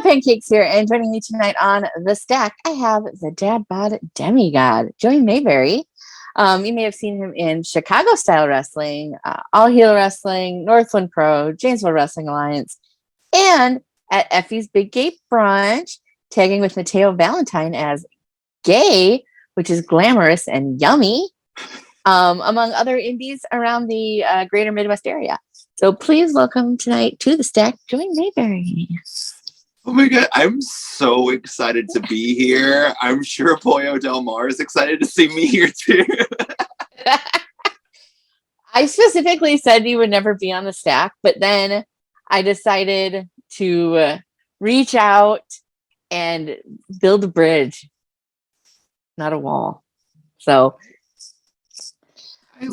Pancakes here, and joining me tonight on The Stack, I have the dad bod demigod, Joey Mayberry. You may have seen him in Chicago Style Wrestling, All Heel Wrestling, Northland Pro, Janesville Wrestling Alliance, and at Effie's Big Gay Brunch, tagging with Mateo Valentine as Gay, which is glamorous and yummy, among other indies around the greater Midwest area. So please welcome tonight to The Stack, Joey Mayberry. Oh my God, I'm so excited to be here. I'm sure Pollo Del Mar is excited to see me here too. I specifically said you would never be on The Stack, but then I decided to reach out and build a bridge, not a wall. So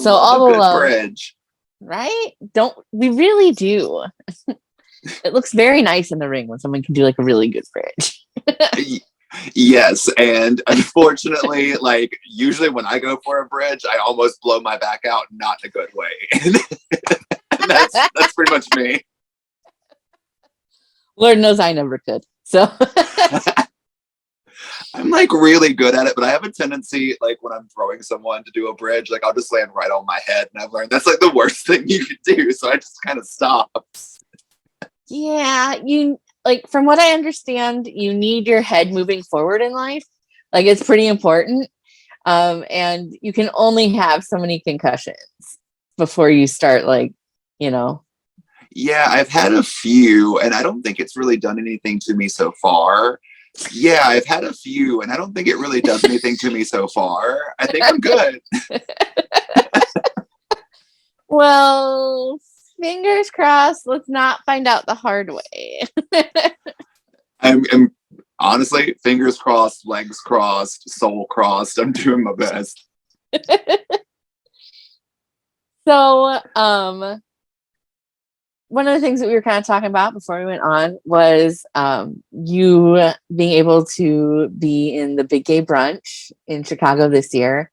all the love, bridge, right? We really do. It looks very nice in the ring when someone can do like a really good bridge. Yes, and unfortunately, like usually when I go for a bridge, I almost blow my back out, not in a good way. And that's pretty much me. Lord knows I never could. So I'm like really good at it, but I have a tendency, like when I'm throwing someone to do a bridge, like I'll just land right on my head, and I've learned that's like the worst thing you could do. So I just kind of stop. Yeah, from what I understand, you need your head moving forward in life. Like it's pretty important. And you can only have so many concussions before you start Yeah, I've had a few, and I don't think it's really done anything to me so far. Yeah, I've had a few, and I don't think it really does anything to me so far. I think I'm good. Well, fingers crossed. Let's not find out the hard way. I'm honestly, fingers crossed, legs crossed, soul crossed. I'm doing my best. So, one of the things that we were kind of talking about before we went on was you being able to be in the Big Gay Brunch in Chicago this year.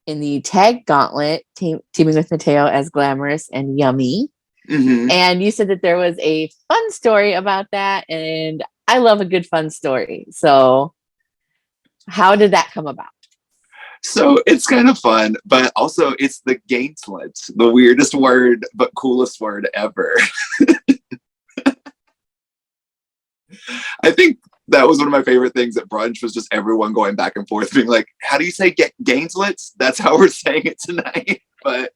In the tag gauntlet, teaming with Mateo as glamorous and yummy. Mm-hmm. And you said that there was a fun story about that, and I love a good fun story. So how did that come about? So it's kind of fun, but also it's the gauntlet, the weirdest word but coolest word ever. I think that was one of my favorite things at brunch was just everyone going back and forth being like, how do you say gaintlets? That's how we're saying it tonight. But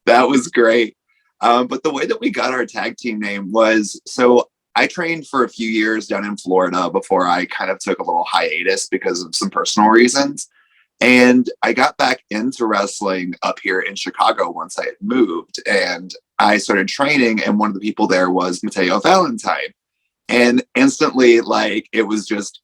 that was great. But the way that we got our tag team name was, so I trained for a few years down in Florida before I kind of took a little hiatus because of some personal reasons. And I got back into wrestling up here in Chicago once I had moved, and I started training, and one of the people there was Mateo Valentine. And instantly, like, it was just,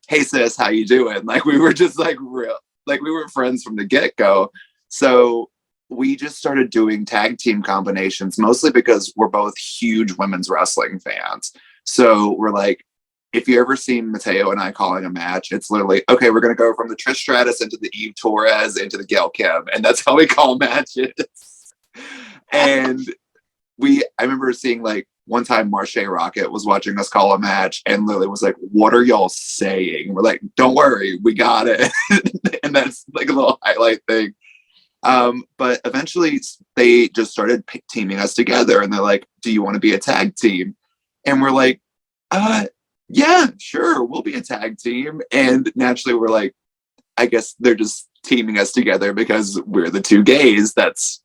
hey sis, how you doing? Like, we were just like real, like we were friends from the get-go. So we just started doing tag team combinations, mostly because we're both huge women's wrestling fans. So we're like, if you ever seen Mateo and I calling a match, it's literally, okay, we're going to go from the Trish Stratus into the Eve Torres into the Gail Kim. And that's how we call matches. And I remember seeing like one time Marche Rocket was watching us call a match and Lily was like, what are y'all saying? We're like, don't worry, we got it. And that's like a little highlight thing. But eventually they just started teaming us together and they're like, do you want to be a tag team? And we're like, yeah, sure, we'll be a tag team. And naturally we're like, I guess they're just teaming us together because we're the two gays. That's,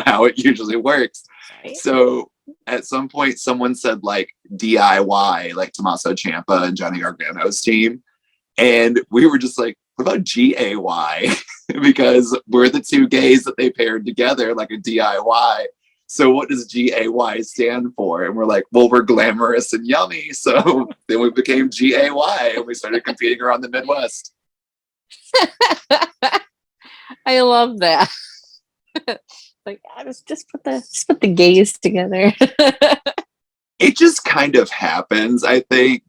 how it usually works. Right. So at some point someone said like DIY, like Tommaso Ciampa and Johnny Gargano's team. And we were just like, what about GAY? Because we're the two gays that they paired together like a DIY. So what does GAY stand for? And we're like, well, we're glamorous and yummy. So then we became GAY and we started competing around the Midwest. I love that. Like, just put the gays together. It just kind of happens. I think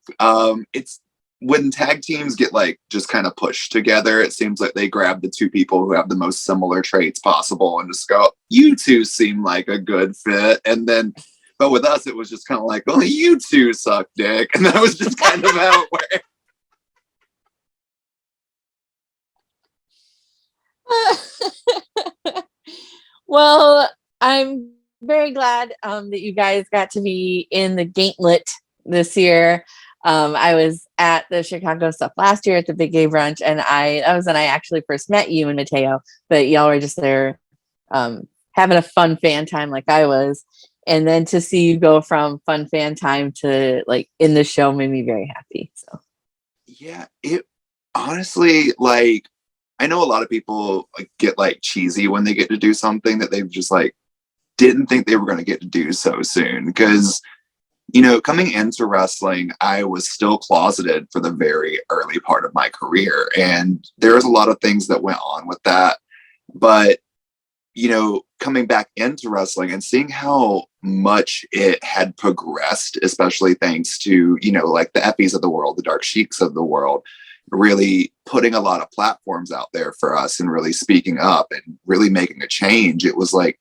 it's when tag teams get like just kind of pushed together, it seems like they grab the two people who have the most similar traits possible and just go, you two seem like a good fit. And then But with us, it was just kind of like, well, you two suck dick. And that was just kind of how it worked. Well, I'm very glad that you guys got to be in the Gauntlet this year. I was at the Chicago stuff last year at the Big Gay Brunch, and that was when I actually first met you and Mateo, but y'all were just there having a fun fan time like I was. And then to see you go from fun fan time to like in the show made me very happy. So yeah, it honestly, like, I know a lot of people like, get like cheesy when they get to do something that they've just like didn't think they were going to get to do so soon. Because, you know, coming into wrestling, I was still closeted for the very early part of my career. And there was a lot of things that went on with that. But, you know, coming back into wrestling and seeing how much it had progressed, especially thanks to, you know, like the Effies of the world, the Dark Sheiks of the world, really putting a lot of platforms out there for us and really speaking up and really making a change. It was like,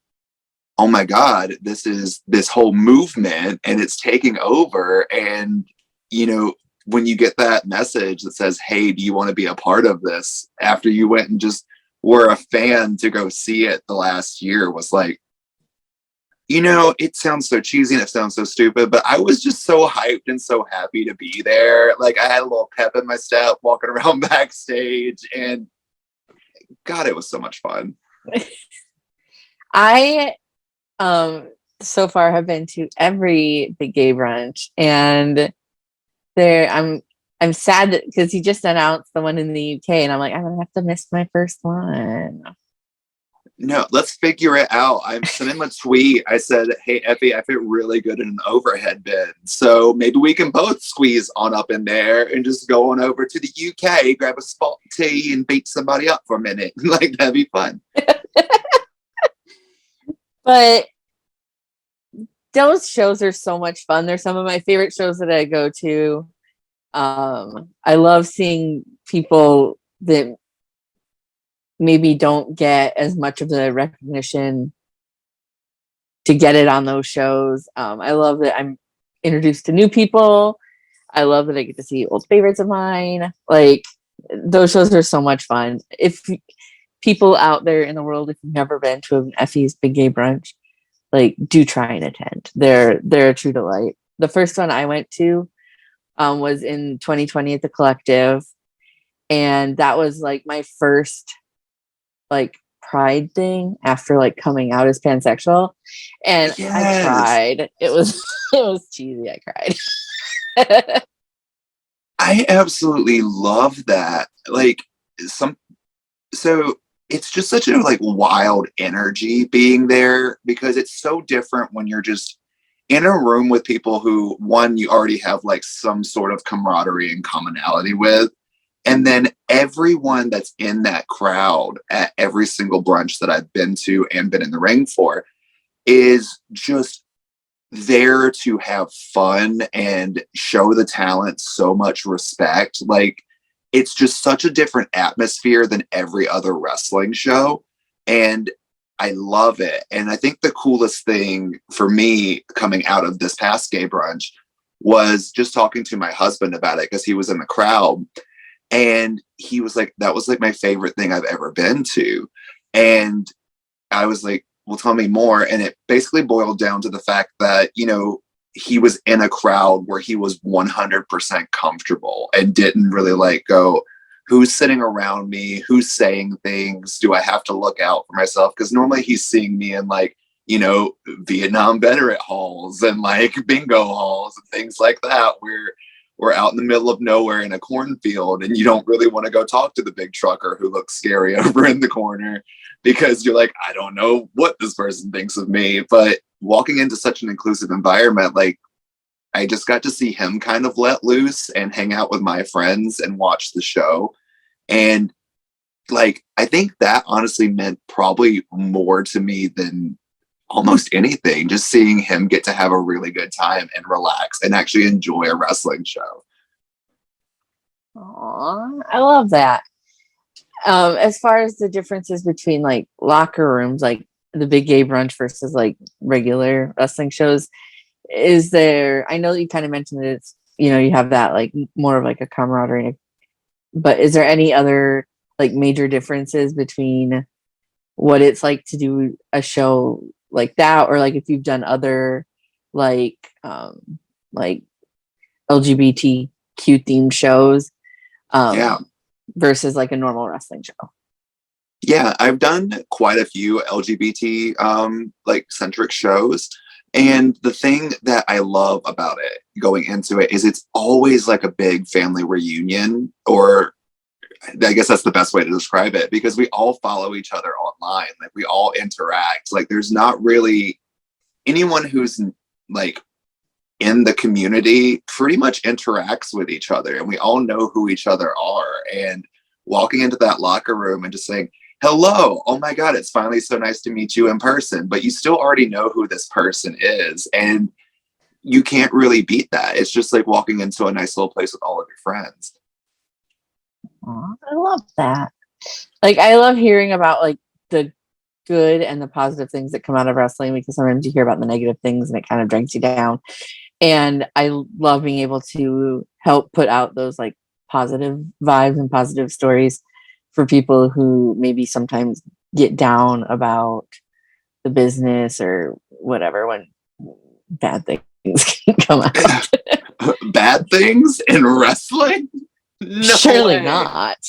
oh my God, this is this whole movement and it's taking over. And, you know, when you get that message that says, hey, do you want to be a part of this, after you went and just were a fan to go see it the last year, was like, you know, it sounds so cheesy and it sounds so stupid, but I was just so hyped and so happy to be there. Like, I had a little pep in my step walking around backstage, and God, it was so much fun. I so far have been to every Big Gay Brunch, and I'm sad that because he just announced the one in the UK, and I'm like, I'm gonna have to miss my first one. No, let's figure it out. I sent him a tweet. I said, hey, Effie, I fit really good in an overhead bin. So maybe we can both squeeze on up in there and just go on over to the UK, grab a spot tea and beat somebody up for a minute. Like, that'd be fun. But those shows are so much fun. They're some of my favorite shows that I go to. I love seeing people that maybe don't get as much of the recognition to get it on those shows. I love that I'm introduced to new people. I love that I get to see old favorites of mine. Like, those shows are so much fun. If people out there in the world, if you've never been to an Effie's Big Gay Brunch, like, do try and attend. They're a true delight. The first one I went to was in 2020 at the Collective, and that was like my first like pride thing after like coming out as pansexual, and Yes. I cried. It was it was cheesy. I cried. I absolutely love that. Like, so it's just such a like wild energy being there, because it's so different when you're just in a room with people who, one, you already have like some sort of camaraderie and commonality with. And then everyone that's in that crowd at every single brunch that I've been to and been in the ring for is just there to have fun and show the talent so much respect. Like, it's just such a different atmosphere than every other wrestling show. And I love it. And I think the coolest thing for me coming out of this past gay brunch was just talking to my husband about it, because he was in the crowd. And he was like, that was like my favorite thing I've ever been to. And I was like, well, tell me more. And it basically boiled down to the fact that, you know, he was in a crowd where he was 100% comfortable and didn't really like go, who's sitting around me? Who's saying things? Do I have to look out for myself? Because normally he's seeing me in like, you know, Vietnam veteran halls and like bingo halls and things like that, where we're out in the middle of nowhere in a cornfield and you don't really want to go talk to the big trucker who looks scary over in the corner, because you're like, I don't know what this person thinks of me. But walking into such an inclusive environment, like, I just got to see him kind of let loose and hang out with my friends and watch the show. And like, I think that honestly meant probably more to me than almost anything, just seeing him get to have a really good time and relax and actually enjoy a wrestling show. Aww, I love that. As far as the differences between like locker rooms, like the Big Gay Brunch versus like regular wrestling shows, is there, I know that you kind of mentioned that it's, you have that like more of like a camaraderie, but is there any other like major differences between what it's like to do a show like that, or like if you've done other like like LGBTQ themed shows Yeah. versus like a normal wrestling show? Yeah, I've done quite a few LGBT like centric shows. And the thing that I love about it going into it is it's always like a big family reunion, or I guess that's the best way to describe it, because we all follow each other online. Like we all interact. Like there's not really anyone who's like in the community pretty much interacts with each other, and we all know who each other are. And walking into that locker room and just saying, hello, oh my God, it's finally so nice to meet you in person, but you still already know who this person is. And you can't really beat that. It's just like walking into a nice little place with all of your friends. Aw, I love that. Like, I love hearing about like the good and the positive things that come out of wrestling, because sometimes you hear about the negative things and it kind of drags you down. And I love being able to help put out those like positive vibes and positive stories for people who maybe sometimes get down about the business or whatever when bad things can come out. Bad things in wrestling? No Surely way. not.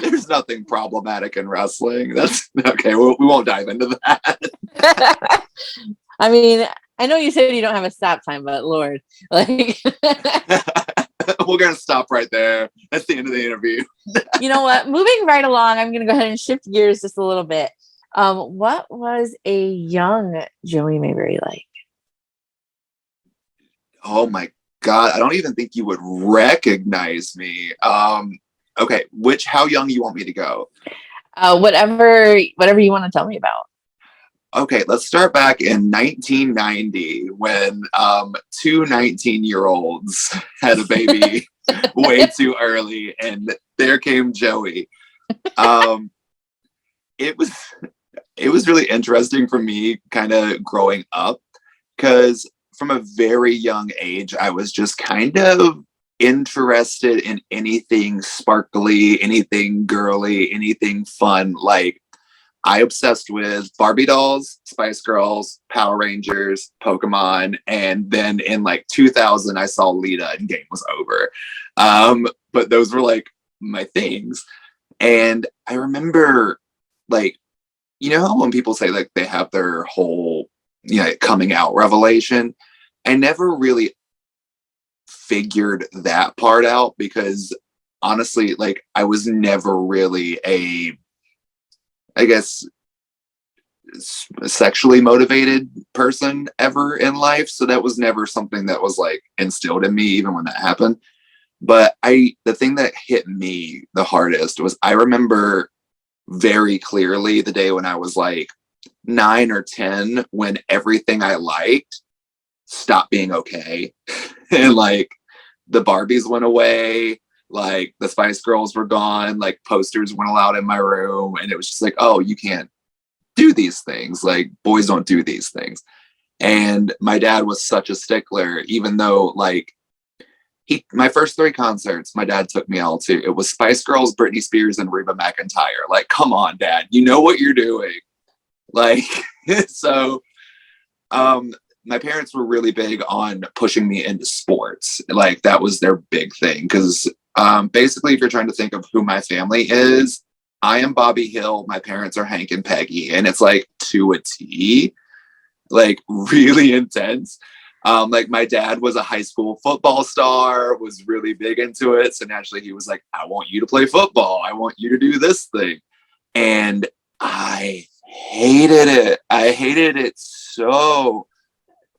There's nothing problematic in wrestling. That's okay. We won't dive into that. I mean, I know you said you don't have a stop time, but Lord, like, We're going to stop right there. That's the end of the interview. you know what? Moving right along, I'm going to go ahead and shift gears just a little bit. What was a young Joey Mayberry like? Oh my God. I don't even think you would recognize me. Okay. How young you want me to go? Whatever you want to tell me about. Okay, let's start back in 1990 when two 19-year-olds had a baby way too early, and there came Joey. It was really interesting for me kind of growing up, because from a very young age I was just kind of interested in anything sparkly, anything girly, anything fun. Like I obsessed with Barbie dolls, Spice Girls, Power Rangers, Pokemon, and then in like 2000, I saw Lita and game was over. But those were like my things. And I remember, like, you know how when people say like they have their whole, coming out revelation? I never really figured that part out, because honestly, like I was never really I guess, sexually motivated person ever in life. So that was never something that was like instilled in me, even when that happened. But the thing that hit me the hardest was I remember very clearly the day when I was like 9 or 10, when everything I liked stopped being okay. And like the Barbies went away, like the Spice Girls were gone, like posters weren't allowed in my room, and it was just like, oh, you can't do these things, like boys don't do these things. And my dad was such a stickler, even though like my first 3 concerts my dad took me all to, it was Spice Girls, Britney Spears, and Reba McEntire. Like, come on, Dad, you know what you're doing. Like so my parents were really big on pushing me into sports. Like that was their big thing, because basically if you're trying to think of who my family is, I am Bobby Hill, my parents are Hank and Peggy, and it's like to a T, like really intense. Like my dad was a high school football star, was really big into it, so naturally he was like, I want you to play football, I want you to do this thing. And I hated it so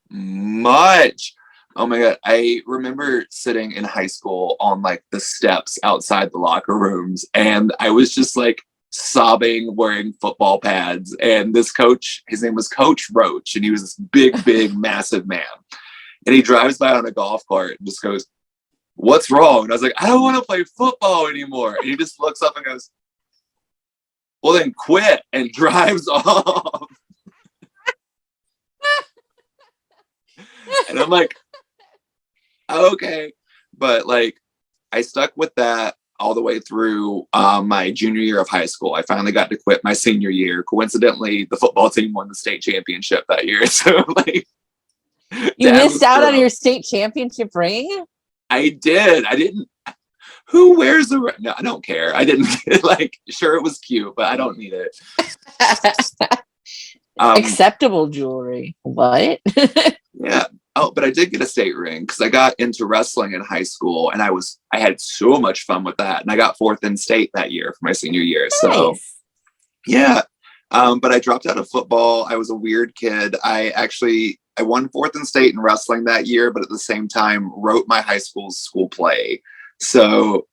much. Oh my God. I remember sitting in high school on like the steps outside the locker rooms, and I was just like sobbing, wearing football pads. And this coach, his name was Coach Roach, and he was this big, massive man. And he drives by on a golf cart and just goes, what's wrong? And I was like, I don't want to play football anymore. And he just looks up and goes, well, then quit, and drives off. And I'm like, okay. But like, I stuck with that all the way through my junior year of high school. I finally got to quit my senior year. Coincidentally, the football team won the state championship that year. So like, you missed out on your state championship ring. I did. I didn't. Who wears the? No, I don't care. I didn't like. Sure, it was cute, but I don't need it. Acceptable jewelry. What? Yeah. Oh, but I did get a state ring because I got into wrestling in high school, and I had so much fun with that, and I got 4th in state that year for my senior year. Nice. So, yeah. But I dropped out of football. I was a weird kid. I won 4th in state in wrestling that year, but at the same time wrote my high school's school play. So,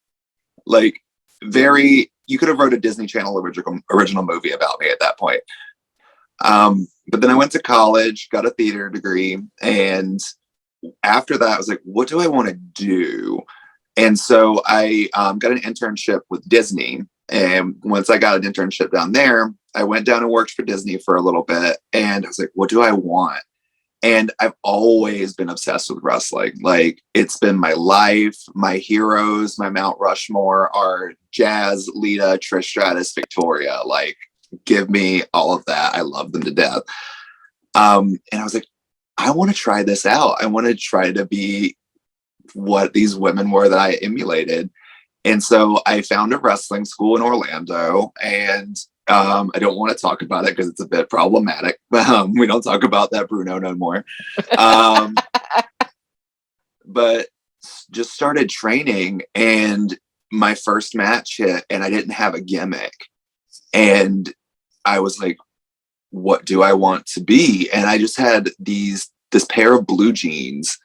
like, you could have wrote a Disney Channel original movie about me at that point. But then I went to college, got a theater degree, and after that, I was like, what do I want to do? And so I got an internship with Disney. And once I got an internship down there, I went down and worked for Disney for a little bit. And I was like, what do I want? And I've always been obsessed with wrestling. Like, it's been my life. My heroes, my Mount Rushmore are Jazz, Lita, Trish Stratus, Victoria. Like, give me all of that. I love them to death. And I was like, I want to try this out. I want to try to be what these women were that I emulated. And so I found a wrestling school in Orlando, and I don't want to talk about it because it's a bit problematic. We don't talk about that, Bruno, no more. But just started training, and my first match hit, and I didn't have a gimmick. And I was like, what do I want to be? And I just had this pair of blue jeans,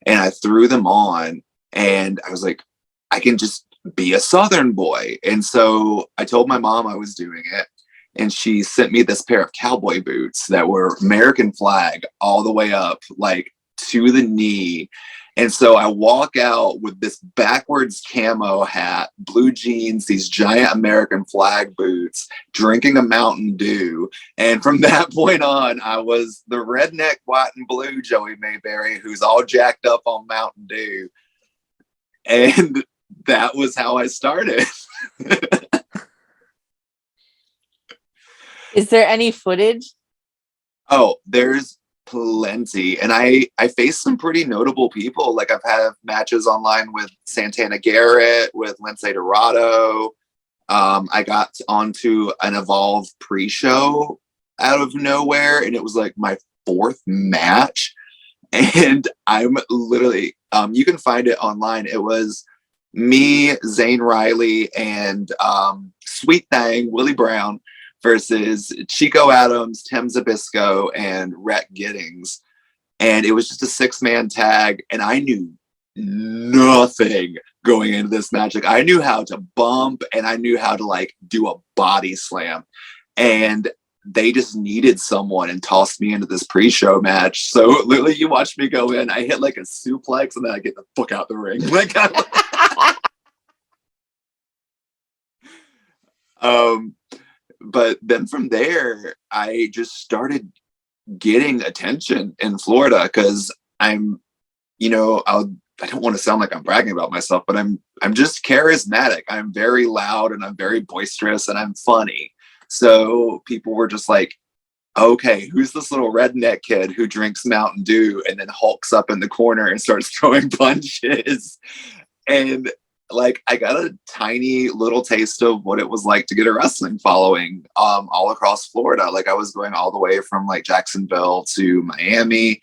and I threw them on, and I was like, I can just be a Southern boy. And so I told my mom I was doing it, and she sent me this pair of cowboy boots that were American flag all the way up, like to the knee. And so I walk out with this backwards camo hat, blue jeans, these giant American flag boots, drinking a Mountain Dew. And from that point on, I was the redneck white and blue Joey Mayberry, who's all jacked up on Mountain Dew. And that was how I started. Is there any footage? Oh, there's plenty. And I faced some pretty notable people. Like, I've had matches online with Santana Garrett, with Lindsay Dorado. I got onto an Evolve pre-show out of nowhere, and it was like my 4th match. And I'm literally, you can find it online. It was me, Zane Riley, and Sweet Thang, Willie Brown, versus Chico Adams, Tim Zabisco, and Rhett Giddings. And it was just a 6-man tag, and I knew nothing going into this match. Like, I knew how to bump, and I knew how to like do a body slam. And they just needed someone and tossed me into this pre-show match. So literally, you watch me go in, I hit like a suplex, and then I get the fuck out the ring. Like, but then from there, I just started getting attention in Florida because I'm, I don't want to sound like I'm bragging about myself, but I'm just charismatic. I'm very loud, and I'm very boisterous, and I'm funny. So people were just like, okay, who's this little redneck kid who drinks Mountain Dew and then hulks up in the corner and starts throwing punches? And like, I got a tiny little taste of what it was like to get a wrestling following all across Florida. Like, I was going all the way from like Jacksonville to Miami,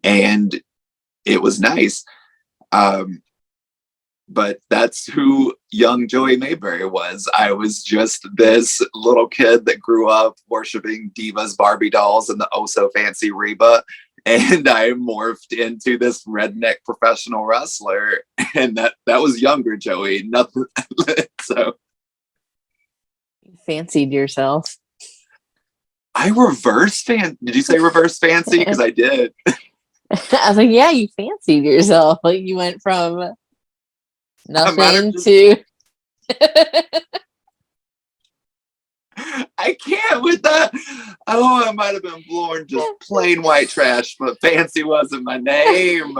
and it was nice. But that's who young Joey Mayberry was. I was just this little kid that grew up worshiping divas, Barbie dolls, and the oh so fancy Reba. And I morphed into this redneck professional wrestler. And that was younger Joey. Nothing. So You fancied yourself. I reverse fan. Did you say reverse fancy? Because I did. I was like, yeah, you fancied yourself. Like, you went from nothing to I can't with that. Oh, I might have been born just plain white trash, but fancy wasn't my name.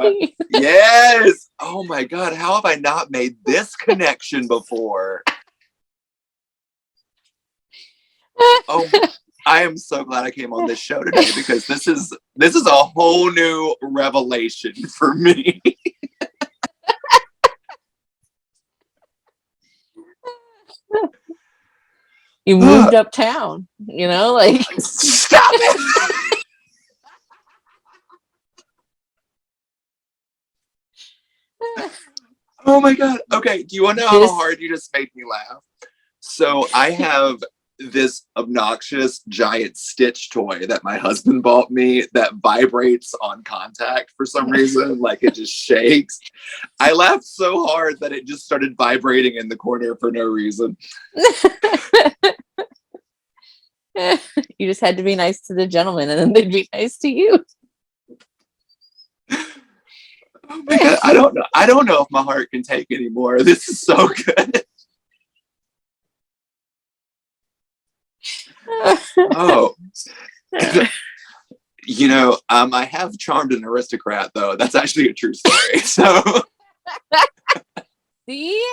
Yes. Oh my God. How have I not made this connection before? Oh, I am so glad I came on this show today because this is a whole new revelation for me. You moved uptown, you know, like stop it. Oh my God. Okay. Do you want to know how hard you just made me laugh? So I have this obnoxious giant Stitch toy that my husband bought me that vibrates on contact for some reason. Like it just shakes. I laughed so hard that it just started vibrating in the corner for no reason. You just had to be nice to the gentleman and then they'd be nice to you. Oh my God. I don't know if my heart can take anymore. This is so good. Oh, you know, I have charmed an aristocrat though. That's actually a true story. So see,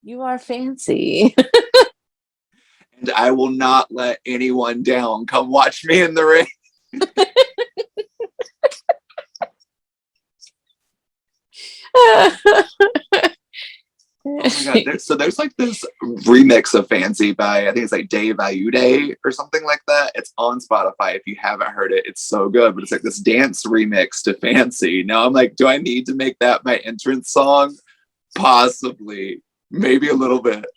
you are fancy. And I will not let anyone down. Come watch me in the ring. Oh my God. There's like this remix of Fancy by, I think it's like Dave Ayude or something like that. It's on Spotify. If you haven't heard it, it's so good. But it's like this dance remix to Fancy. Now I'm like, do I need to make that my entrance song? Possibly. Maybe a little bit.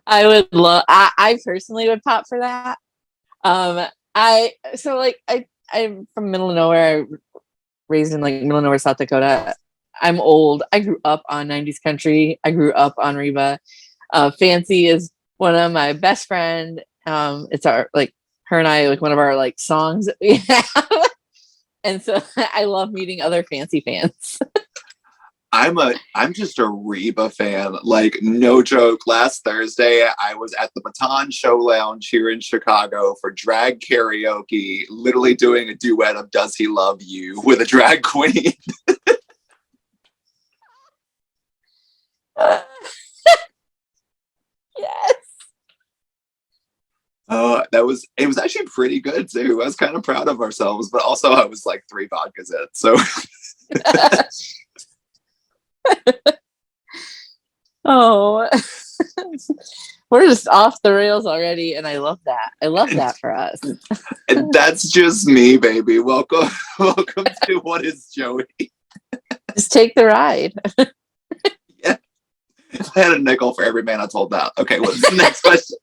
I would love, I personally would pop for that. I'm from middle of nowhere, raised in like middle of nowhere, South Dakota. I'm old. I grew up on 90s country. I grew up on Reba. Fancy is one of my best friend. It's our, like, her and I, like, one of our, like, songs that we have. And so I love meeting other Fancy fans. I'm just a Reba fan. Like, no joke. Last Thursday, I was at the Baton Show Lounge here in Chicago for drag karaoke, literally doing a duet of Does He Love You with a drag queen. Yes. It was actually pretty good too. I was kind of proud of ourselves, but also I was like 3 vodkas in. So Oh, we're just off the rails already, and I love that. I love that for us. And that's just me, baby. Welcome to What Is Joey? Just take the ride. Yeah. I had a nickel for every man I told that. Okay, what's the next question?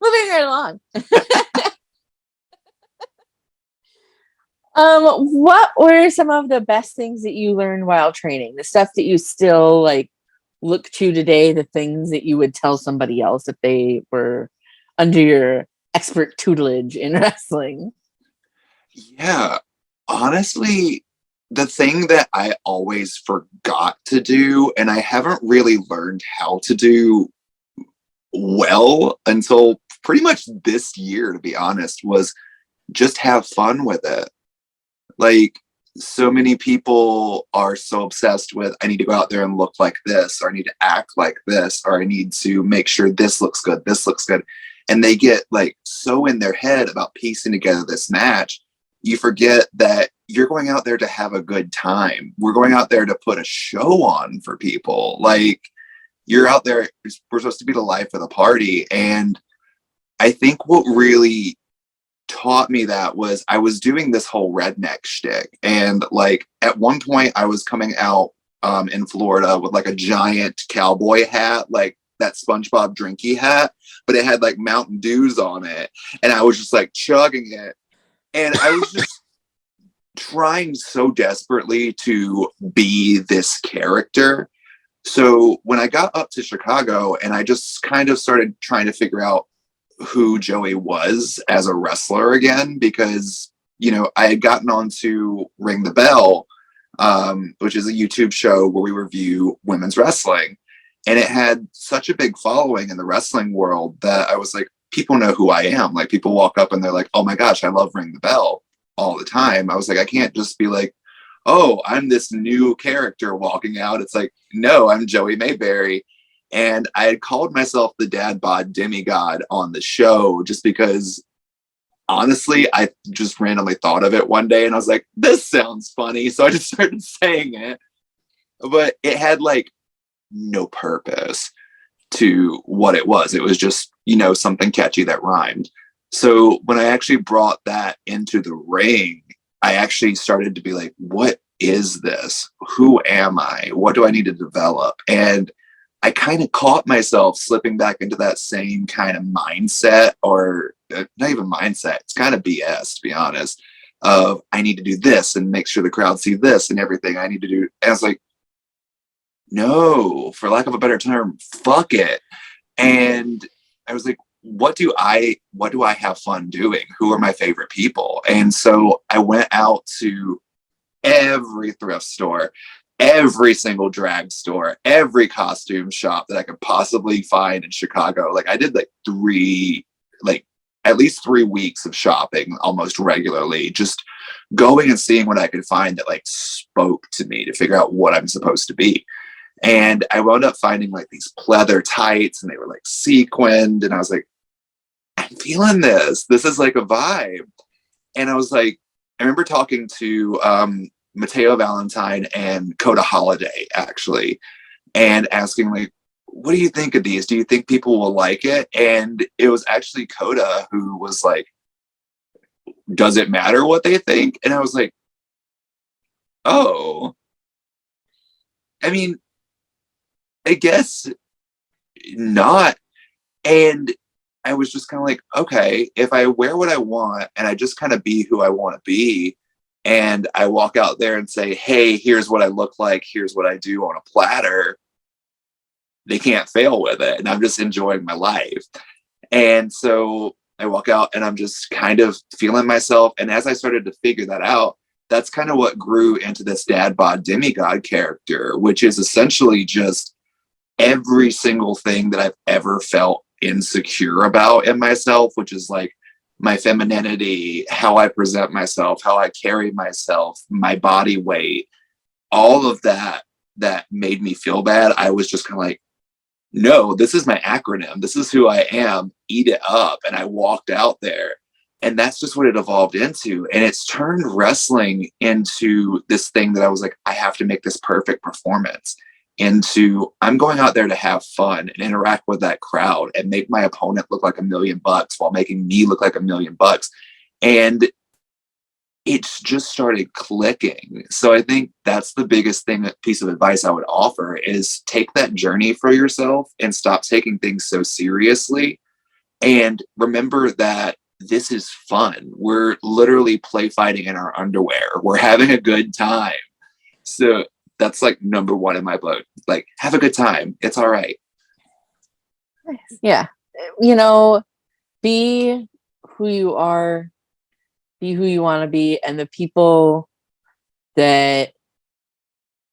Moving right along. What were some of the best things that you learned while training? The stuff that you still like look to today, the things that you would tell somebody else if they were under your expert tutelage in wrestling? Yeah, honestly, the thing that I always forgot to do, and I haven't really learned how to do well until pretty much this year, to be honest, was just have fun with it. Like, so many people are so obsessed with, I need to go out there and look like this, or I need to act like this, or I need to make sure this looks good, this looks good. And they get like so in their head about piecing together this match. You forget that you're going out there to have a good time. We're going out there to put a show on for people. Like, you're out there, we're supposed to be the life of the party. And I think what really taught me that was I was doing this whole redneck shtick. And like at one point I was coming out in Florida with like a giant cowboy hat, like that SpongeBob drinky hat, but it had like Mountain Dews on it. And I was just like chugging it. And I was just trying so desperately to be this character. So when I got up to Chicago and I just kind of started trying to figure out who Joey was as a wrestler again, because, you know, I had gotten on to Ring the Bell, which is a YouTube show where we review women's wrestling. And it had such a big following in the wrestling world that I was like, people know who I am. Like, people walk up and they're like, oh my gosh, I love Ring the Bell all the time. I was like, I can't just be like, oh, I'm this new character walking out. It's like, no, I'm Joey Mayberry. And I had called myself the dad bod demigod on the show just because, honestly, I just randomly thought of it one day and I was like, this sounds funny. So I just started saying it. But it had like no purpose to what it was. It was just, something catchy that rhymed. So when I actually brought that into the ring, I actually started to be like, what is this? Who am I? What do I need to develop? And I kind of caught myself slipping back into that same kind of mindset, or not even mindset. It's kind of BS, to be honest, of I need to do this and make sure the crowd see this and everything I need to do. And I was like, no, for lack of a better term, fuck it. And I was like, what do I have fun doing? Who are my favorite people? And so I went out to every thrift store, every single drag store, every costume shop that I could possibly find in Chicago. Like, I did at least 3 weeks of shopping almost regularly, just going and seeing what I could find that like spoke to me to figure out what I'm supposed to be. And I wound up finding like these pleather tights, and they were like sequined. And I was like, I'm feeling this. This is like a vibe. And I was like, I remember talking to Mateo Valentine and Coda Holiday, actually, and asking like, what do you think of these? Do you think people will like it? And it was actually Coda who was like, does it matter what they think? And I was like, oh, I mean, I guess not. And I was just kind of like, okay, if I wear what I want and I just kind of be who I want to be, and I walk out there and say, hey, here's what I look like, here's what I do on a platter, they can't fail with it. And I'm just enjoying my life. And so I walk out and I'm just kind of feeling myself. And as I started to figure that out, that's kind of what grew into this dad bod demigod character, which is essentially just every single thing that I've ever felt insecure about in myself, which is like my femininity, how I present myself, how I carry myself, my body weight, all of that made me feel bad. I was just kind of like, no, this is my acronym. This is who I am. Eat it up. And I walked out there. And that's just what it evolved into. And it's turned wrestling into this thing that I was like, I have to make this perfect performance. Into I'm going out there to have fun and interact with that crowd and make my opponent look like $1 million while making me look like $1 million. And it's just started clicking. So I think that's the biggest piece of advice I would offer is take that journey for yourself and stop taking things so seriously. And remember that this is fun. We're literally play fighting in our underwear. We're having a good time. So that's like number one in my book. Like, have a good time. It's all right. Yeah. Be who you are, be who you want to be. And the people that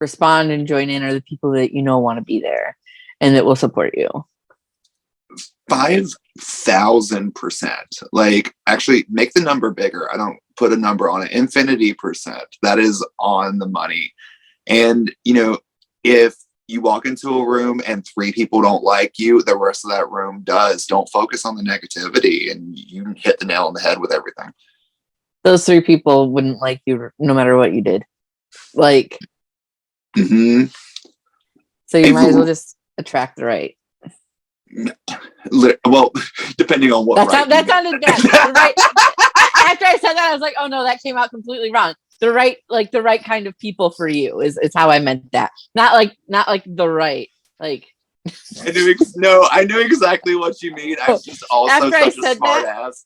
respond and join in are the people that want to be there and that will support you. 5,000%. Like, actually make the number bigger. I don't put a number on it. Infinity %. That is on the money. And, if you walk into a room and 3 people don't like you, the rest of that room does. Don't focus on the negativity, and you hit the nail on the head with everything. Those 3 people wouldn't like you no matter what you did. Like, mm-hmm. So you might as well just attract the right. Well, depending on what. That sounded bad. Right. After I said that, I was like, oh no, that came out completely wrong. The right kind of people for you is how I meant that. Not like the right, like. I knew exactly what you mean. I was just also such a smart ass.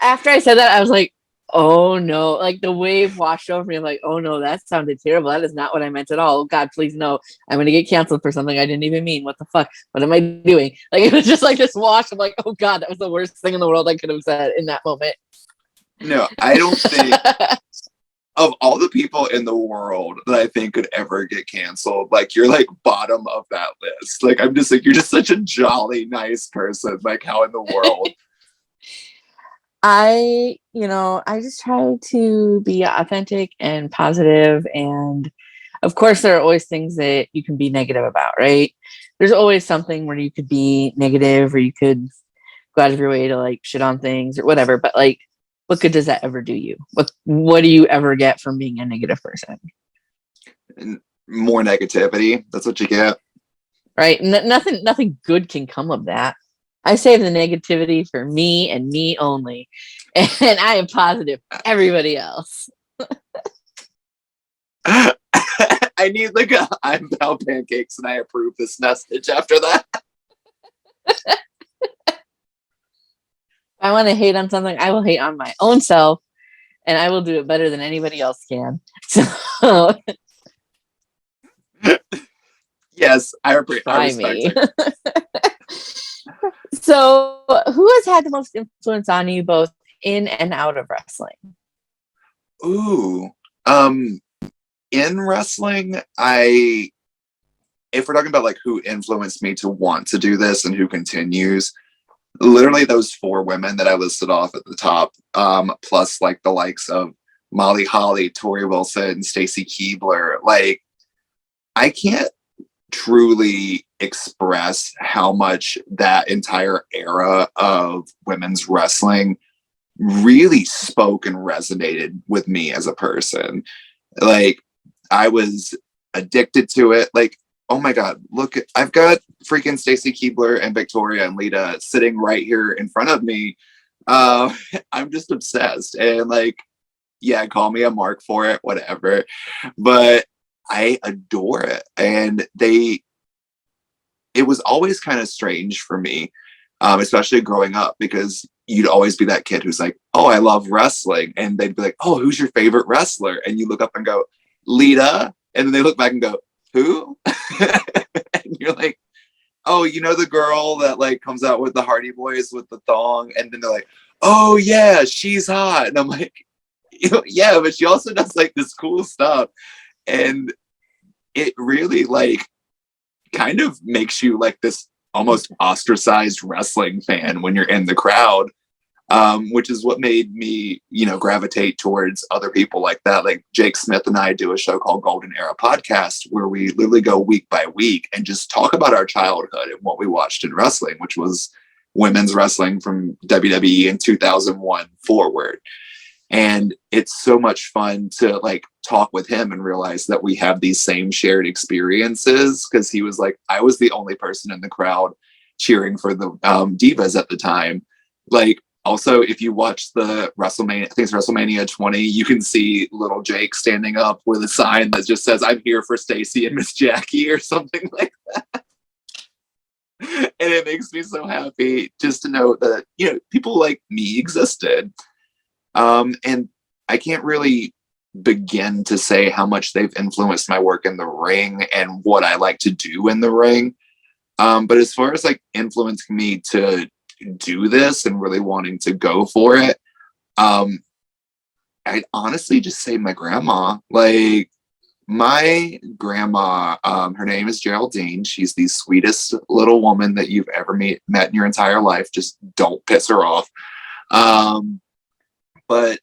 After I said that, I was like, oh no, like the wave washed over me. I'm like, oh no, that sounded terrible. That is not what I meant at all. Oh God, please no. I'm going to get canceled for something I didn't even mean. What the fuck? What am I doing? Like, it was just like this wash. I'm like, oh God, that was the worst thing in the world I could have said in that moment. No, I don't think. of all the people in the world that I think could ever get canceled, like you're like bottom of that list. Like I'm just like, you're just such a jolly, nice person. Like how in the world? I just try to be authentic and positive, and of course there are always things that you can be negative about, right? There's always something where you could be negative, or you could go out of your way to like shit on things or whatever, but like what good does that ever do you? What do you ever get from being a negative person? And more negativity. That's what you get. Right? Nothing good can come of that. I save the negativity for me and me only. And I am positive for everybody else. I need like a I'm Val Pancakes and I approve this message after that. If I want to hate on something, I will hate on my own self, and I will do it better than anybody else can. So Yes, I try respect me. it. So who has had the most influence on you both in and out of wrestling? Ooh. In wrestling, if we're talking about like who influenced me to want to do this and who continues, literally those four women that I listed off at the top, plus like the likes of Molly Holly, Tori Wilson, Stacy Keebler. Like I can't truly express how much that entire era of women's wrestling really spoke and resonated with me as a person. Like I was addicted to it. Like, oh my God, look, I've got freaking Stacy Keebler and Victoria and Lita sitting right here in front of me. I'm just obsessed. And like, yeah, call me a mark for it, whatever. But I adore it. And it was always kind of strange for me, especially growing up, because you'd always be that kid who's like, oh, I love wrestling. And they'd be like, oh, who's your favorite wrestler? And you look up and go, Lita. And then they look back and go, who? And you're like, oh, you know, the girl that like comes out with the Hardy Boys with the thong. And then they're like, oh yeah, she's hot. And I'm like, yeah, but she also does like this cool stuff. And it really like kind of makes you like this almost ostracized wrestling fan when you're in the crowd, which is what made me, gravitate towards other people like that. Like Jake Smith and I do a show called Golden Era Podcast, where we literally go week by week and just talk about our childhood and what we watched in wrestling, which was women's wrestling from WWE in 2001 forward. And it's so much fun to like talk with him and realize that we have these same shared experiences, because he was like, I was the only person in the crowd cheering for the divas at the time. Like, also, if you watch the WrestleMania, I think it's WrestleMania 20, you can see little Jake standing up with a sign that just says, I'm here for Stacy and Miss Jackie or something like that. And it makes me so happy just to know that, people like me existed. And I can't really begin to say how much they've influenced my work in the ring and what I like to do in the ring. But as far as like influencing me to do this and really wanting to go for it, I'd honestly just say my grandma. Like my grandma, her name is Geraldine. She's the sweetest little woman that you've ever met in your entire life. Just don't piss her off. But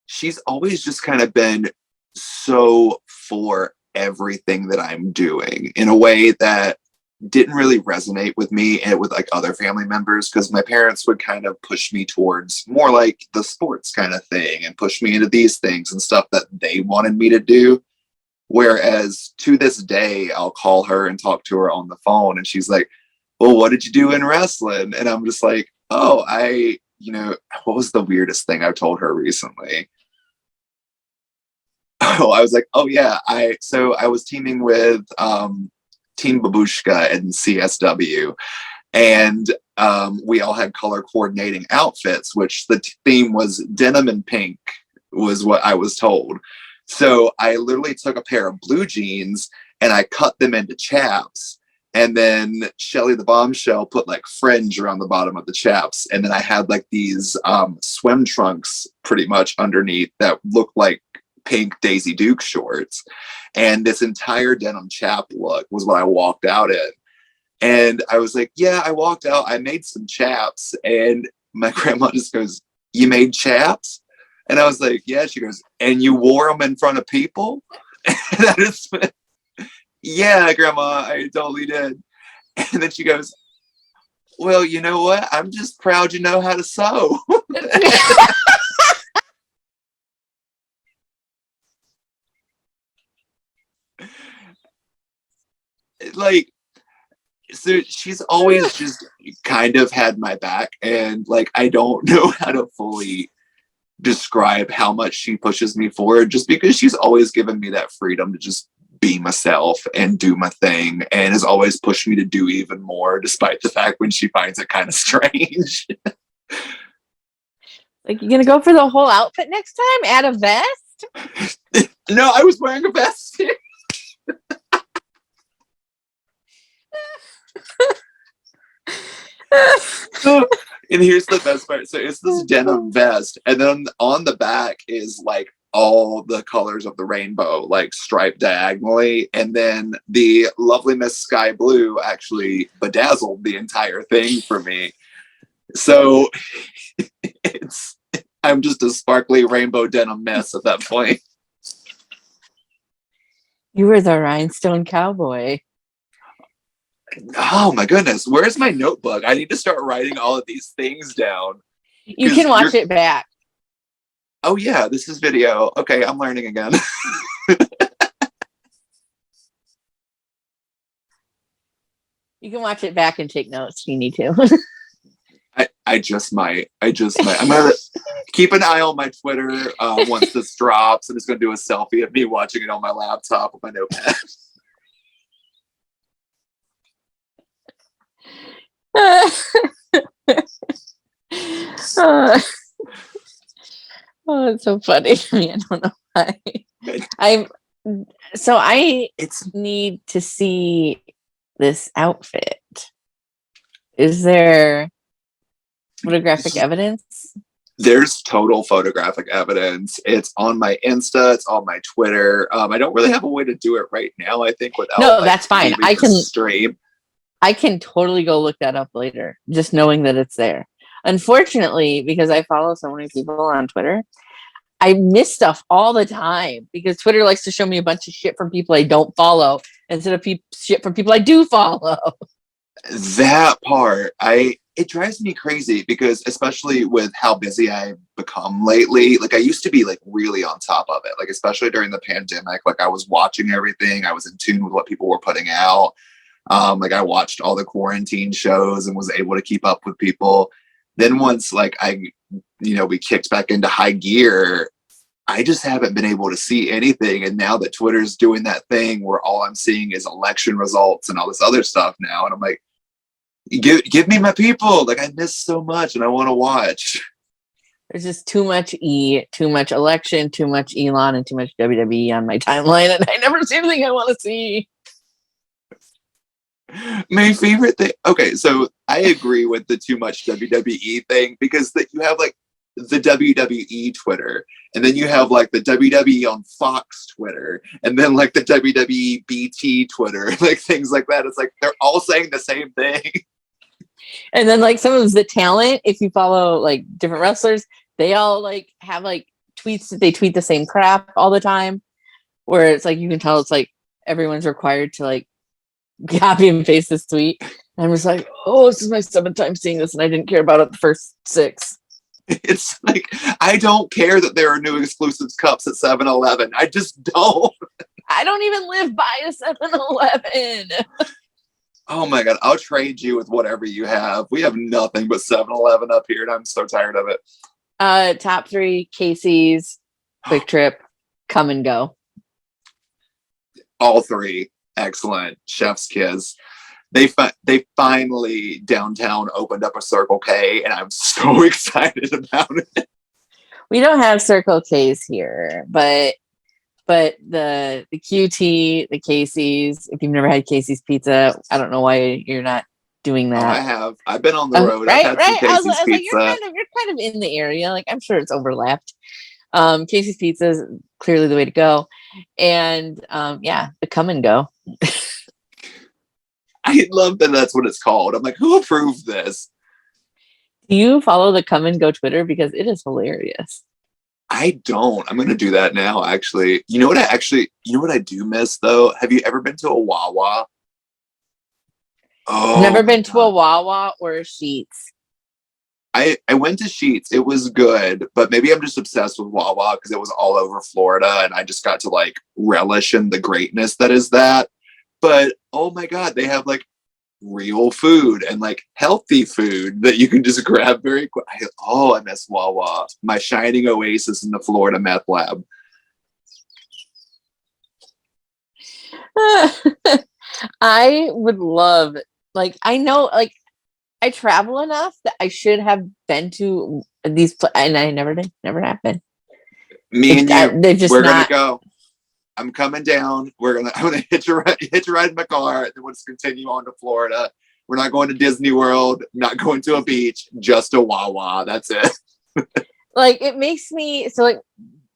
she's always just kind of been so for everything that I'm doing in a way that didn't really resonate with me and with like other family members, because my parents would kind of push me towards more like the sports kind of thing and push me into these things and stuff that they wanted me to do. Whereas to this day, I'll call her and talk to her on the phone and she's like, well, what did you do in wrestling? And I'm just like, oh, what was the weirdest thing I told her recently? Oh, I was like, oh yeah, I was teaming with Team Babushka and CSW, and we all had color coordinating outfits, which the theme was denim and pink, was what I was told. So I literally took a pair of blue jeans and I cut them into chaps. And then Shelly the Bombshell put like fringe around the bottom of the chaps. And then I had like these swim trunks pretty much underneath that looked like pink Daisy Duke shorts. And this entire denim chap look was what I walked out in. And I was like, yeah, I walked out, I made some chaps. And my grandma just goes, you made chaps? And I was like, yeah. She goes, and you wore them in front of people? And I just went, yeah, Grandma, I totally did. And then she goes, well, you know what? I'm just proud you know how to sew. Like, so she's always just kind of had my back, and like I don't know how to fully describe how much she pushes me forward, just because she's always given me that freedom to just be myself and do my thing, and has always pushed me to do even more, despite the fact when she finds it kind of strange. Like, you gonna go for the whole outfit next time? Add a vest? No, I was wearing a vest. And here's the best part. So it's this denim vest, and then on the back is like all the colors of the rainbow, like striped diagonally. And then the lovely Miss Sky Blue actually bedazzled the entire thing for me. So I'm just a sparkly rainbow denim mess at that point. You were the rhinestone cowboy. Oh my goodness, where's my notebook? I need to start writing all of these things down. You can watch it back. Oh yeah, this is video. Okay, I'm learning again. You can watch it back and take notes if you need to. I just might. I'm gonna keep an eye on my Twitter once this drops. I'm just gonna do a selfie of me watching it on my laptop with my notepad. Oh, it's so funny to me. I don't know why. I need to see this outfit. Is there photographic evidence? There's total photographic evidence. It's on my Insta. It's on my Twitter. I don't really have a way to do it right now, I think, without that's fine. I can stream. I can totally go look that up later, just knowing that it's there. Unfortunately, because I follow so many people on Twitter, I miss stuff all the time because Twitter likes to show me a bunch of shit from people I don't follow instead of shit from people I do follow. That part, it drives me crazy because, especially with how busy I've become lately, like I used to be like really on top of it, like especially during the pandemic, like I was watching everything, I was in tune with what people were putting out. Like I watched all the quarantine shows and was able to keep up with people. Then once like we kicked back into high gear, I just haven't been able to see anything. And now that Twitter's doing that thing where all I'm seeing is election results and all this other stuff now, and I'm like, give me my people. Like I miss so much and I want to watch. There's just too much too much election, too much Elon, and too much WWE on my timeline, and I never see anything I want to see. My favorite thing. Okay, so I agree with the too much WWE thing because you have like the WWE Twitter, and then you have like the WWE on Fox Twitter, and then like the WWE BT Twitter, like things like that. It's like they're all saying the same thing. And then like some of the talent, if you follow like different wrestlers, they all like have like tweets that they tweet the same crap all the time, where it's like you can tell it's like everyone's required to like copy and paste this tweet. And I'm just like, oh, this is my 7th time seeing this, and I didn't care about it the first 6. It's like I don't care that there are new exclusives cups at 7-Eleven. I just don't. I don't even live by a 7-Eleven. Oh my god, I'll trade you with whatever you have. We have nothing but 7-Eleven up here, and I'm so tired of it. Top 3: Casey's, Quick Trip, Come and Go. All 3 excellent. Chef's kiss. They finally downtown opened up a Circle K, and I'm so excited about it. We don't have Circle K's here, but the QT, the Casey's. If you've never had Casey's pizza, I don't know why you're not doing that. Oh, I have. I've been on the road. Right. I've had some Casey's I was pizza. like, you're kind of in the area. Like I'm sure it's overlapped. Casey's Pizza is clearly the way to go. And yeah, the Come and Go. I love that that's what it's called. I'm like, who approved this? Do you follow the Come and Go Twitter? Because it is hilarious. I don't. I'm gonna do that now, actually. You know what I do miss though? Have you ever been to a Wawa? Oh, Never been to a God. Wawa or a Sheetz. I went to Sheets. It was good, but maybe I'm just obsessed with Wawa because it was all over Florida and I just got to like relish in the greatness that is that. But oh my God, they have like real food and like healthy food that you can just grab very quick. I miss Wawa, my shining oasis in the Florida meth lab. I would love, like, I know, like, I travel enough that I should have been to these, and I never did, never have been. Me and you, They're just we're not. gonna go. I'm coming down. I'm gonna hitch a ride in my car, and then we'll just continue on to Florida. We're not going to Disney World, not going to a beach, just a Wawa. That's it. Like, it makes me, so like,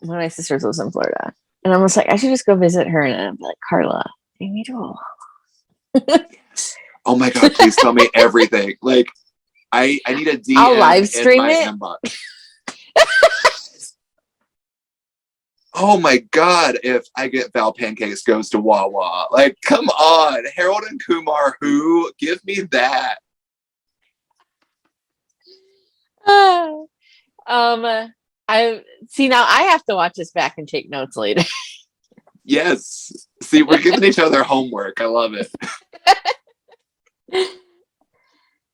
when my sister lives in Florida, and I'm just like, I should just go visit her, and I'm like, Carla, take me to a Wawa. Oh my God, please tell me everything. Like, I need a DM I'll live in stream my it. inbox. Oh my God, if I get Val Pancakes goes to Wawa. Like, come on. Harold and Kumar, who? Give me that. I see, now I have to watch this back and take notes later. Yes. See, we're giving each other homework. I love it.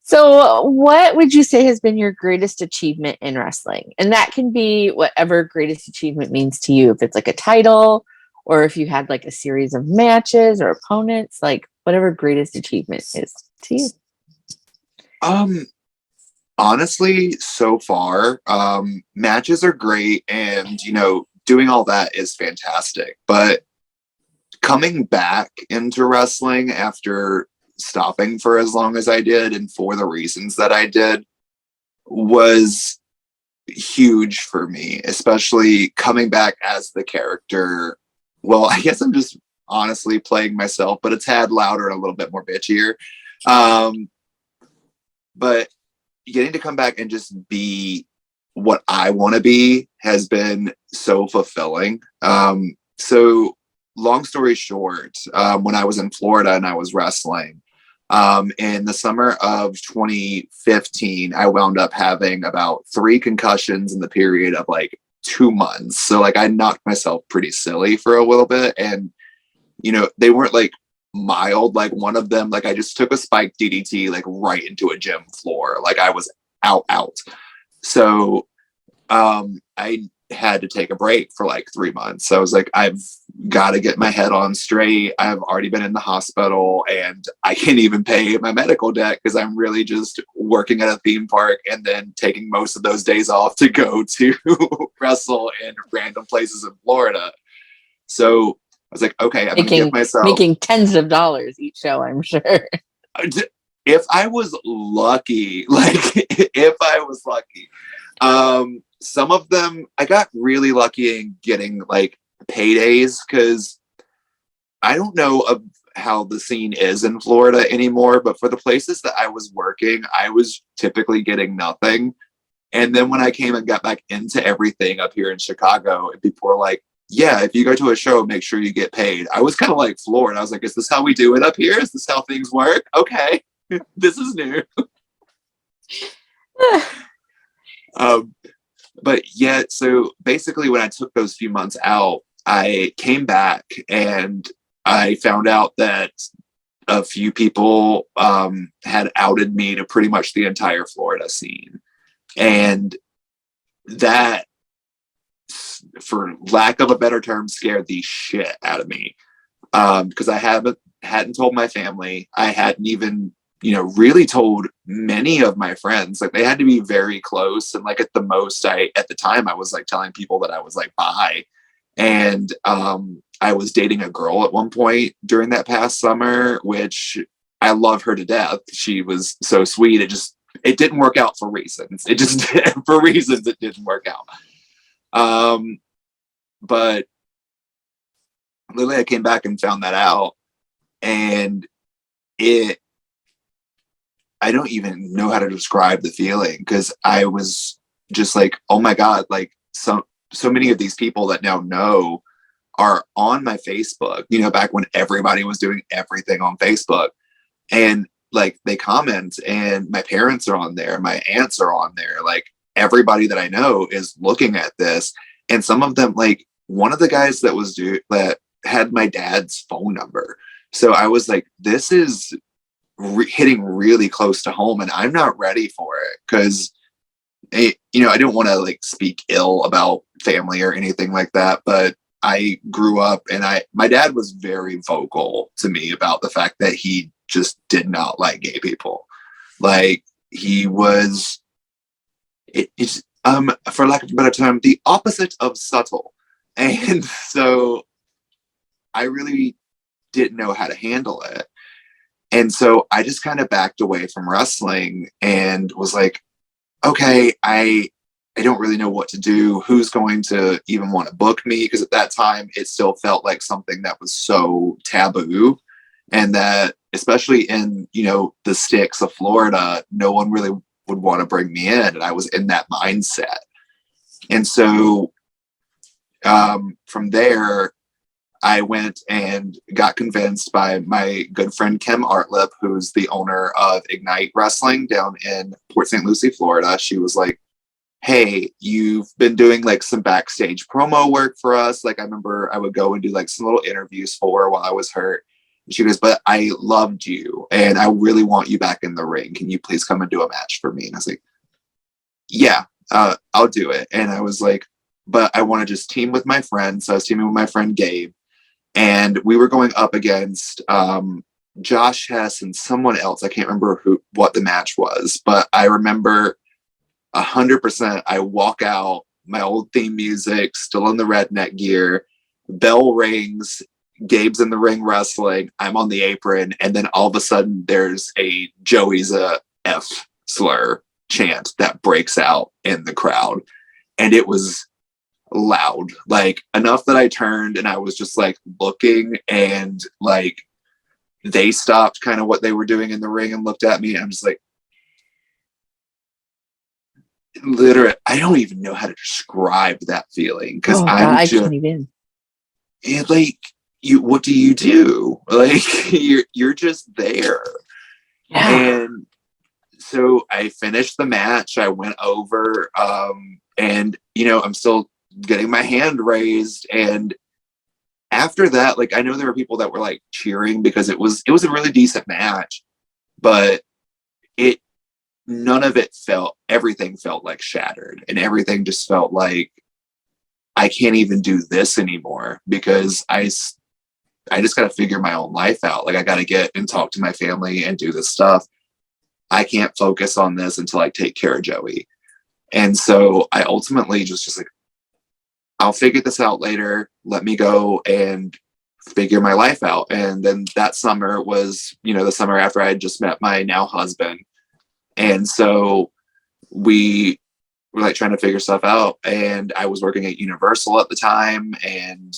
So, what would you say has been your greatest achievement in wrestling? And that can be whatever greatest achievement means to you. If it's like a title, or if you had like a series of matches or opponents, like whatever greatest achievement is to you. Honestly, so far, matches are great, and doing all that is fantastic. But coming back into wrestling after stopping for as long as I did and for the reasons that I did was huge for me, especially coming back as the character. Well, I guess I'm just honestly playing myself, but a tad louder and a little bit more bitchier. But getting to come back and just be what I want to be has been so fulfilling. So long story short, when I was in Florida and I was wrestling, in the summer of 2015, I wound up having about 3 concussions in the period of like 2 months. So like I knocked myself pretty silly for a little bit, and they weren't like mild. Like one of them, like I just took a spike DDT like right into a gym floor. Like I was out. So I had to take a break for like 3 months. So I was like, I've got to get my head on straight. I've already been in the hospital and I can't even pay my medical debt because I'm really just working at a theme park and then taking most of those days off to go to wrestle in random places in Florida. So I was like, okay, I'm going to give myself making tens of dollars each show, I'm sure. If I was lucky, some of them, I got really lucky in getting like paydays because I don't know of how the scene is in Florida anymore, but for the places that I was working, I was typically getting nothing. And then when I came and got back into everything up here in Chicago, and people were like, yeah, if you go to a show, make sure you get paid. I was kind of like floored. I was like, is this how we do it up here? Is this how things work? Okay, this is new. But yeah, so basically when I took those few months out, I came back and I found out that a few people had outed me to pretty much the entire Florida scene. And that, for lack of a better term, scared the shit out of me. Because I hadn't told my family. I hadn't even really told many of my friends. Like they had to be very close, and like at the most, at the time I was like telling people that I was like bi, and I was dating a girl at one point during that past summer, which I love her to death. She was so sweet. It didn't work out for reasons. It just for reasons it didn't work out. But literally I came back and found that out, and it, I don't even know how to describe the feeling, because I was just like, oh my God, like so many of these people that now know are on my Facebook, back when everybody was doing everything on Facebook. And like they comment, and my parents are on there, my aunts are on there, like everybody that I know is looking at this. And some of them, like one of the guys that had my dad's phone number. So I was like, this is hitting really close to home, and I'm not ready for it, because I don't want to like speak ill about family or anything like that, but I grew up, and my dad was very vocal to me about the fact that he just did not like gay people. Like he was, it's for lack of a better term, the opposite of subtle. And so I really didn't know how to handle it. And so I just kind of backed away from wrestling and was like, okay, I don't really know what to do. Who's going to even want to book me? Because at that time, it still felt like something that was so taboo. And that, especially in, the sticks of Florida, no one really would want to bring me in. And I was in that mindset. And so from there, I went and got convinced by my good friend Kim Artlip, who's the owner of Ignite Wrestling down in Port St. Lucie, Florida. She was like, hey, you've been doing like some backstage promo work for us. Like I remember I would go and do like some little interviews for her while I was hurt. And she goes, but I loved you and I really want you back in the ring. Can you please come and do a match for me? And I was like, yeah, I'll do it. And I was like, but I want to just team with my friend. So I was teaming with my friend Gabe. And we were going up against Josh Hess and someone else. I can't remember what the match was, but I remember 100%. I walk out, my old theme music, still in the redneck gear, bell rings, Gabe's in the ring wrestling, I'm on the apron, and then all of a sudden there's a Joey's a F slur chant that breaks out in the crowd. And it was loud, like enough that I turned and I was just like looking, and like they stopped kind of what they were doing in the ring and looked at me, and I'm just like, literally, I don't even know how to describe that feeling, because I can't even. Like, what do you do? Like you're just there. Yeah. And so I finished the match. I went over, and I'm still getting my hand raised. And after that, like I know there were people that were like cheering because it was a really decent match, but everything felt like shattered, and everything just felt like I can't even do this anymore, because I just got to figure my own life out. Like I got to get and talk to my family and do this stuff. I can't focus on this until I take care of Joey. And so I ultimately just like, I'll figure this out later. Let me go and figure my life out. And then that summer was, the summer after I had just met my now husband. And so we were like trying to figure stuff out. And I was working at Universal at the time. And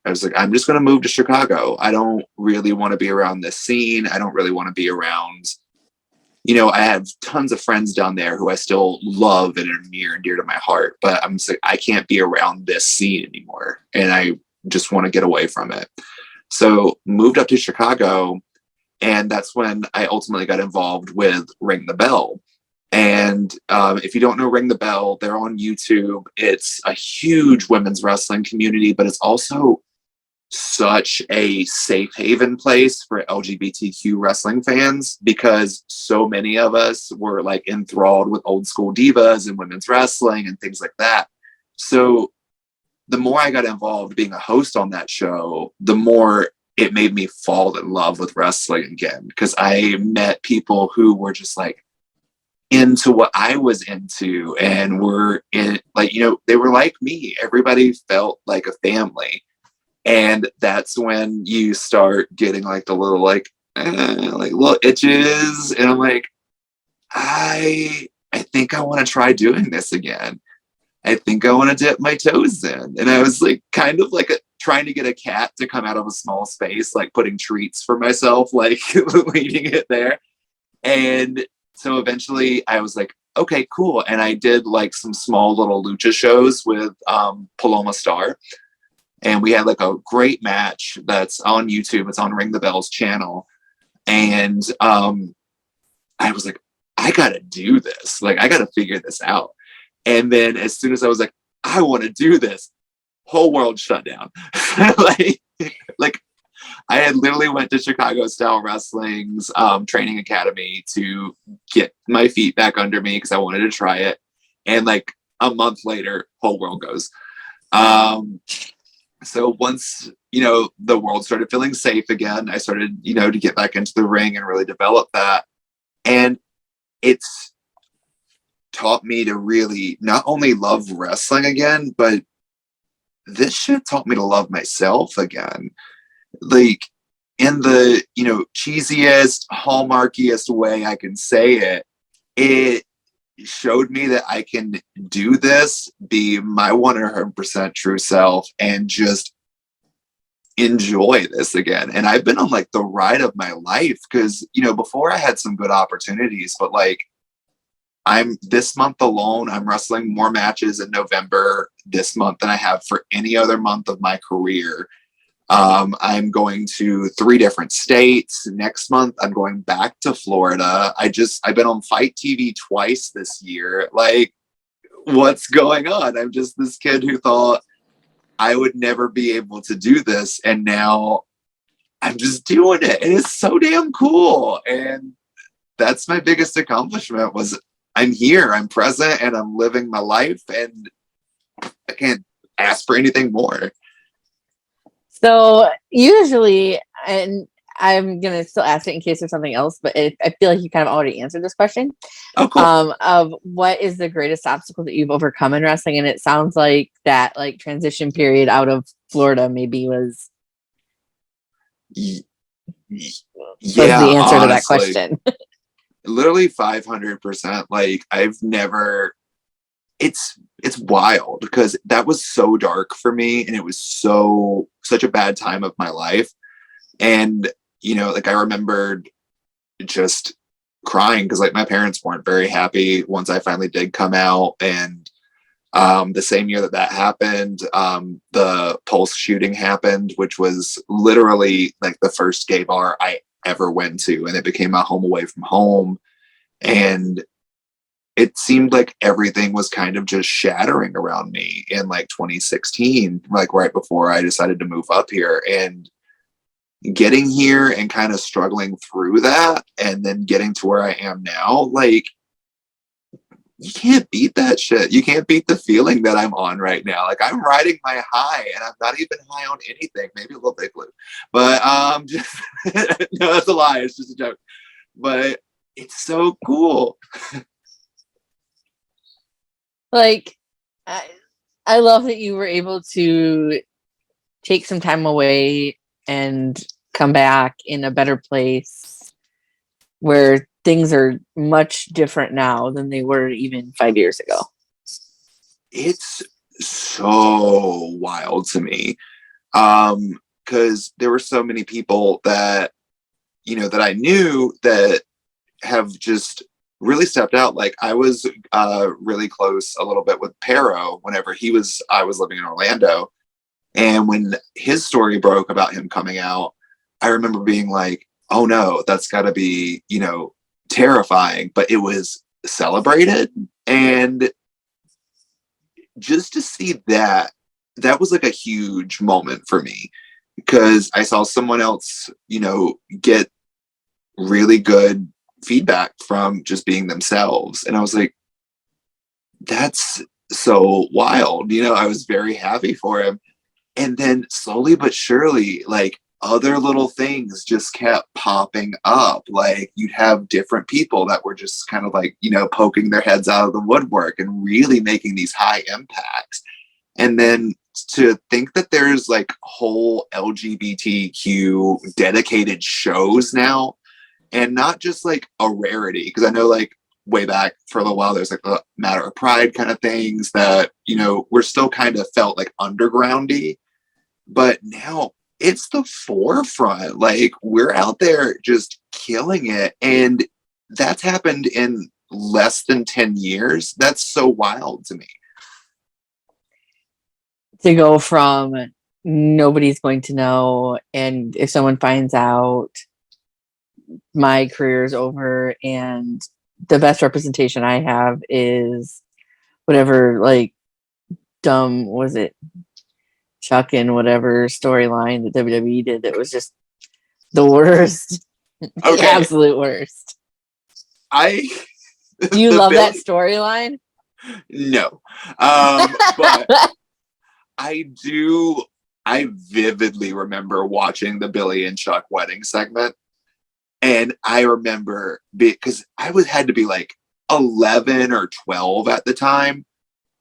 I was like, I'm just going to move to Chicago. I don't really want to be around this scene. I don't really want to be around, I have tons of friends down there who I still love and are near and dear to my heart, but I'm just like, I can't be around this scene anymore. And I just want to get away from it. So moved up to Chicago. And that's when I ultimately got involved with Ring the Bell. And if you don't know Ring the Bell, they're on YouTube. It's a huge women's wrestling community, but it's also such a safe haven place for LGBTQ wrestling fans, because so many of us were like enthralled with old school divas and women's wrestling and things like that. So the more I got involved being a host on that show, the more it made me fall in love with wrestling again, because I met people who were just like into what I was into, and were in like, they were like me. Everybody felt like a family. And that's when you start getting like the little like little itches, and I'm like, I think I want to try doing this again. I think I want to dip my toes in. And I was like, kind of like trying to get a cat to come out of a small space, like putting treats for myself, like leading it there. And so eventually I was like, okay, cool. And I did like some small little lucha shows with Paloma Star. And we had like a great match that's on YouTube. It's on Ring the Bell's channel. And I was like, I gotta do this. Like, I gotta figure this out. And then as soon as I was like, I want to do this, whole world shut down. like, like I had literally went to Chicago Style Wrestling's training academy to get my feet back under me because I wanted to try it. And like a month later, whole world goes. So once, the world started feeling safe again, I started, to get back into the ring and really develop that. And it's taught me to really not only love wrestling again, but this shit taught me to love myself again. Like, in the, cheesiest, hallmarkiest way I can say it, it showed me that I can do this, be my 100% true self, and just enjoy this again. And I've been on like the ride of my life because, before I had some good opportunities, but like, I'm this month alone, I'm wrestling more matches in November this month than I have for any other month of my career. I'm going to 3 different states. Next month, I'm going back to Florida. I've been on Fight TV twice this year. Like, what's going on? I'm just this kid who thought I would never be able to do this. And now I'm just doing it. And it's so damn cool. And that's my biggest accomplishment was I'm here, I'm present, and I'm living my life. And I can't ask for anything more. So usually, and I'm going to still ask it in case there's something else, but I feel like you kind of already answered this question. Oh, cool. Of what is the greatest obstacle that you've overcome in wrestling? And it sounds like that like transition period out of Florida maybe was Yeah, the answer to that question. Literally 500%. Like, I've never, it's wild because that was so dark for me, and it was such a bad time of my life. And like, I remembered just crying because like my parents weren't very happy once I finally did come out. And the same year that happened, the Pulse shooting happened, which was literally like the first gay bar I ever went to, and it became my home away from home. And it seemed like everything was kind of just shattering around me in like 2016, like right before I decided to move up here. And getting here and kind of struggling through that, and then getting to where I am now, like, you can't beat that shit. You can't beat the feeling that I'm on right now. Like, I'm riding my high, and I'm not even high on anything. Maybe a little bit glue, but just no, that's a lie. It's just a joke. But it's so cool. Like, I love that you were able to take some time away and come back in a better place where things are much different now than they were even 5 years ago. It's so wild to me. Because there were so many people that, that I knew that have just really stepped out. Like, I was really close a little bit with Pero whenever I was living in Orlando. And when his story broke about him coming out, I remember being like, oh no, that's gotta be, terrifying, but it was celebrated. And just to see that was like a huge moment for me, because I saw someone else, get really good feedback from just being themselves. And I was like, that's so wild. I was very happy for him. And then slowly but surely, like, other little things just kept popping up. Like, you'd have different people that were just kind of like, poking their heads out of the woodwork and really making these high impacts. And then to think that there's like whole LGBTQ dedicated shows now, and not just like a rarity, because I know like way back for a little while, there's like a matter of pride kind of things that, you know, we're still kind of felt like undergroundy, but now it's the forefront. Like we're out there just killing it. And that's happened in less than 10 years. That's so wild to me. To go from nobody's going to know, and if someone finds out, my career's over, and the best representation I have is whatever, like, dumb, was it Chuck and whatever storyline that WWE did that was just the worst. The absolute worst. Do you love that storyline? No. But I vividly remember watching the Billy and Chuck wedding segment. And I remember because I had to be like 11 or 12 at the time.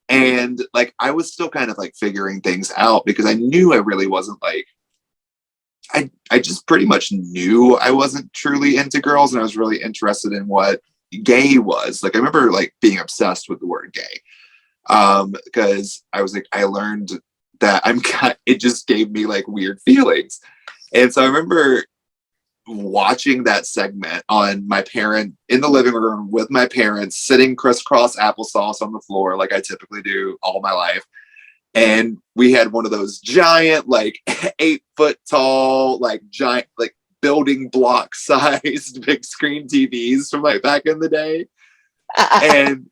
And like, I was still kind of like figuring things out because I knew I really wasn't like, I just pretty much knew I wasn't truly into girls, and I was really interested in what gay was. Like, I remember like being obsessed with the word gay. Because I was like, I learned that it just gave me like weird feelings. And so I remember watching that segment on my parent in the living room with my parents, sitting crisscross applesauce on the floor like I typically do all my life. And we had one of those giant, like 8-foot tall, like giant, like building block sized big screen TVs from like back in the day. And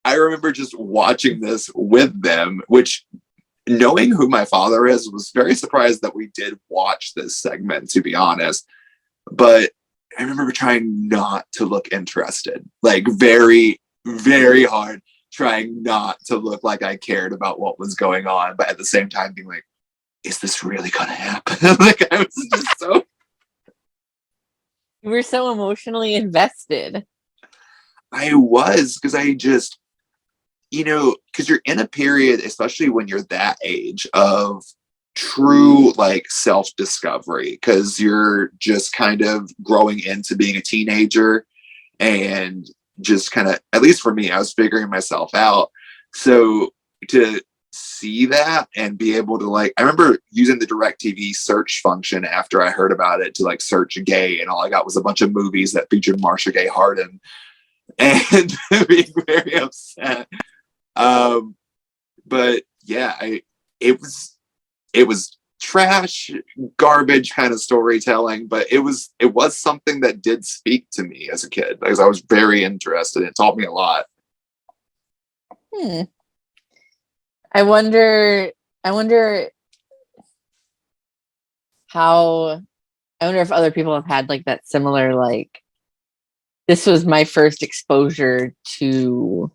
I remember just watching this with them, which, knowing who my father is, was very surprised that we did watch this segment, to be honest. But I remember trying not to look interested, like very, very hard, trying not to look like I cared about what was going on. But at the same time being like, is this really going to happen? Like, I was just so... You were so emotionally invested. I was, because I just, you know, because you're in a period, especially when you're that age, of true like self-discovery, because you're just kind of growing into being a teenager, and just kind of, at least for me, I was figuring myself out. So to see that and be able to, like, I remember using the DirecTV search function after I heard about it to like search gay, and all I got was a bunch of movies that featured Marsha Gay Harden, and being very upset. But yeah, it was trash, garbage kind of storytelling, but it was something that did speak to me as a kid, because I was very interested. It taught me a lot. I wonder if other people have had like that similar, like, this was my first exposure to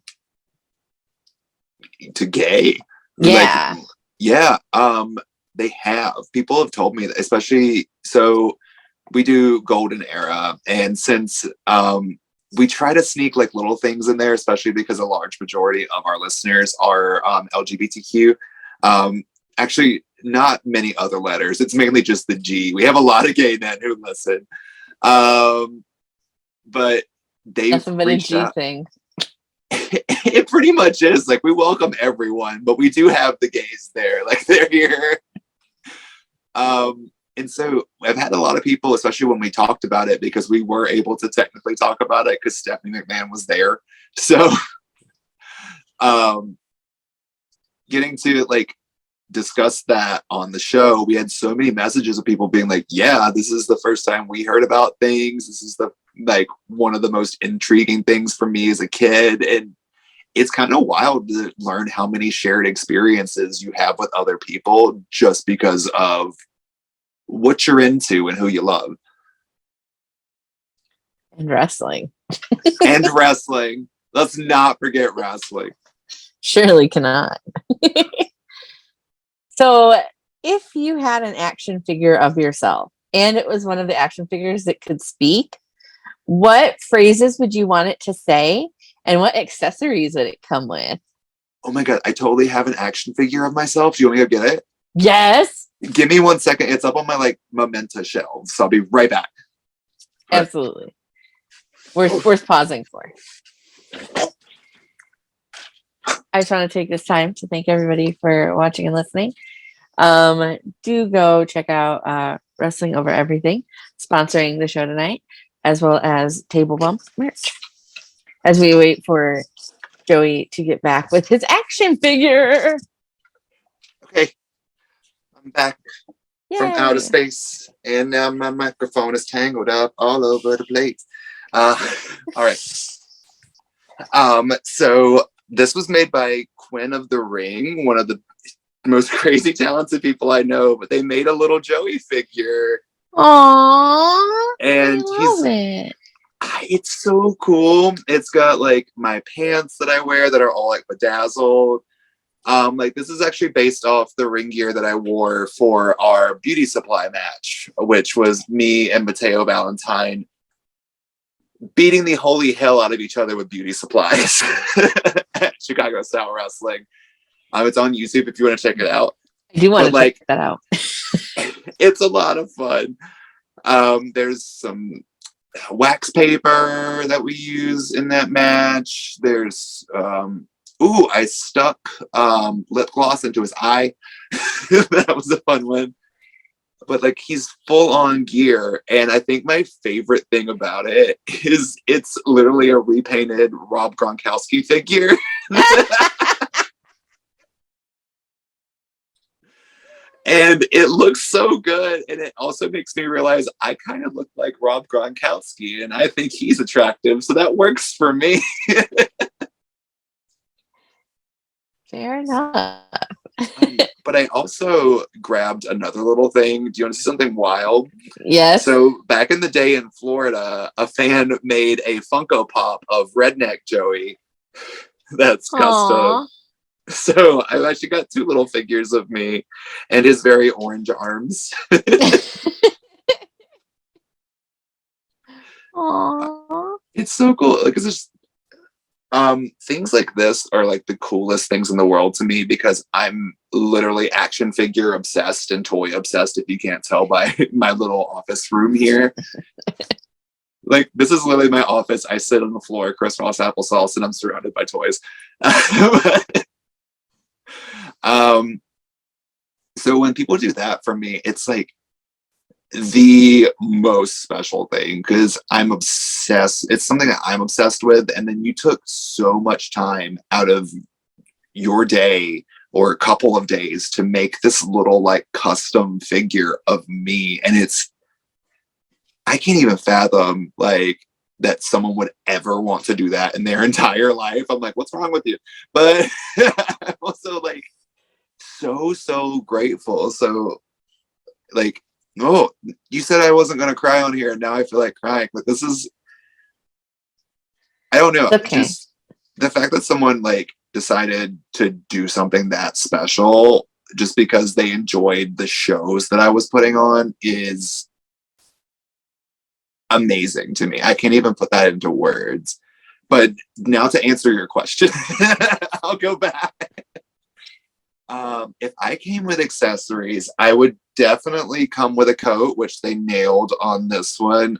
gay. Yeah. Like, yeah. They have. People have told me that, especially, so we do Golden Era, and since we try to sneak like little things in there, especially because a large majority of our listeners are LGBTQ. Actually, not many other letters. It's mainly just the G. We have a lot of gay men who listen. But they've nothing but a G out. thing. It pretty much is. Like, we welcome everyone, but we do have the gays there. Like, they're here. And so I've had a lot of people, especially when we talked about it, because we were able to technically talk about it because Stephanie McMahon was there. So getting to like discuss that on the show, we had so many messages of people being like, yeah, this is the first time we heard about things. This is one of the most intriguing things for me as a kid. And it's kind of wild to learn how many shared experiences you have with other people just because of what you're into and who you love. And wrestling. And wrestling. Let's not forget wrestling. Surely cannot. So if you had an action figure of yourself, and it was one of the action figures that could speak, what phrases would you want it to say? And what accessories would it come with? Oh my God, I totally have an action figure of myself. Do you want me to go get it? Yes. Give me 1 second. It's up on my like memento shelves, so I'll be right back. Absolutely. worth pausing for. I just want to take this time to thank everybody for watching and listening. Do go check out Wrestling Over Everything, sponsoring the show tonight, as well as Table Bump merch. As we wait for Joey to get back with his action figure. Okay, I'm back from Yay. outer space, and now my microphone is tangled up all over the place. All right. So this was made by Quinn of the Ring, one of the most crazy talented people I know, but they made a little Joey figure. Aww. And it's so cool. It's got like my pants that I wear that are all like bedazzled. Like this is actually based off the ring gear that I wore for our beauty supply match, which was me and Mateo Valentine beating the holy hell out of each other with beauty supplies at Chicago Style Wrestling. It's on YouTube if you want to check it out. I do want to check that out. It's a lot of fun. There's some wax paper that we use in that match. There's I stuck lip gloss into his eye. That was a fun one. But like he's full on gear, and I think my favorite thing about it is it's literally a repainted Rob Gronkowski figure. And it looks so good, and it also makes me realize I kind of look like Rob Gronkowski, and I think he's attractive, so that works for me. Fair enough. But I also grabbed another little thing. Do you want to see something wild? Yes. So back in the day in Florida, a fan made a Funko Pop of Redneck Joey. That's custom. So I've actually got two little figures of me and his very orange arms. Aww. It's so cool. Like it's just things like this are like the coolest things in the world to me because I'm literally action figure obsessed and toy obsessed, if you can't tell by my little office room here. Like this is literally my office. I sit on the floor, crisscross applesauce, and I'm surrounded by toys. So when people do that for me, it's like the most special thing because I'm obsessed. It's something that I'm obsessed with. And then you took so much time out of your day or a couple of days to make this little like custom figure of me. And I can't even fathom like that someone would ever want to do that in their entire life. I'm like, what's wrong with you? But I'm also like so grateful. So like, oh, you said I wasn't going to cry on here. And now I feel like crying, but this is, I don't know. Okay. Just the fact that someone like decided to do something that special just because they enjoyed the shows that I was putting on is amazing to me. I can't even put that into words. But now to answer your question, I'll go back. If I came with accessories, I would definitely come with a coat, which they nailed on this one.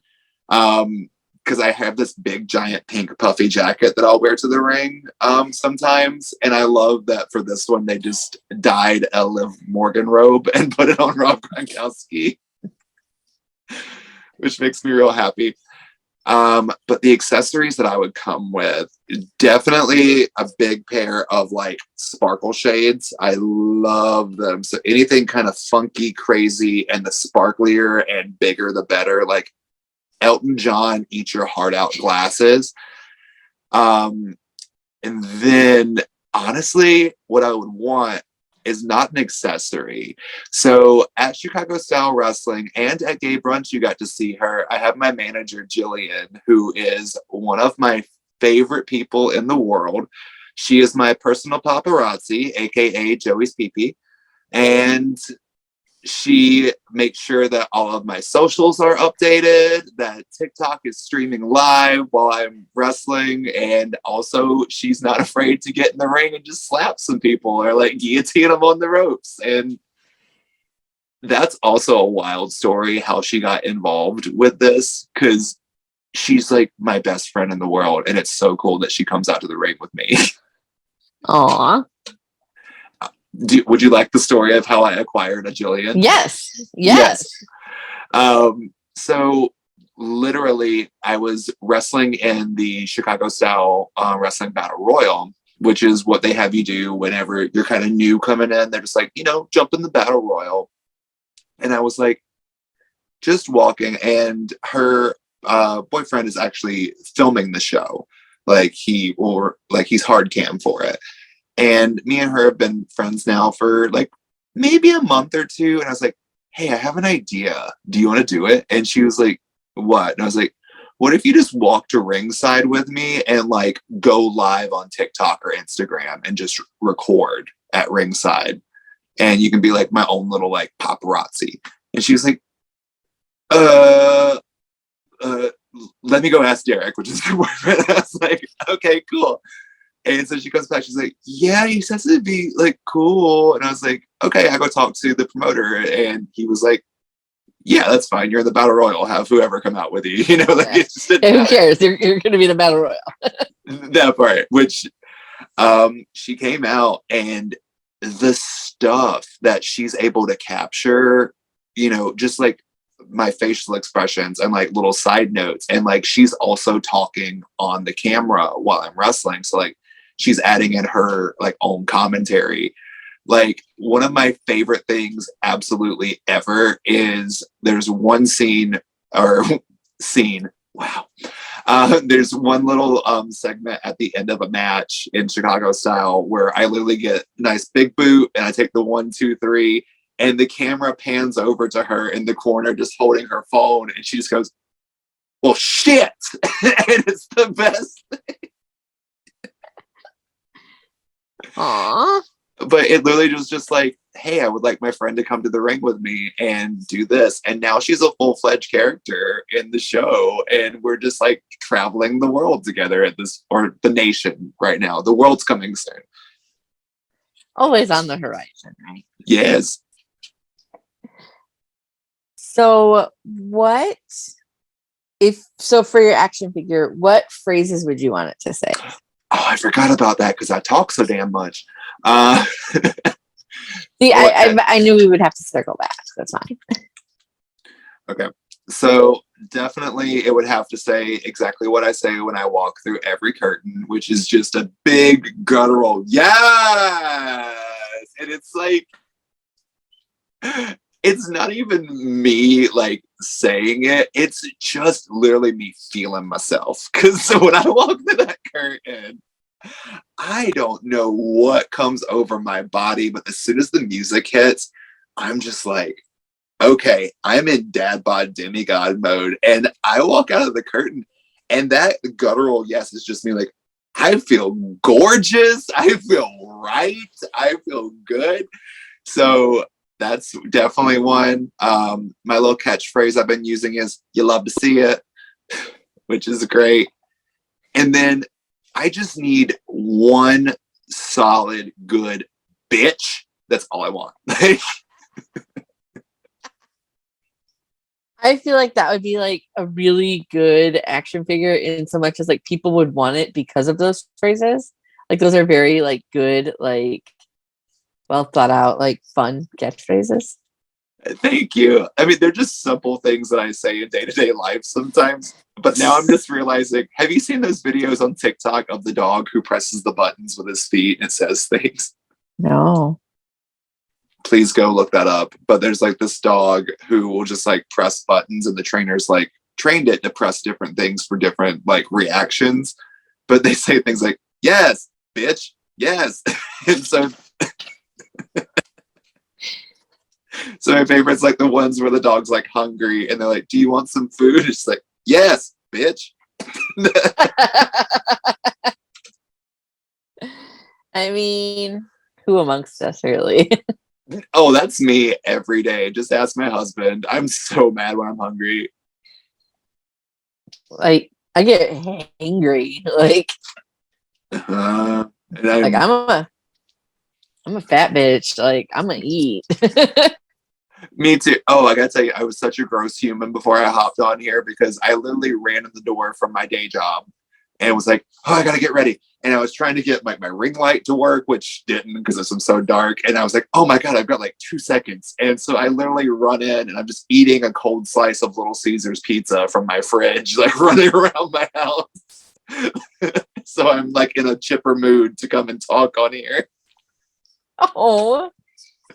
Because I have this big giant pink puffy jacket that I'll wear to the ring sometimes. And I love that for this one, they just dyed a Liv Morgan robe and put it on Rob Gronkowski, which makes me real happy. But the accessories that I would come with, definitely a big pair of like sparkle shades. I love them. So anything kind of funky, crazy, and the sparklier and bigger, the better. Like Elton John, eat your heart out glasses. And then honestly, what I would want is not an accessory. So at Chicago Style Wrestling and at Gay Brunch, you got to see her. I have my manager, Jillian, who is one of my favorite people in the world. She is my personal paparazzi, aka Joey's Pee-Pee. And she makes sure that all of my socials are updated, that TikTok is streaming live while I'm wrestling, and also she's not afraid to get in the ring and just slap some people or like guillotine them on the ropes. And that's also a wild story how she got involved with this, because she's like my best friend in the world, and it's so cool that she comes out to the ring with me. Aw. Would you like the story of how I acquired a Jillian? Yes. Yes. So literally, I was wrestling in the Chicago style wrestling battle royal, which is what they have you do whenever you're kind of new coming in. They're just like, jump in the battle royal. And I was like, just walking, and her boyfriend is actually filming the show. He's hard cam for it. And me and her have been friends now for like maybe a month or two. And I was like, hey, I have an idea. Do you want to do it? And she was like, what? And I was like, what if you just walk to ringside with me and like go live on TikTok or Instagram and just record at ringside? And you can be like my own little like paparazzi. And she was like, let me go ask Derek, which is her boyfriend. I was like, okay, cool. And so she comes back, she's like, yeah, he says it'd be like cool. And I was like, okay, I go talk to the promoter. And he was like, yeah, that's fine. You're in the battle royal. Have whoever come out with you. Who cares? You're going to be the battle royal. That part, which she came out, and the stuff that she's able to capture, just like my facial expressions and like little side notes. And like, she's also talking on the camera while I'm wrestling. So like, she's adding in her like own commentary. Like, one of my favorite things absolutely ever is there's one scene. Wow. There's one little segment at the end of a match in Chicago style where I literally get a nice big boot and I take the 1, 2, 3, and the camera pans over to her in the corner just holding her phone, and she just goes, well, shit. And it's the best thing. Aww. But it literally was just like, hey, I would like my friend to come to the ring with me and do this. And now she's a full-fledged character in the show. And we're just like traveling the world together or the nation right now. The world's coming soon. Always on the horizon, right? Yes. So for your action figure, what phrases would you want it to say? Oh, I forgot about that because I talk so damn much. See, I knew we would have to circle back. That's fine. Okay. So definitely it would have to say exactly what I say when I walk through every curtain, which is just a big guttural yes. And it's like, it's not even me like saying it. It's just literally me feeling myself. Because when I walk through that curtain, I don't know what comes over my body, but as soon as the music hits, I'm just like, okay, I'm in dad bod demigod mode. And I walk out of the curtain, and that guttural yes is just me like, I feel gorgeous. I feel right. I feel good. So that's definitely one. My little catchphrase I've been using is, you love to see it, which is great. And then I just need one solid, good bitch. That's all I want. I feel like that would be like a really good action figure in so much as like people would want it because of those phrases. Like those are very like good, like well thought out, like fun catchphrases. Thank you. I mean, they're just simple things that I say in day-to-day life sometimes. But now I'm just realizing, have you seen those videos on TikTok of the dog who presses the buttons with his feet and it says things? No. Please go look that up. But there's like this dog who will just like press buttons, and the trainer's like trained it to press different things for different like reactions. But they say things like, yes, bitch, yes. And so my favorite's like the ones where the dog's like hungry and they're like, do you want some food? It's like, yes, bitch. I mean, who amongst us really? Oh, that's me every day. Just ask my husband. I'm so mad when I'm hungry. Like I get angry. Like And I'm a fat bitch. Like I'm gonna eat. Me too. Oh, I gotta tell you, I was such a gross human before I hopped on here because I literally ran in the door from my day job and was like, oh, I gotta get ready. And I was trying to get like my ring light to work, which didn't because it was so dark. And I was like, oh my God, I've got like 2 seconds. And so I literally run in and I'm just eating a cold slice of Little Caesars pizza from my fridge, like running around my house. So I'm like in a chipper mood to come and talk on here. Oh,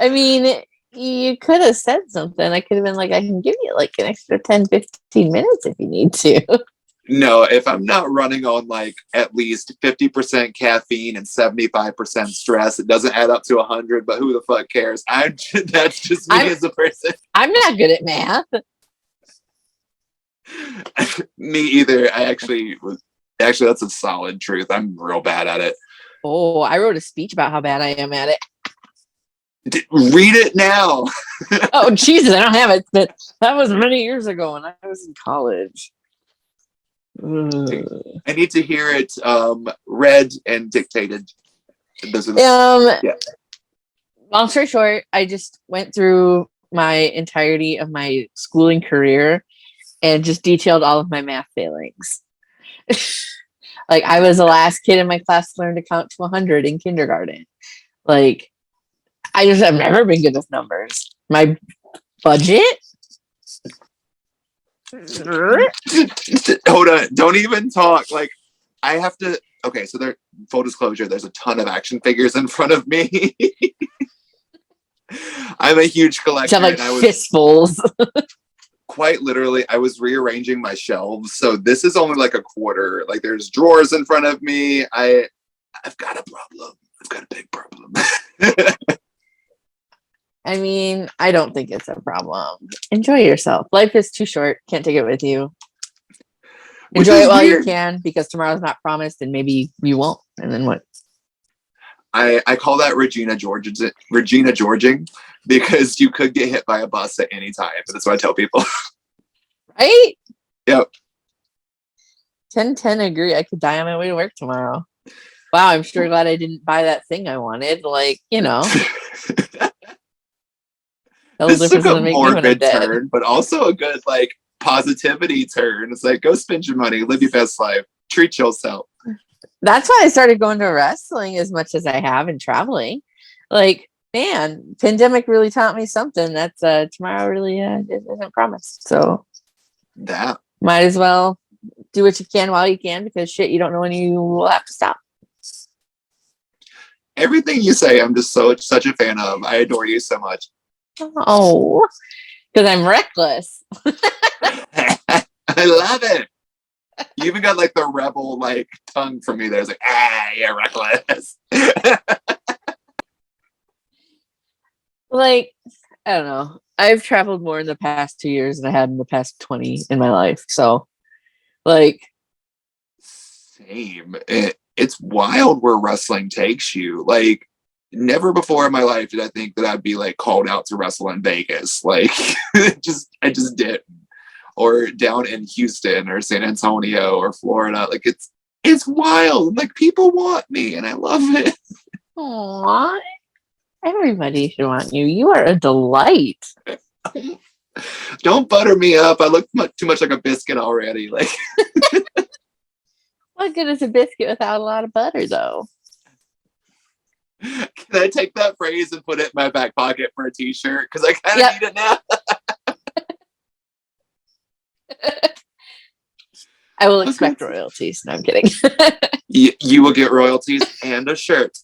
I mean, you could have said something. I could have been like, I can give you like an extra 10-15 minutes if you need to. No, if I'm not running on like at least 50% caffeine and 75% stress, it doesn't add up to 100, but who the fuck cares? That's just me as a person. I'm not good at math. Me either. Actually, that's a solid truth. I'm real bad at it. Oh, I wrote a speech about how bad I am at it. Read it now. Oh, Jesus, I don't have it, but that was many years ago when I was in college. I need to hear it read and dictated. Yeah. Long story short, I just went through my entirety of my schooling career and just detailed all of my math failings. Like, I was the last kid in my class to learn to count to 100 in kindergarten. Like, I've never been good with numbers. My budget? Hold on. Don't even talk. Like, I have to. Okay, so full disclosure, there's a ton of action figures in front of me. I'm a huge collector. Like fistfuls. Quite literally, I was rearranging my shelves. So this is only like a quarter. Like, there's drawers in front of me. I've got a problem. I've got a big problem. I mean, I don't think it's a problem. Enjoy yourself. Life is too short. Can't take it with you. Enjoy it while you can, because tomorrow's not promised and maybe you won't. And then what? I call that Regina Georging, because you could get hit by a bus at any time. That's what I tell people. Right? Yep. 10-10 agree. I could die on my way to work tomorrow. Wow, I'm sure glad I didn't buy that thing I wanted. Like, you know. This took a morbid turn, but also a good like positivity turn. It's like, go spend your money, live your best life, treat yourself. That's why I started going to wrestling as much as I have and traveling. Like, man, pandemic really taught me something. That's tomorrow really isn't promised. So that might as well do what you can while you can, because shit, you don't know when you will have to stop. Everything you say, I'm just such a fan of. I adore you so much. Oh, because I'm reckless. I love it. You even got like the rebel like tongue from me there. It's like, you're reckless. Like, I don't know. I've traveled more in the past 2 years than I had in the past 20 in my life. So, like, same. It's wild where wrestling takes you. Like, never before in my life did I think that I'd be like called out to wrestle in Vegas. Like, I just didn't. Or down in Houston or San Antonio or Florida. Like, it's wild. Like, people want me and I love it. Aww. Everybody should want you. You are a delight. Don't butter me up. I look too much like a biscuit already. Like, what good is a biscuit without a lot of butter, though? Can I take that phrase and put it in my back pocket for a t-shirt? Because I kind of need it now. I will expect royalties. No, I'm kidding. You will get royalties and a shirt.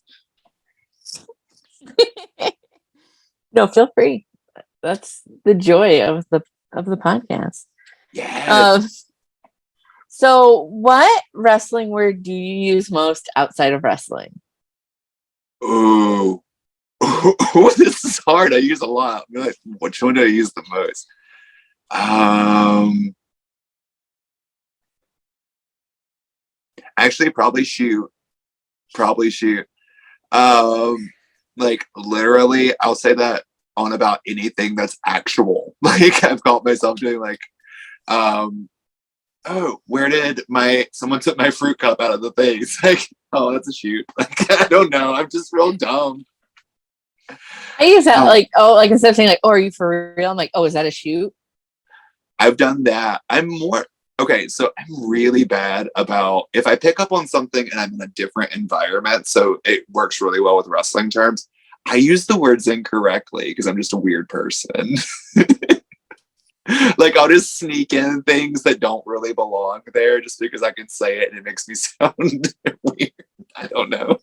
No, feel free. That's the joy of the podcast. Yes. So what wrestling word do you use most outside of wrestling? Oh, this is hard. I use a lot. Like, which one do I use the most? Actually, probably shoot. Like, literally, I'll say that on about anything that's actual. Like, I've caught myself doing like, oh, where did someone took my fruit cup out of the vase? Like, oh, that's a shoot. Like, I don't know. I'm just real dumb. I use that like, oh, like instead of saying like, oh, are you for real? I'm like, oh, is that a shoot? I've done that. I'm more okay. So I'm really bad about if I pick up on something and I'm in a different environment. So it works really well with wrestling terms. I use the words incorrectly because I'm just a weird person. Like I'll just sneak in things that don't really belong there just because I can say it and it makes me sound weird. I don't know.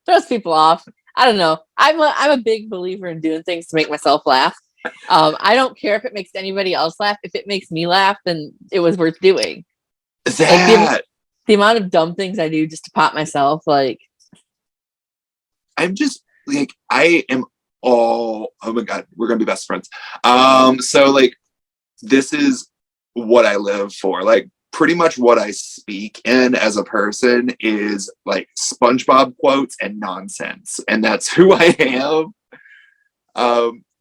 Throws people off. I don't know. I'm a big believer in doing things to make myself laugh. I don't care if it makes anybody else laugh. If it makes me laugh, then it was worth doing. That Like the amount of dumb things I do just to pop myself, like I'm just like I am all oh my god, we're gonna be best friends. So like this is what I live for. Like pretty much what I speak in as a person is like SpongeBob quotes and nonsense. And that's who I am.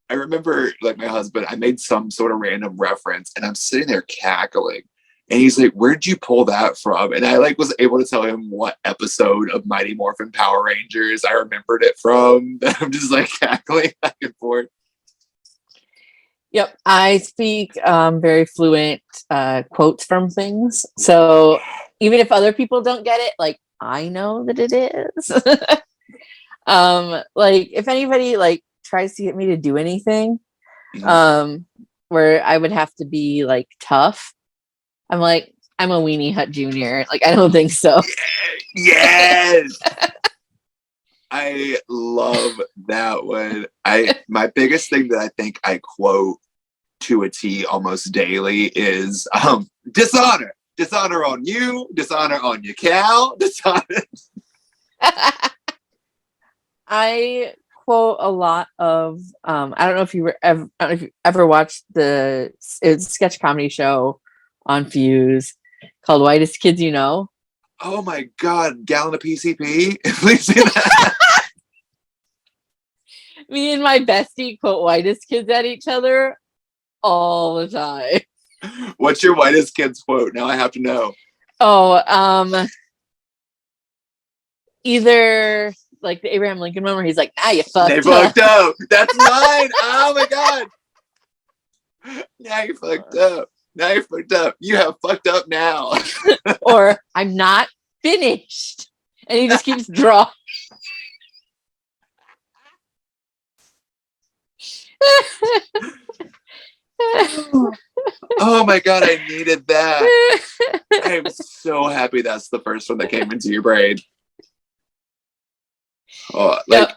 I remember like my husband, I made some sort of random reference and I'm sitting there cackling. And he's like, where'd you pull that from? And I like was able to tell him what episode of Mighty Morphin Power Rangers I remembered it from. I'm just like cackling back and forth. yep, I speak very fluent quotes from things. So even if other people don't get it, like I know that it is. Like if anybody like tries to get me to do anything, where I would have to be like tough, I'm like, I'm a Weenie Hut Junior. Like I don't think so. Yes. I love that one. My biggest thing that I think I quote to a T almost daily is dishonor. Dishonor on you, dishonor on your cow, dishonor. I quote a lot of I don't know if you were ever, I don't know if you ever watched it's a sketch comedy show on Fuse called Whitest Kids You Know. Oh my god, gallon of PCP. Please do that. Me and my bestie quote Whitest Kids at each other all the time. What's your whitest kids quote? Now I have to know. Oh, either like the Abraham Lincoln one where he's like, "Nah, you fucked up." That's mine. Oh my god. Now you fucked up. Now you're fucked up. You have fucked up now. Or I'm not finished, and he just keeps drawing. Oh my god, I needed that. I am so happy that's the first one that came into your brain. Oh, like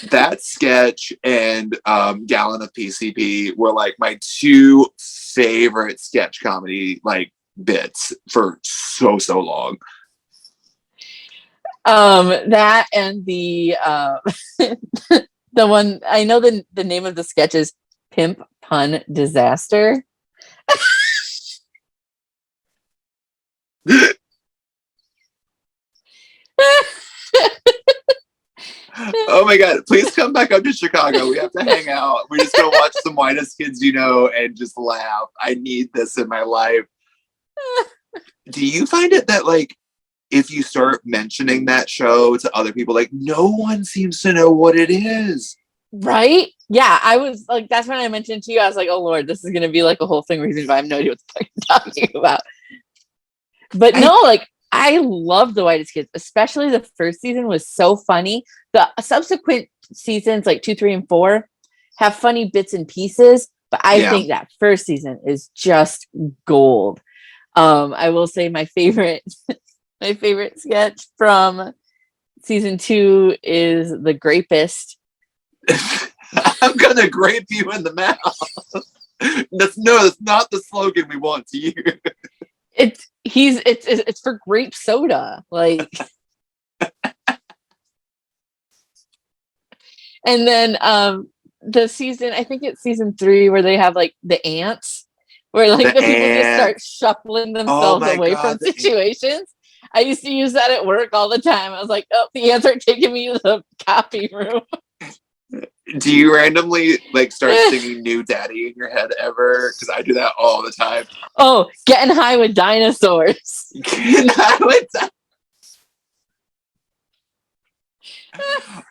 that sketch and Gallon of PCP were like my two favorite sketch comedy like bits for so long. That and the the one I know the name of the sketch is Pimp Pun Disaster. Oh my god, please come back up to Chicago. We have to hang out. We're just gonna watch some Whitest Kids You Know and just laugh. I need this in my life. Do you find it that like if you start mentioning that show to other people, like no one seems to know what it is? Right? Yeah, I was like, that's when I mentioned to you, I was like, oh Lord, this is gonna be like a whole thing where he's gonna I have no idea what the fuck you're talking about. But no, like I love the Whitest Kids, especially the first season was so funny. The subsequent seasons, like 2, 3, and 4, have funny bits and pieces, but I think that first season is just gold. I will say my favorite sketch from season 2 is the grapist. I'm gonna grape you in the mouth. That's not the slogan we want to hear. It's for grape soda, like. And then the season, I think it's season 3 where they have like the ants, where like the people just start shuffling themselves away from situations. I used to use that at work all the time. I was like, oh, the ants are taking me to the copy room. Do you randomly like start singing New Daddy in your head ever? Because I do that all the time. Oh, getting high with dinosaurs. Getting high with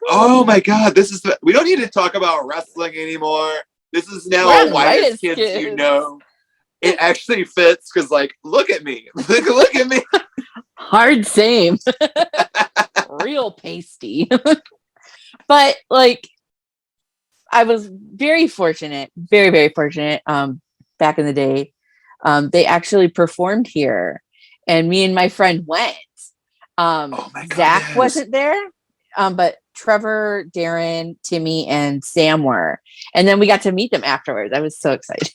Oh my God, we don't need to talk about wrestling anymore. This is now We're a on whitest whitest kids you kids. know. It actually fits because, like, look at me. Look at me. Hard same. Real pasty. But like I was very fortunate, very, very fortunate. Back in the day, they actually performed here, and me and my friend went. Oh my Zach goodness. wasn't there, but Trevor, Darren, Timmy, and Sam were, and then we got to meet them afterwards. I was so excited.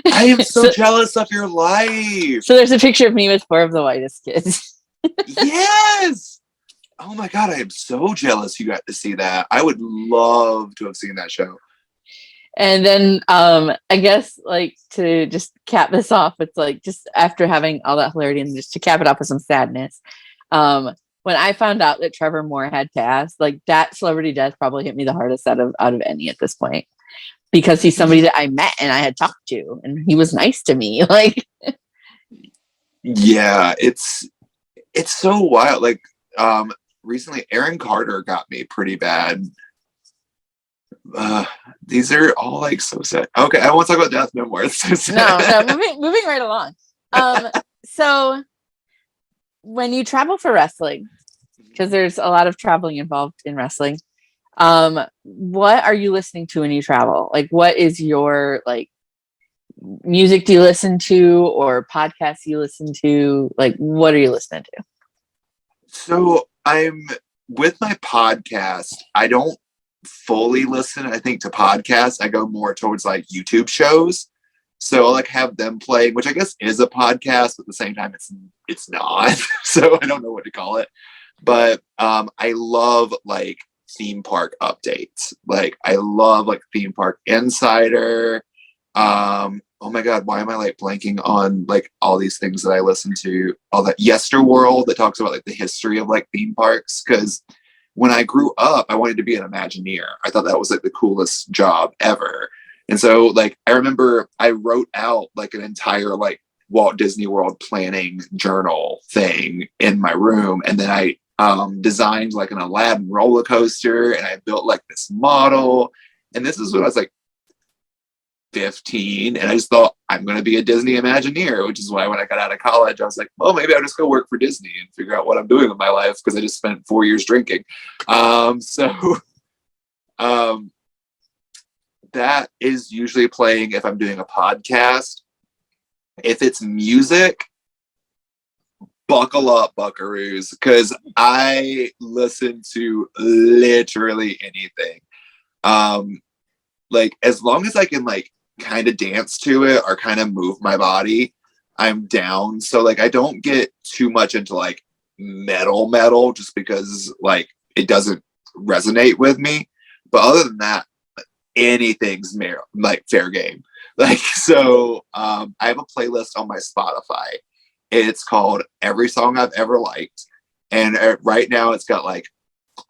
I am so so, jealous of your life. so there's a picture of me with 4 of the whitest kids. Yes. Oh my God, I am so jealous you got to see that. I would love to have seen that show. And then I guess like to just cap this off, it's like just after having all that hilarity and just to cap it off with some sadness. When I found out that Trevor Moore had passed, like that celebrity death probably hit me the hardest out of any at this point. Because he's somebody that I met and I had talked to and he was nice to me. Like Yeah, it's so wild. Like recently Aaron Carter got me pretty bad. These are all like so sad. Okay, I won't talk about death no more. It's so sad. no, moving right along. So when you travel for wrestling, because there's a lot of traveling involved in wrestling, what are you listening to when you travel? Like what is your like music do you listen to or podcasts you listen to? Like what are you listening to? So I'm with my podcast, I don't fully listen, I think, to podcasts. I go more towards like YouTube shows. So I'll like have them playing, which I guess is a podcast, but at the same time it's not. So I don't know what to call it. But I love like theme park updates. Like I love like Theme Park Insider. Oh my God, why am I like blanking on like all these things that I listen to? All that Yesterworld that talks about like the history of like theme parks. Cause when I grew up, I wanted to be an Imagineer. I thought that was like the coolest job ever. And so like I remember I wrote out like an entire like Walt Disney World planning journal thing in my room. And then I designed like an Aladdin roller coaster and I built like this model. And this is when I was like 15 and I just thought I'm going to be a Disney Imagineer, which is why when I got out of college I was like, well, maybe I'll just go work for Disney and figure out what I'm doing with my life because I just spent 4 years drinking. So that is usually playing if I'm doing a podcast. If it's music, buckle up, buckaroos, because I listen to literally anything. Like as long as I can like kind of dance to it or kind of move my body, I'm down. So like I don't get too much into like metal just because like it doesn't resonate with me. But other than that, anything's like fair game. Like so I have a playlist on my Spotify. It's called Every Song I've Ever Liked. And right now it's got like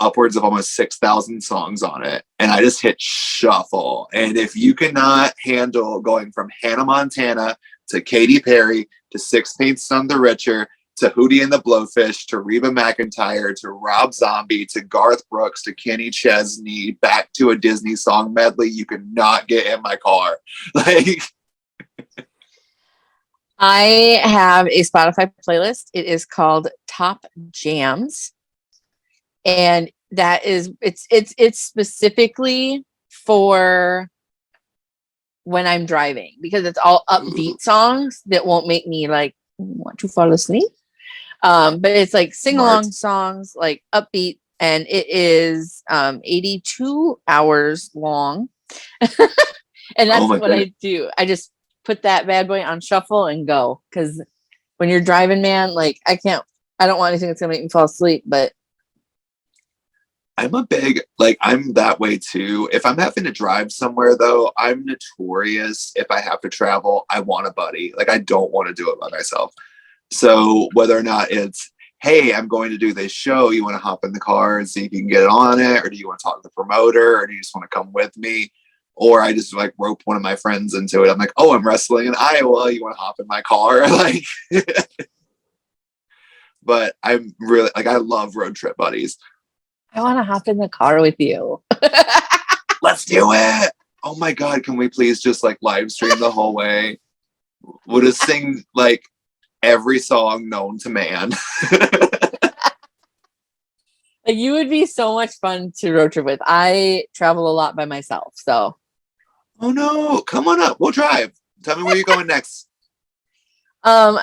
upwards of almost 6,000 songs on it. And I just hit shuffle. And if you cannot handle going from Hannah Montana to Katy Perry to Sixteenth Son the Richer to Hootie and the Blowfish to Reba McEntire to Rob Zombie to Garth Brooks to Kenny Chesney back to a Disney song medley, you cannot get in my car. Like I have a Spotify playlist. It is called Top Jams. And that is it's specifically for when I'm driving because it's all upbeat songs that won't make me like want to fall asleep. But it's like sing-along songs, like upbeat, and it is 82 hours long. And that's what I do. I just put that bad boy on shuffle and go. Because when you're driving, man, like I don't want anything that's gonna make me fall asleep, but I'm I'm that way too. If I'm having to drive somewhere though, I'm notorious. If I have to travel, I want a buddy. Like I don't want to do it by myself. So whether or not it's, hey, I'm going to do this show, you want to hop in the car and see if you can get on it, or do you want to talk to the promoter, or do you just want to come with me? Or I just like rope one of my friends into it. I'm like, oh, I'm wrestling in Iowa. You want to hop in my car? Like, but I'm really like, I love road trip buddies. I want to hop in the car with you. Let's do it. Oh my God. Can we please just like live stream the whole way? We'll just sing like every song known to man. You would be so much fun to road trip with. I travel a lot by myself, so. Oh no, come on up. We'll drive. Tell me where you're going next. I'm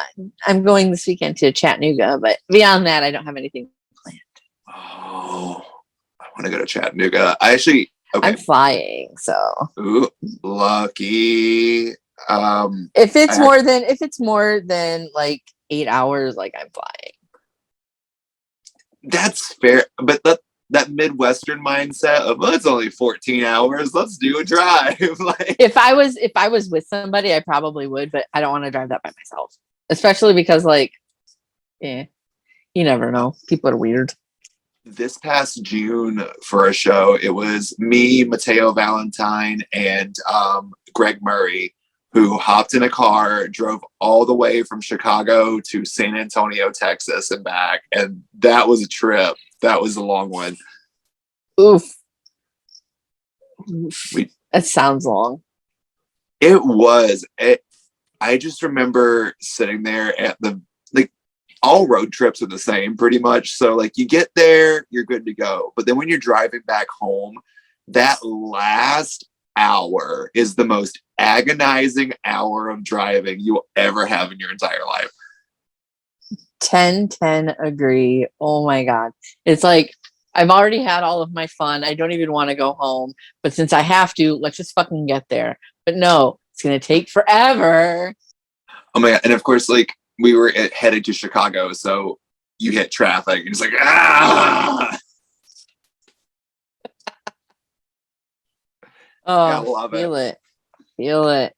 going this weekend to Chattanooga, but beyond that, I don't have anything planned. Oh, I want to go to Chattanooga. Okay. I'm flying, so. Ooh, lucky. If it's more than like 8 hours, like I'm flying. That's fair, but that Midwestern mindset of it's only 14 hours. Let's do a drive. Like, if I was with somebody, I probably would, but I don't want to drive that by myself, especially because like, you never know. People are weird. This past June for a show, it was me, Mateo Valentine, and Greg Murray, who hopped in a car, drove all the way from Chicago to San Antonio, Texas, and back. And that was a trip. That was a long one. Oof. That sounds long. It was. I just remember sitting there at all road trips are the same pretty much. So like you get there, you're good to go. But then when you're driving back home, that last hour is the most agonizing hour of driving you'll ever have in your entire life. 10 agree. Oh my God. It's like, I've already had all of my fun. I don't even want to go home. But since I have to, let's just fucking get there. But no, it's going to take forever. Oh my God. And of course, like we were headed to Chicago. So you hit traffic and it's like, ah! Oh, I love it. Feel it.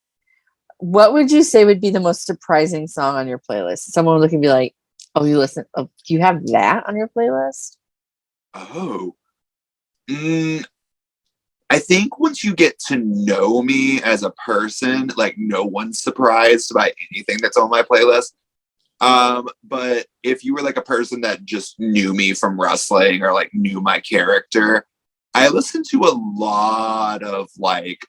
What would you say would be the most surprising song on your playlist? Someone looking be like, oh, you listen. Oh, do you have that on your playlist? Oh. I think once you get to know me as a person, like no one's surprised by anything that's on my playlist. But if you were like a person that just knew me from wrestling or like knew my character, I listen to a lot of like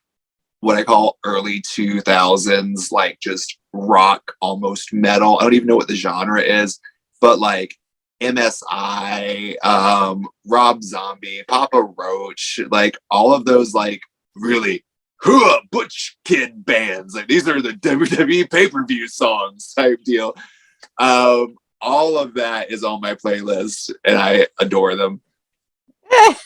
what I call early 2000s, like just rock, almost metal. I don't even know what the genre is, but like MSI, Rob Zombie, Papa Roach, like all of those like really butch kid bands. Like these are the WWE pay-per-view songs type deal. All of that is on my playlist and I adore them.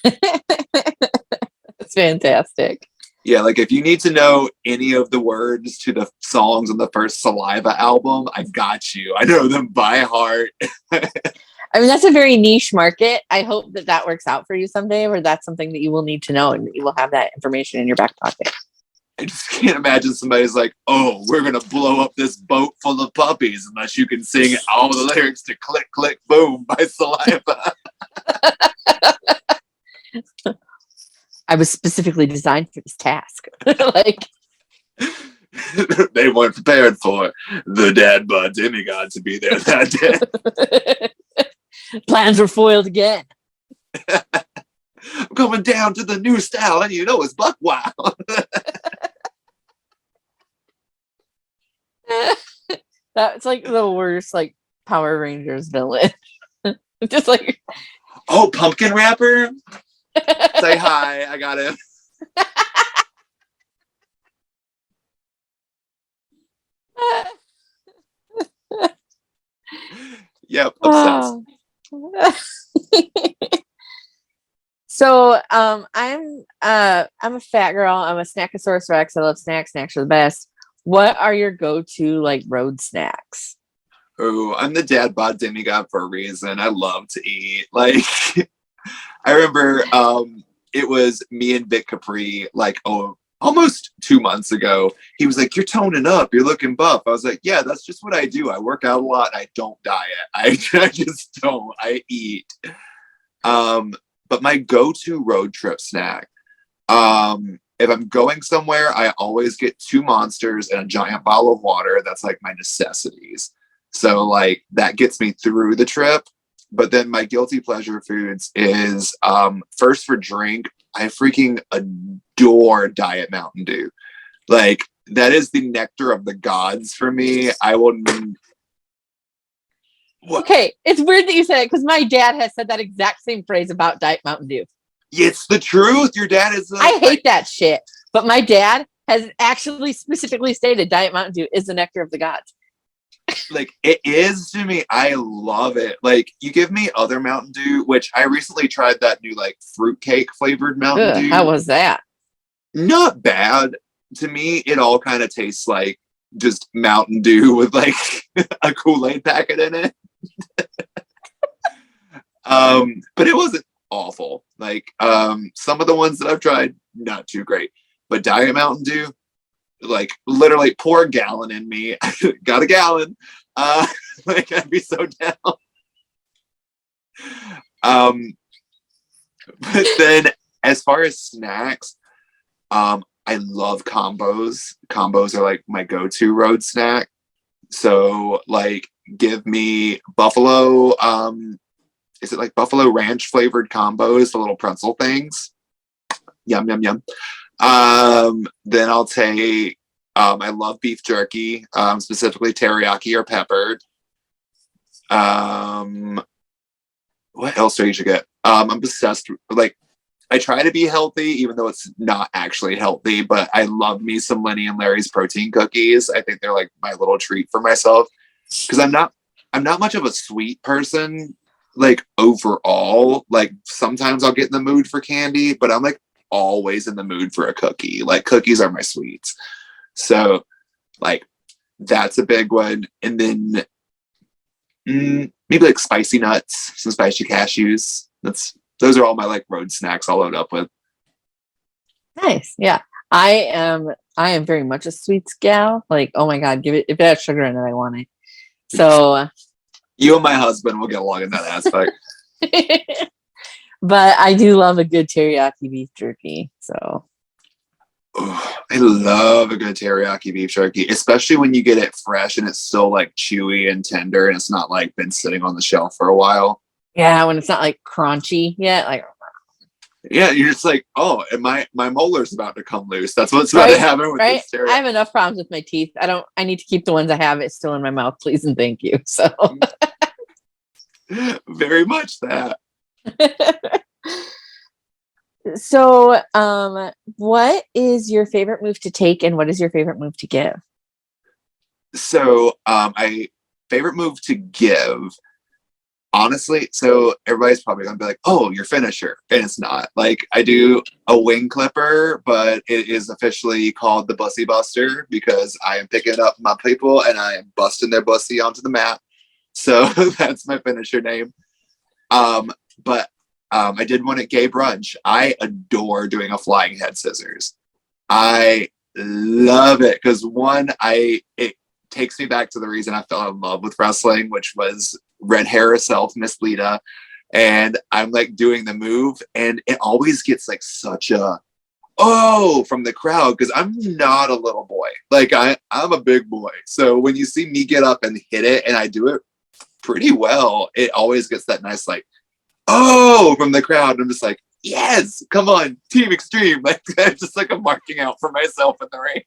That's fantastic. Yeah, like if you need to know any of the words to the songs on the first Saliva album, I got you. I know them by heart. I mean, that's a very niche market. I hope that works out for you someday, or that's something that you will need to know and you will have that information in your back pocket. I just can't imagine somebody's like, oh, we're going to blow up this boat full of puppies unless you can sing all the lyrics to Click, Click, Boom by Saliva. I was specifically designed for this task. Like they weren't prepared for the dad bod demigod to be there that day. Plans were foiled again. I'm coming down to the new style, and you know it's buck wild. That's like the worst, like Power Rangers villain. Just like, oh, pumpkin rapper. Say hi, I got him. Yep, obsessed. So I'm a fat girl. I'm a Snackosaurus Rex. I love snacks. Snacks are the best. What are your go-to like road snacks? Oh, I'm the dad bod demigod for a reason. I love to eat. Like I remember it was me and Vic Capri like almost 2 months ago. He was like, you're toning up, you're looking buff. I was like, yeah, that's just what I do. I work out a lot. I don't diet. I just don't. I eat. But my go-to road trip snack, if I'm going somewhere, I always get 2 Monsters and a giant bottle of water. That's like my necessities. So like that gets me through the trip. But then my guilty pleasure foods is first for drink. I freaking adore Diet Mountain Dew. Like that is the nectar of the gods for me. I will. What? Okay, it's weird that you said it because my dad has said that exact same phrase about Diet Mountain Dew. It's the truth. Your dad is. I hate that shit, but my dad has actually specifically stated Diet Mountain Dew is the nectar of the gods. Like it is to me. I love it. Like you give me other Mountain Dew, which I recently tried that new like fruitcake flavored Mountain Dew. How was that? Not bad. To me, it all kind of tastes like just Mountain Dew with like a Kool-Aid packet in it. But it wasn't awful. Like some of the ones that I've tried, not too great. But Diet Mountain Dew, like literally pour a gallon in me. Got a gallon. Like I'd be so down. But then as far as snacks, I love combos. Combos are like my go-to road snack. So like give me buffalo, is it like buffalo ranch flavored combos, the little pretzel things? Yum, yum, yum. Then I'll take, I love beef jerky, specifically teriyaki or peppered. What else do I usually get? I'm obsessed with, like, I try to be healthy, even though it's not actually healthy, but I love me some Lenny and Larry's protein cookies. I think they're like my little treat for myself. Because I'm not much of a sweet person, like overall. Like sometimes I'll get in the mood for candy, but I'm like always in the mood for a cookie. Like cookies are my sweets. So like that's a big one. And then maybe like spicy nuts, some spicy cashews. Those are all my like road snacks I'll load up with. Nice. Yeah. I am very much a sweets gal. Like, oh my God, give it, if it has sugar in it, I want it. So you and my husband will get along in that aspect. But I do love a good teriyaki beef jerky. So I love a good teriyaki beef jerky, especially when you get it fresh and it's still like chewy and tender and it's not like been sitting on the shelf for a while. Yeah, when it's not like crunchy yet, like yeah, you're just like, oh, and my molar's about to come loose. That's what's about to happen with this teriyaki. I have enough problems with my teeth. I need to keep the ones I have it still in my mouth, please and thank you. So very much that. So what is your favorite move to take and what is your favorite move to give? So I favorite move to give, honestly, so everybody's probably gonna be like, oh, your finisher. And it's not. Like I do a wing clipper, but it is officially called the Bussy Buster because I am picking up my people and I am busting their bussy onto the mat. So that's my finisher name. But I did one at Gay Brunch. I adore doing a flying head scissors. I love it because one, it takes me back to the reason I fell in love with wrestling, which was red hair herself, Miss Lita. And I'm like doing the move and it always gets like such a oh from the crowd because I'm not a little boy. Like I'm a big boy. So when you see me get up and hit it and I do it pretty well, it always gets that nice like oh from the crowd. I'm just like, yes, come on, Team Extreme. Like just like I'm marking out for myself in the ring.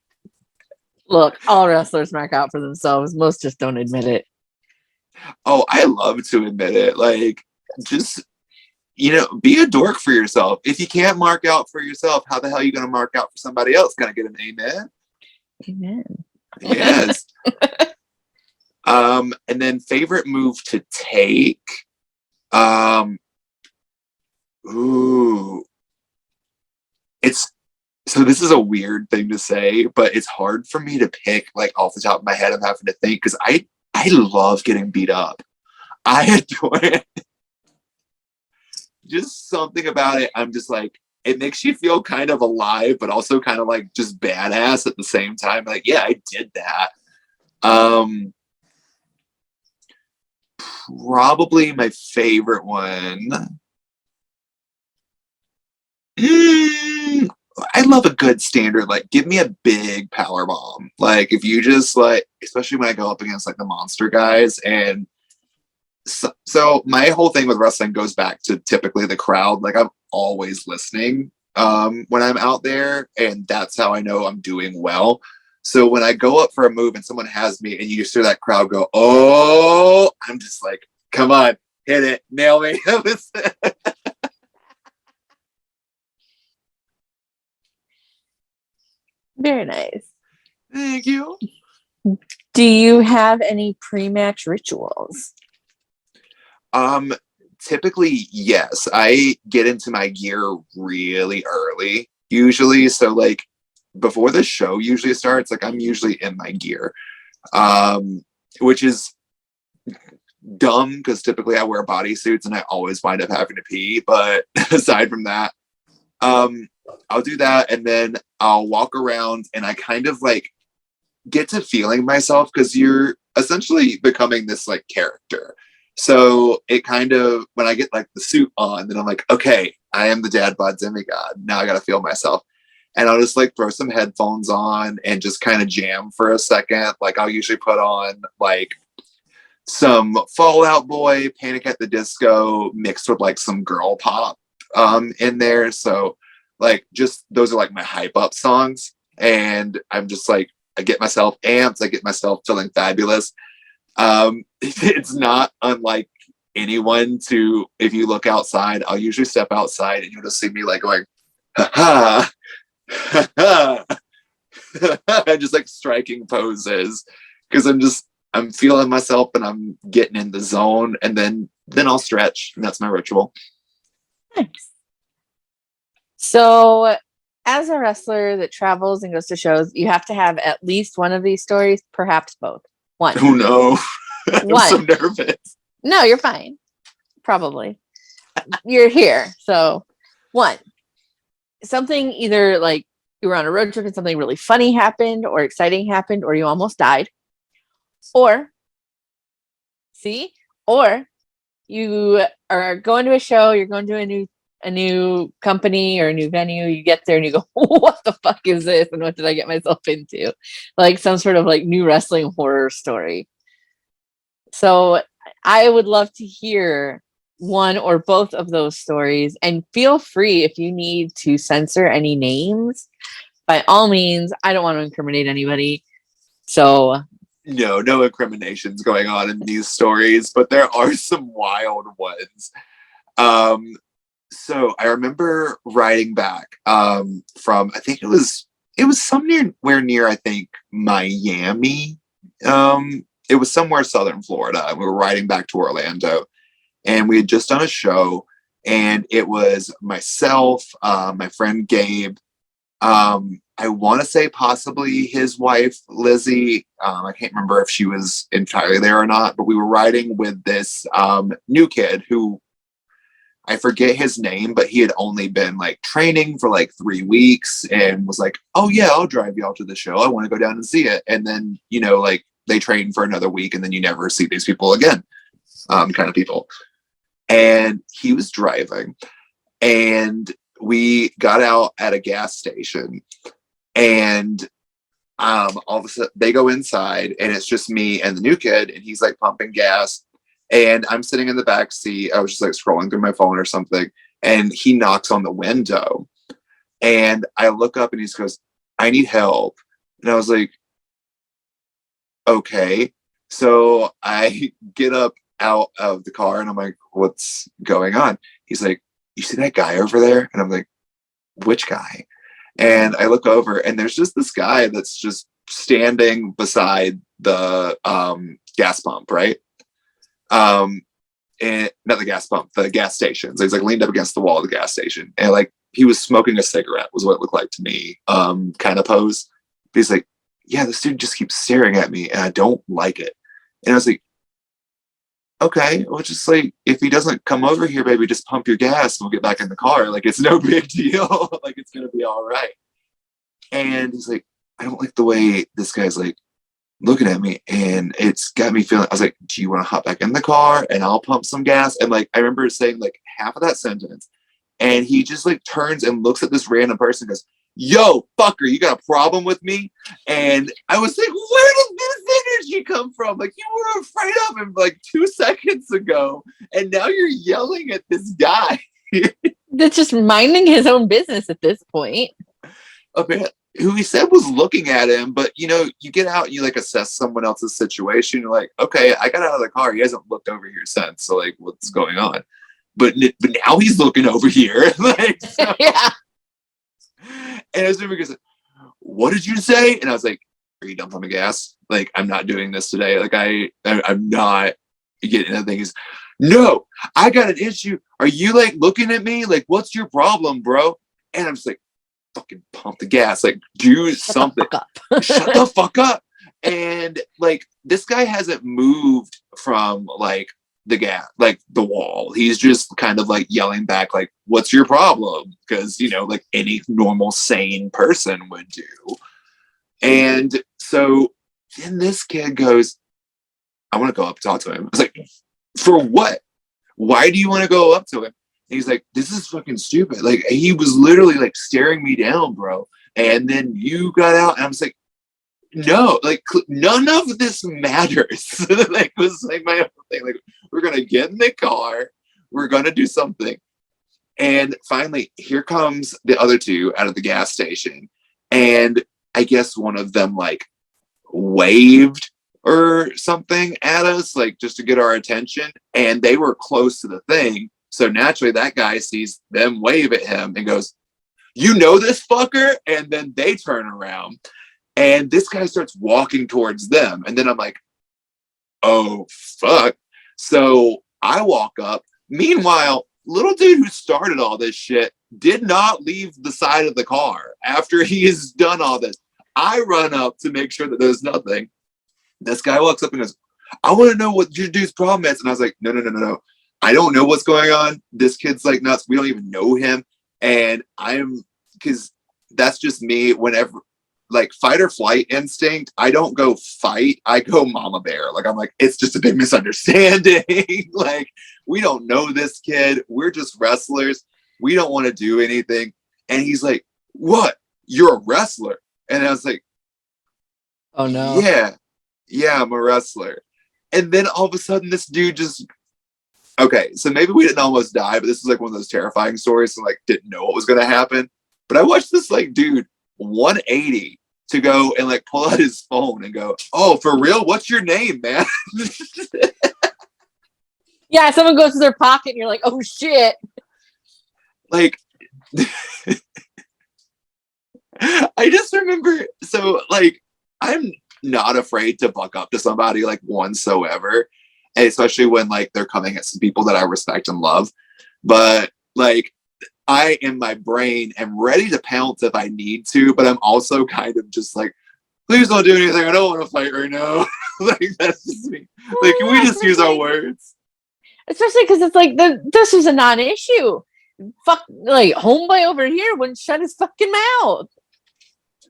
Look, all wrestlers mark out for themselves. Most just don't admit it. Oh, I love to admit it. Like, just, be a dork for yourself. If you can't mark out for yourself, how the hell are you going to mark out for somebody else? Can I get an amen? Amen. Yes. And then favorite move to take. So this is a weird thing to say, but it's hard for me to pick like off the top of my head. I'm having to think because I love getting beat up. I adore it. Just something about it. I'm just like, it makes you feel kind of alive, but also kind of like just badass at the same time. Like, yeah, I did that. Probably my favorite one. I love a good standard. Like, give me a big power bomb. Like, if you just like, especially when I go up against like the monster guys, and So my whole thing with wrestling goes back to typically the crowd. Like I'm always listening when I'm out there, and that's how I know I'm doing well. So when I go up for a move and someone has me, and you just hear that crowd go, "Oh," I'm just like, "Come on, hit it, nail me." Very nice. Thank you. Do you have any pre-match rituals? Typically, yes. I get into my gear really early, usually. So like before the show usually starts, like I'm usually in my gear. Which is dumb because typically I wear bodysuits and I always wind up having to pee. But aside from that, I'll do that and then I'll walk around and I kind of like get to feeling myself because you're essentially becoming this like character. So it kind of when I get like the suit on, then I'm like, okay, I am the dad bod demigod. Now I gotta feel myself. And I'll just like throw some headphones on and just kind of jam for a second. Like I'll usually put on like some Fallout Boy, Panic at the Disco mixed with like some girl pop in there. So like just those are like my hype up songs. And I'm just like I get myself amped, I get myself feeling fabulous. It's not unlike anyone to if you look outside, I'll usually step outside and you'll just see me like going, ha ha, ha ha. Just like striking poses because I'm feeling myself and I'm getting in the zone and then I'll stretch and that's my ritual. Nice. So, as a wrestler that travels and goes to shows, you have to have at least one of these stories, perhaps both. One. Oh no. I'm so One. nervous. No, you're fine. Probably. You're here. So, one. Something either like you were on a road trip and something really funny happened or exciting happened or you almost died. Or or you are going to a show, you're going to a new company or a new venue, you get there and you go, what the fuck is this? And what did I get myself into? Like some sort of like new wrestling horror story. So I would love to hear one or both of those stories and feel free if you need to censor any names. By all means, I don't want to incriminate anybody. So no incriminations going on in these stories, but there are some wild ones. So I remember riding back from I think it was somewhere near I think Miami. It was somewhere southern Florida. We were riding back to Orlando, and we had just done a show, and it was myself, my friend Gabe. I want to say possibly his wife Lizzie. I can't remember if she was entirely there or not, but we were riding with this new kid who I forget his name, but he had only been like training for like 3 weeks and was like, "Oh yeah, I'll drive y'all to the show. I want to go down and see it." And then like they train for another week, and then you never see these people again, kind of people. And he was driving, and we got out at a gas station, and all of a sudden they go inside, and it's just me and the new kid, and he's like pumping gas. And I'm sitting in the back seat. I was just like scrolling through my phone or something. And he knocks on the window. And I look up and he goes, "I need help." And I was like, okay. So I get up out of the car and I'm like, "What's going on?" He's like, "You see that guy over there?" And I'm like, "Which guy?" And I look over and there's just this guy that's just standing beside the gas pump, right? And not the gas pump, the gas station. So he's like leaned up against the wall of the gas station, and like he was smoking a cigarette, was what it looked like to me. Kind of pose. But he's like, "Yeah, this dude just keeps staring at me, and I don't like it." And I was like, "Okay, well, just like if he doesn't come over here, baby, just pump your gas, and we'll get back in the car. Like it's no big deal. Like it's gonna be all right." And he's like, "I don't like the way this guy's like looking at me," and it's got me feeling. I was like, "Do you want to hop back in the car and I'll pump some gas?" And like I remember saying like half of that sentence, and he just like turns and looks at this random person and goes, "Yo, fucker, you got a problem with me?" And I was like, "Where did this energy come from? Like, you were afraid of him like 2 seconds ago, and now you're yelling at this guy. That's just minding his own business at this point. Okay, who he said was looking at him, but you know, you get out and you like assess someone else's situation. You're like, okay, I got out of the car. He hasn't looked over here since. So like, what's going on? But now he's looking over here. Like, so. Yeah. And as soon as what did you say? And I was like, are you dumping the gas? Like, I'm not doing this today. Like, I'm not getting anything. He's, no, I got an issue. Are you like looking at me? Like, what's your problem, bro? And I'm just like, fucking pump the gas. Like, do something. Shut the fuck up. And like, this guy hasn't moved from like the gas, like the wall. He's just kind of like yelling back, like, what's your problem? Because, you know, like any normal sane person would do. And so then this kid goes, I want to go up and talk to him. I was like, for what? Why do you want to go up to him? And he's like, this is fucking stupid. Like, he was literally like staring me down, bro. And then you got out, and I was like, no, like none of this matters. Like, it was like my own thing. Like, we're gonna get in the car, we're gonna do something. And finally, here comes the other two out of the gas station. And I guess one of them like waved or something at us, like just to get our attention. And they were close to the thing. So naturally that guy sees them wave at him and goes, you know this fucker? And then they turn around and this guy starts walking towards them. And then I'm like, oh, fuck. So I walk up. Meanwhile, little dude who started all this shit did not leave the side of the car after he has done all this. I run up to make sure that there's nothing. This guy walks up and goes, I want to know what your dude's problem is. And I was like, no. I don't know what's going on. This kid's like nuts. We don't even know him. And because that's just me. Whenever, like, fight or flight instinct, I don't go fight. I go mama bear. Like, I'm like, it's just a big misunderstanding. Like, we don't know this kid. We're just wrestlers. We don't want to do anything. And he's like, what? You're a wrestler? And I was like, oh no. Yeah, I'm a wrestler. And then all of a sudden this dude just, okay, so maybe we didn't almost die, but this is like one of those terrifying stories. So like, didn't know what was going to happen. But I watched this like dude 180 to go and like pull out his phone and go, oh, for real? What's your name, man? Yeah, someone goes to their pocket and you're like, oh shit. Like, I just remember, so like, I'm not afraid to buck up to somebody like whatsoever, and especially when like they're coming at some people that I respect and love. But like, I in my brain am ready to pounce if I need to, but I'm also kind of just like, please don't do anything. I don't want to fight right now. Like, that's just me. Like, can we just use our words? Especially because it's like this was a non-issue. Fuck, like homeboy over here wouldn't shut his fucking mouth.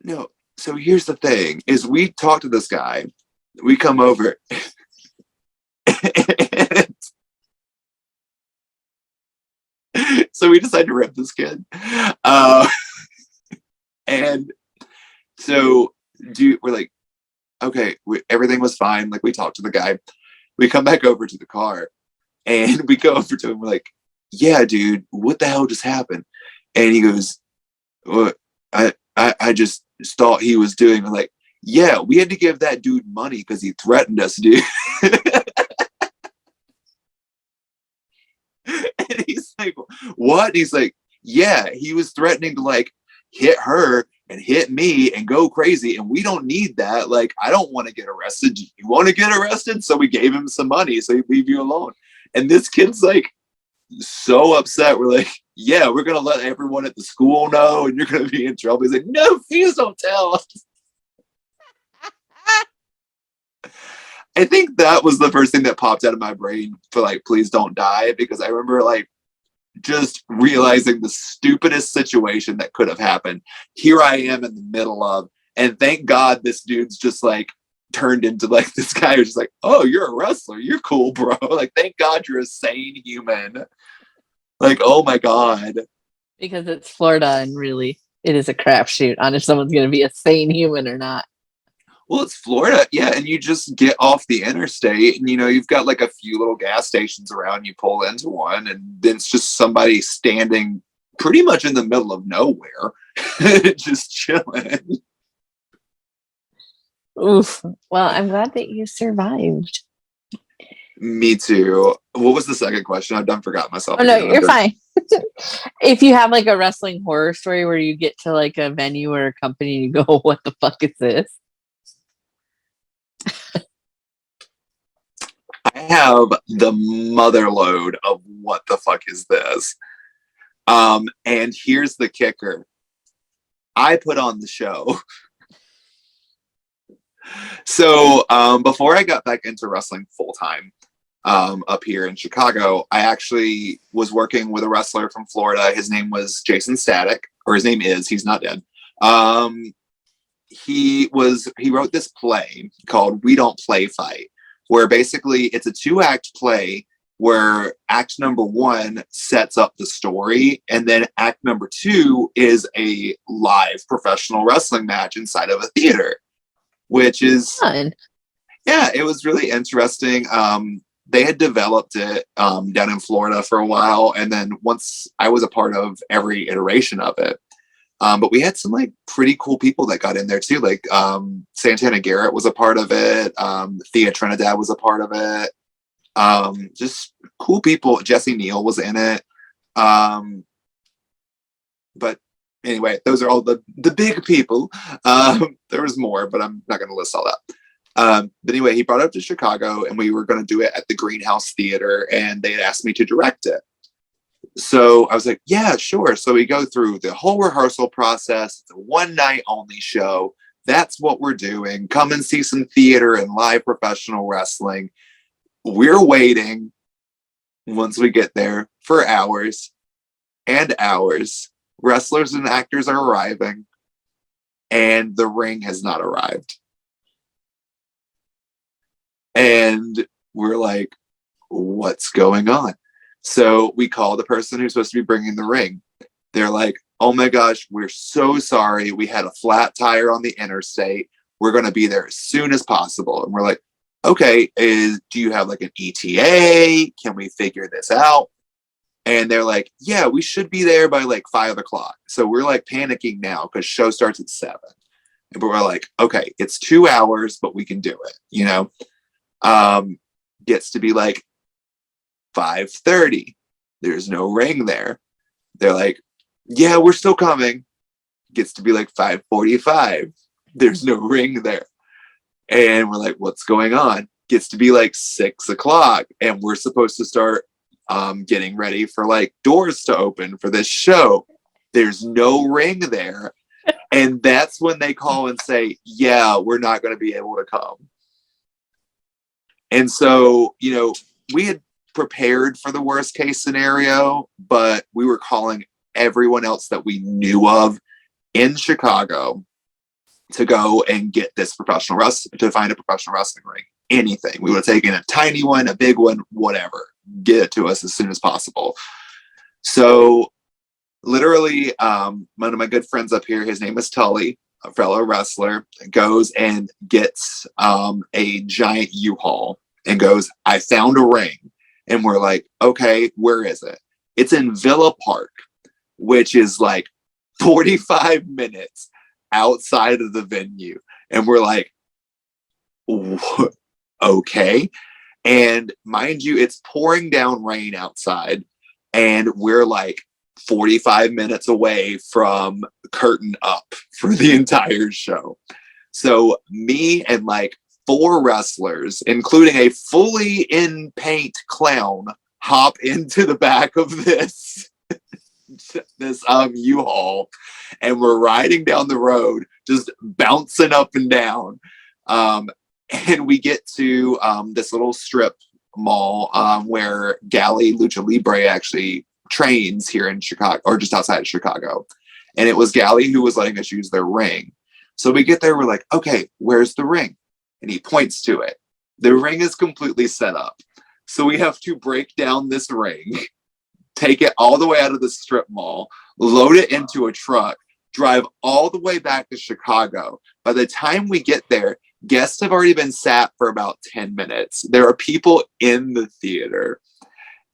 No. So here's the thing: is we talk to this guy, we come over, so we decide to rip this kid, and so we're like, okay, everything was fine. Like, we talked to the guy, we come back over to the car, and we go over to him. We're like, yeah, dude, what the hell just happened? And he goes, well, I just thought he was doing, like, yeah, we had to give that dude money because he threatened us, dude. And he's like, what? And he's like, yeah, he was threatening to like hit her and hit me and go crazy, and we don't need that. Like, I don't want to get arrested. You want to get arrested? So we gave him some money so he'd leave you alone. And this kid's like so upset. We're like, yeah, we're gonna let everyone at the school know, and you're gonna be in trouble. He's like, no, please don't tell. I think that was the first thing that popped out of my brain for like, please don't die, because I remember like just realizing the stupidest situation that could have happened. Here I am in the middle of, and thank God this dude's just like turned into like this guy who's just like, oh, you're a wrestler, you're cool, bro. Like, thank God you're a sane human. Like, oh my God. Because it's Florida and really it is a crapshoot on if someone's going to be a sane human or not. Well, it's Florida, yeah, and you just get off the interstate, and you've got like a few little gas stations around. You pull into one, and then it's just somebody standing pretty much in the middle of nowhere, just chilling. Oof. Well, I'm glad that you survived. Me too. What was the second question? I've done forgot myself. Oh no, Again. you're fine. If you have like a wrestling horror story where you get to like a venue or a company and you go, what the fuck is this? I have the mother load of what the fuck is this? And here's the kicker. I put on the show. So before I got back into wrestling full time up here in Chicago, I actually was working with a wrestler from Florida. His name was Jason Static, or his name is. He's not dead. He wrote this play called We Don't Play Fight, where basically it's a 2-act play where act number 1 sets up the story, and then act number 2 is a live professional wrestling match inside of a theater, which is fun. Yeah, it was really interesting. They had developed it down in Florida for a while, and then once I was a part of every iteration of it. But we had some like pretty cool people that got in there too. Like Santana Garrett was a part of it. Thea Trinidad was a part of it. Just cool people. Jesse Neal was in it. But anyway, those are all the big people. There was more, but I'm not going to list all that. But anyway, he brought it up to Chicago, and we were going to do it at the Greenhouse Theater, and they had asked me to direct it. So I was like, yeah, sure. So we go through the whole rehearsal process. It's a 1-night only show. That's what we're doing. Come and see some theater and live professional wrestling. We're waiting once we get there for hours and hours. Wrestlers and actors are arriving, and the ring has not arrived. And we're like, what's going on? So we call the person who's supposed to be bringing the ring. They're like, oh my gosh, we're so sorry. We had a flat tire on the interstate. We're going to be there as soon as possible. And we're like, okay, do you have like an ETA? Can we figure this out? And they're like, yeah, we should be there by like 5 o'clock. So we're like panicking now because show starts at 7. And we're like, okay, it's 2 hours, but we can do it, Gets to be like 5:30. There's no ring there. They're like, yeah, we're still coming. Gets to be like 5:45. There's no ring there. And we're like, what's going on? Gets to be like 6 o'clock. And we're supposed to start getting ready for like doors to open for this show. There's no ring there. And that's when they call and say, yeah, we're not going to be able to come. And so, we had prepared for the worst case scenario, but we were calling everyone else that we knew of in Chicago to go and get this to find a professional wrestling ring. Anything. We would have taken a tiny one, a big one, whatever. Get it to us as soon as possible. So literally, one of my good friends up here, his name is Tully, a fellow wrestler, goes and gets a giant U-Haul and goes, I found a ring. And we're like, okay, where is it? It's in Villa Park, which is like 45 minutes outside of the venue. And we're like, okay. And mind you, it's pouring down rain outside. And we're like 45 minutes away from curtain up for the entire show. So me and like 4 wrestlers, including a fully in paint clown, hop into the back of this U-Haul, and we're riding down the road, just bouncing up and down. And we get to this little strip mall where Galley Lucha Libre actually trains here in Chicago, or just outside of Chicago. And it was Galley who was letting us use their ring. So we get there, we're like, okay, where's the ring? And he points to it. The ring is completely set up. So we have to break down this ring, take it all the way out of the strip mall, load it into a truck, drive all the way back to Chicago. By the time we get there, guests have already been sat for about 10 minutes. There are people in the theater,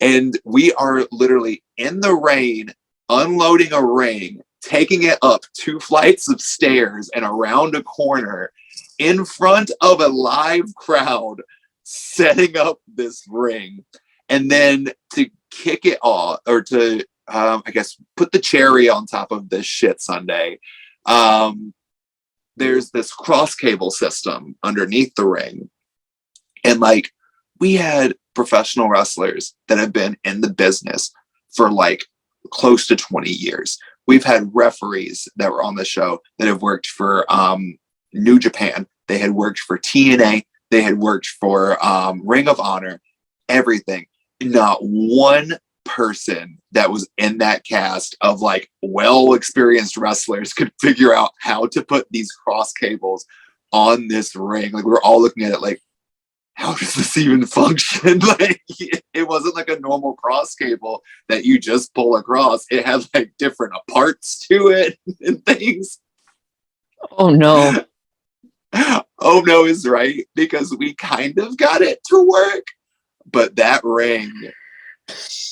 and we are literally in the rain, unloading a ring, taking it up 2 flights of stairs and around a corner in front of a live crowd, setting up this ring. And then to kick it off, or to, I guess, put the cherry on top of this shit sundae, there's this cross cable system underneath the ring. And like, we had professional wrestlers that have been in the business for like close to 20 years. We've had referees that were on the show that have worked for New Japan. They had worked for TNA. They had worked for Ring of Honor, everything. Not one person that was in that cast of like well-experienced wrestlers could figure out how to put these cross cables on this ring. Like, we were all looking at it like, how does this even function? Like, it wasn't like a normal cross cable that you just pull across. It had like different parts to it and things. Oh no. Oh no is right, because we kind of got it to work. But that ring,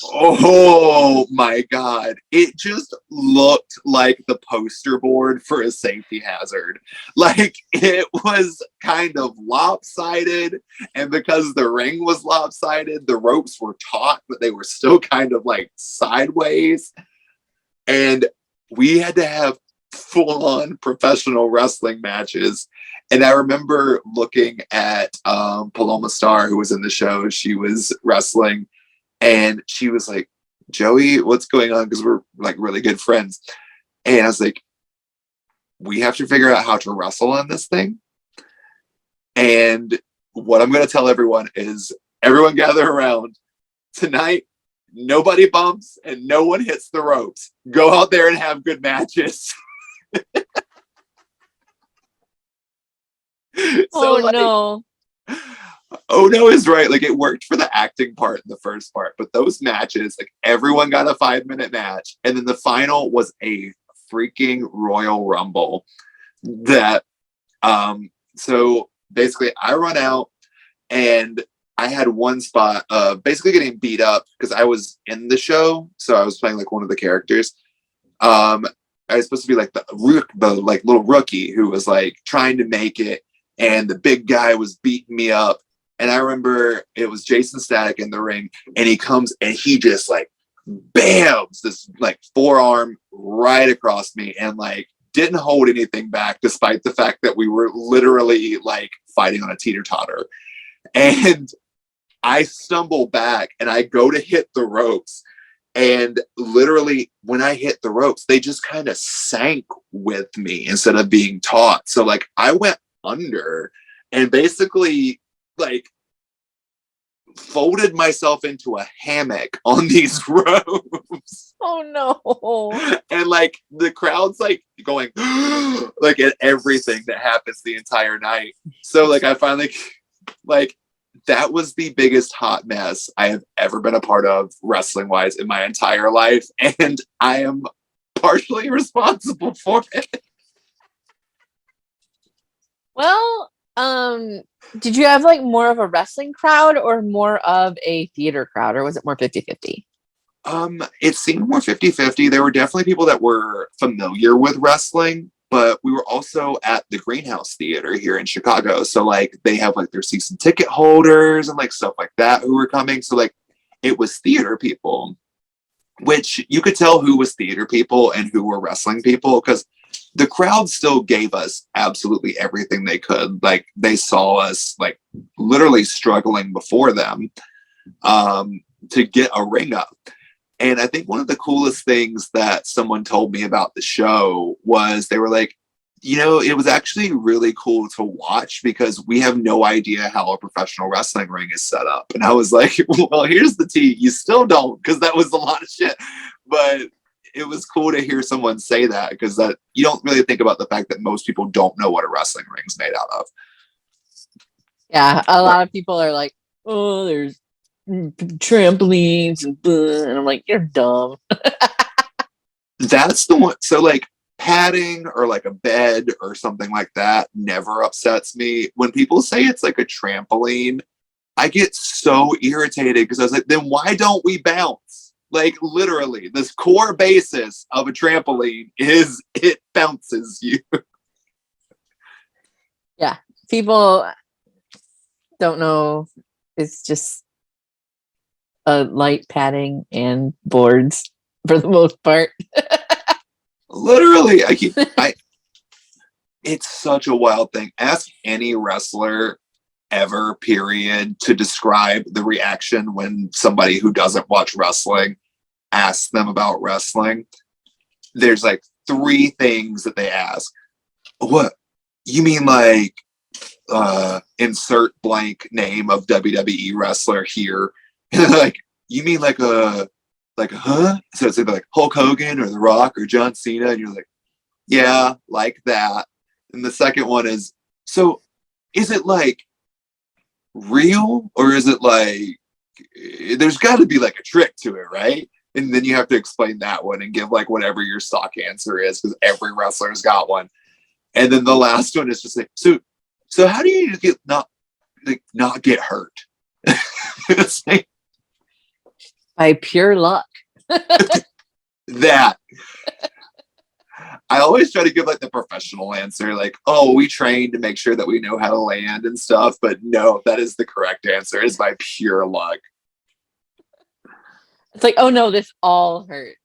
oh my God, it just looked like the poster board for a safety hazard. Like, it was kind of lopsided, and because the ring was lopsided, the ropes were taut, but they were still kind of like sideways. And we had to have full-on professional wrestling matches. And I remember looking at Paloma Star, who was in the show. She was wrestling, and she was like, Joey, what's going on? Because we're like really good friends. And I was like, we have to figure out how to wrestle on this thing. And what I'm going to tell everyone is, everyone gather around. Tonight, nobody bumps and no one hits the ropes. Go out there and have good matches. So, like, no. Oh no is right. Like, it worked for the acting part in the first part, but those matches, like, everyone got a 5-minute match, and then the final was a freaking Royal Rumble. That so basically I run out, and I had one spot of basically getting beat up because I was in the show, so I was playing like one of the characters. I was supposed to be like the like little rookie who was like trying to make it, and the big guy was beating me up. And I remember it was Jason Static in the ring, and he comes and he just like bams this like forearm right across me, and like didn't hold anything back, despite the fact that we were literally like fighting on a teeter-totter. And I stumble back and I go to hit the ropes. And literally, when I hit the ropes, they just kind of sank with me instead of being taut. So like, I went under and basically like folded myself into a hammock on these ropes. Oh no. And like, the crowd's like going like at everything that happens the entire night. So like, I finally, like, that was the biggest hot mess I have ever been a part of wrestling wise in my entire life. And I am partially responsible for it. Well, did you have like more of a wrestling crowd or more of a theater crowd, or was it more 50-50? It seemed more 50-50. There were definitely people that were familiar with wrestling, but we were also at the Greenhouse Theater here in Chicago. So like, they have like their season ticket holders and like stuff like that who were coming. So like, it was theater people, which you could tell who was theater people and who were wrestling people, because the crowd still gave us absolutely everything they could. Like, they saw us like literally struggling before them to get a ring up. And I think one of the coolest things that someone told me about the show was, they were like, you know, it was actually really cool to watch because we have no idea how a professional wrestling ring is set up. And I was like, well, here's the tea. You still don't, because that was a lot of shit. But it was cool to hear someone say that, because that, you don't really think about the fact that most people don't know what a wrestling ring's made out of. Yeah, a lot of people are like, oh, there's trampolines and I'm like, you're dumb. That's the one. So like, padding or like a bed or something like that never upsets me. When people say it's like a trampoline, I get so irritated because I was like, then why don't we bounce? Like literally, this core basis of a trampoline is it bounces you. Yeah. People don't know. It's just a light padding and boards for the most part. Literally, it's such a wild thing. Ask any wrestler ever, period, to describe the reaction when somebody who doesn't watch wrestling asks them about wrestling. There's like three things that they ask. What? You mean like insert blank name of WWE wrestler here? Like, you mean like huh? So it's either like Hulk Hogan or The Rock or John Cena, and you're like, yeah, like that. And the second one is, so is it like real or is it like there's got to be like a trick to it, right? And then you have to explain that one and give like whatever your stock answer is because every wrestler's got one. And then the last one is just like, so how do you get not get hurt? It's like, By pure luck. that. I always try to give like the professional answer, like, oh, we train to make sure that we know how to land and stuff. But no, that is the correct answer. It's by pure luck. It's like, oh no, this all hurts.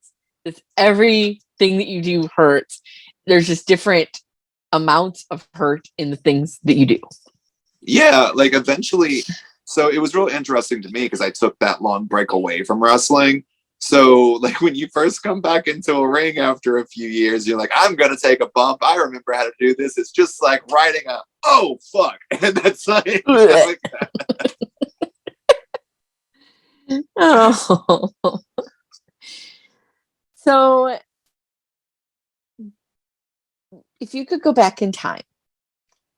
This everything that you do hurts. There's just different amounts of hurt in the things that you do. Yeah, like eventually. So it was real interesting to me because I took that long break away from wrestling. So like when you first come back into a ring after a few years, you're like, I'm going to take a bump. I remember how to do this. It's just like riding a, oh, fuck. And that's like Oh. So if you could go back in time,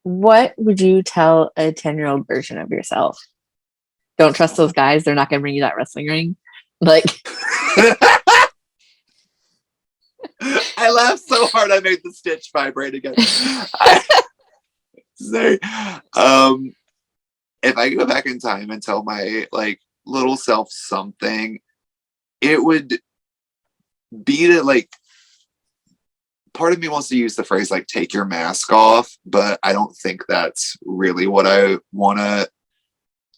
what would you tell a 10-year-old version of yourself? Don't trust those guys. They're not going to bring you that wrestling ring. Like, I laughed so hard I made the stitch vibrate again. Sorry. If I could go back in time and tell my like little self something, it would be to like, part of me wants to use the phrase like take your mask off, but I don't think that's really what I want to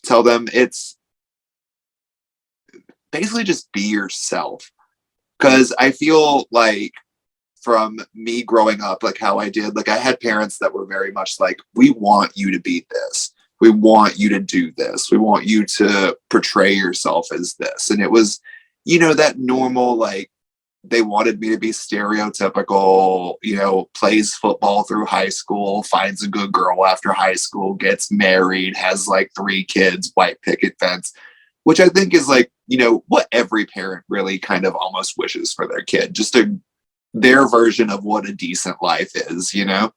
tell them. It's basically just be yourself. Because I feel like from me growing up, like how I did, like I had parents that were very much like, we want you to be this. We want you to do this. We want you to portray yourself as this. And it was, you know, that normal, like, they wanted me to be stereotypical, you know, plays football through high school, finds a good girl after high school, gets married, has like 3 kids, white picket fence, which I think is like, you know, what every parent really kind of almost wishes for their kid, just their version of what a decent life is, you know?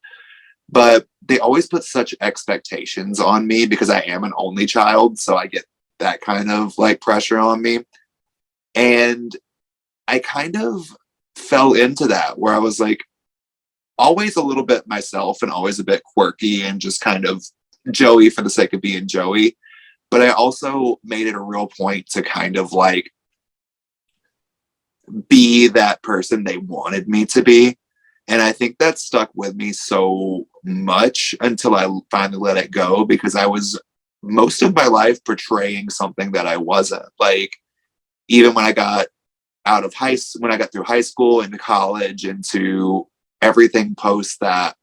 But they always put such expectations on me because I am an only child. So I get that kind of like pressure on me. And I kind of fell into that where I was like always a little bit myself and always a bit quirky and just kind of Joey for the sake of being Joey. But I also made it a real point to kind of like be that person they wanted me to be. And I think that stuck with me so much until I finally let it go, because I was most of my life portraying something that I wasn't. Like, even when I got when I got through high school, into college, into everything post that,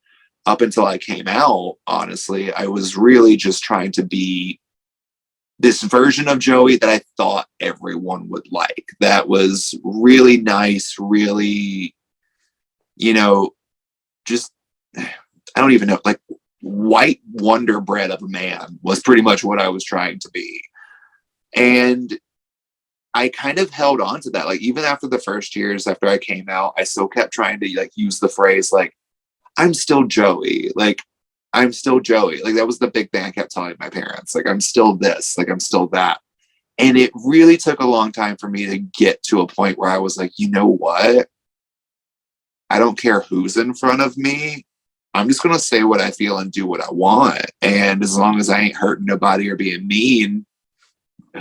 up until I came out, honestly, I was really just trying to be this version of Joey that I thought everyone would like. That was really nice, really, you know, just, I don't even know, like white Wonder Bread of a man was pretty much what I was trying to be. And I kind of held on to that. Like, even after the first years after I came out, I still kept trying to like use the phrase, like, I'm still Joey. Like, I'm still Joey. Like, that was the big thing I kept telling my parents. Like, I'm still this, like, I'm still that. And it really took a long time for me to get to a point where I was like, you know what? I don't care who's in front of me. I'm just going to say what I feel and do what I want. And as long as I ain't hurting nobody or being mean,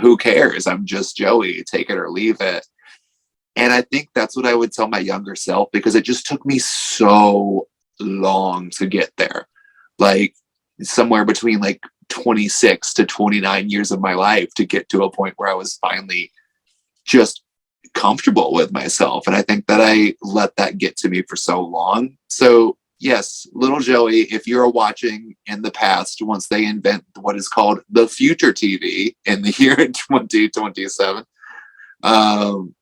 who cares? I'm just Joey. Take it or leave it. And I think that's what I would tell my younger self, because it just took me so long to get there. Like somewhere between like 26 to 29 years of my life to get to a point where I was finally just comfortable with myself. And I think that I let that get to me for so long. So yes, little Joey, if you're watching in the past, once they invent what is called the future TV in the year 2027,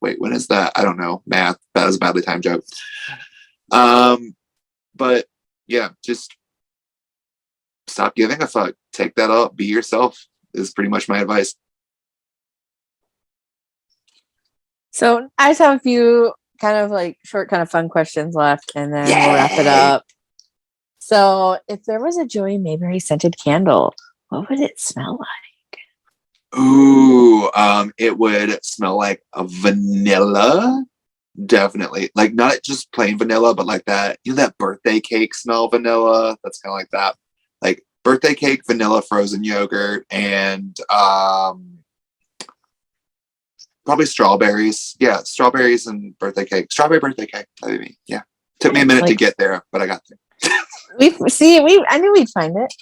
wait, when is that? I don't know. Math. That was a badly timed joke. But yeah, just stop giving a fuck. Take that up. Be yourself is pretty much my advice. So I just have a few kind of like short, kind of fun questions left, and then we'll wrap it Yay! up. So if there was a Joey Mayberry scented candle, what would it smell like? Ooh, it would smell like a vanilla. Definitely. Like not just plain vanilla, but like that, you know, that birthday cake smell vanilla. That's kind of like that. Like birthday cake, vanilla, frozen yogurt, and probably strawberries. Yeah, strawberries and birthday cake. Strawberry birthday cake. That'd be me. Yeah. Took me a minute to get there, but I got there. I knew we'd find it.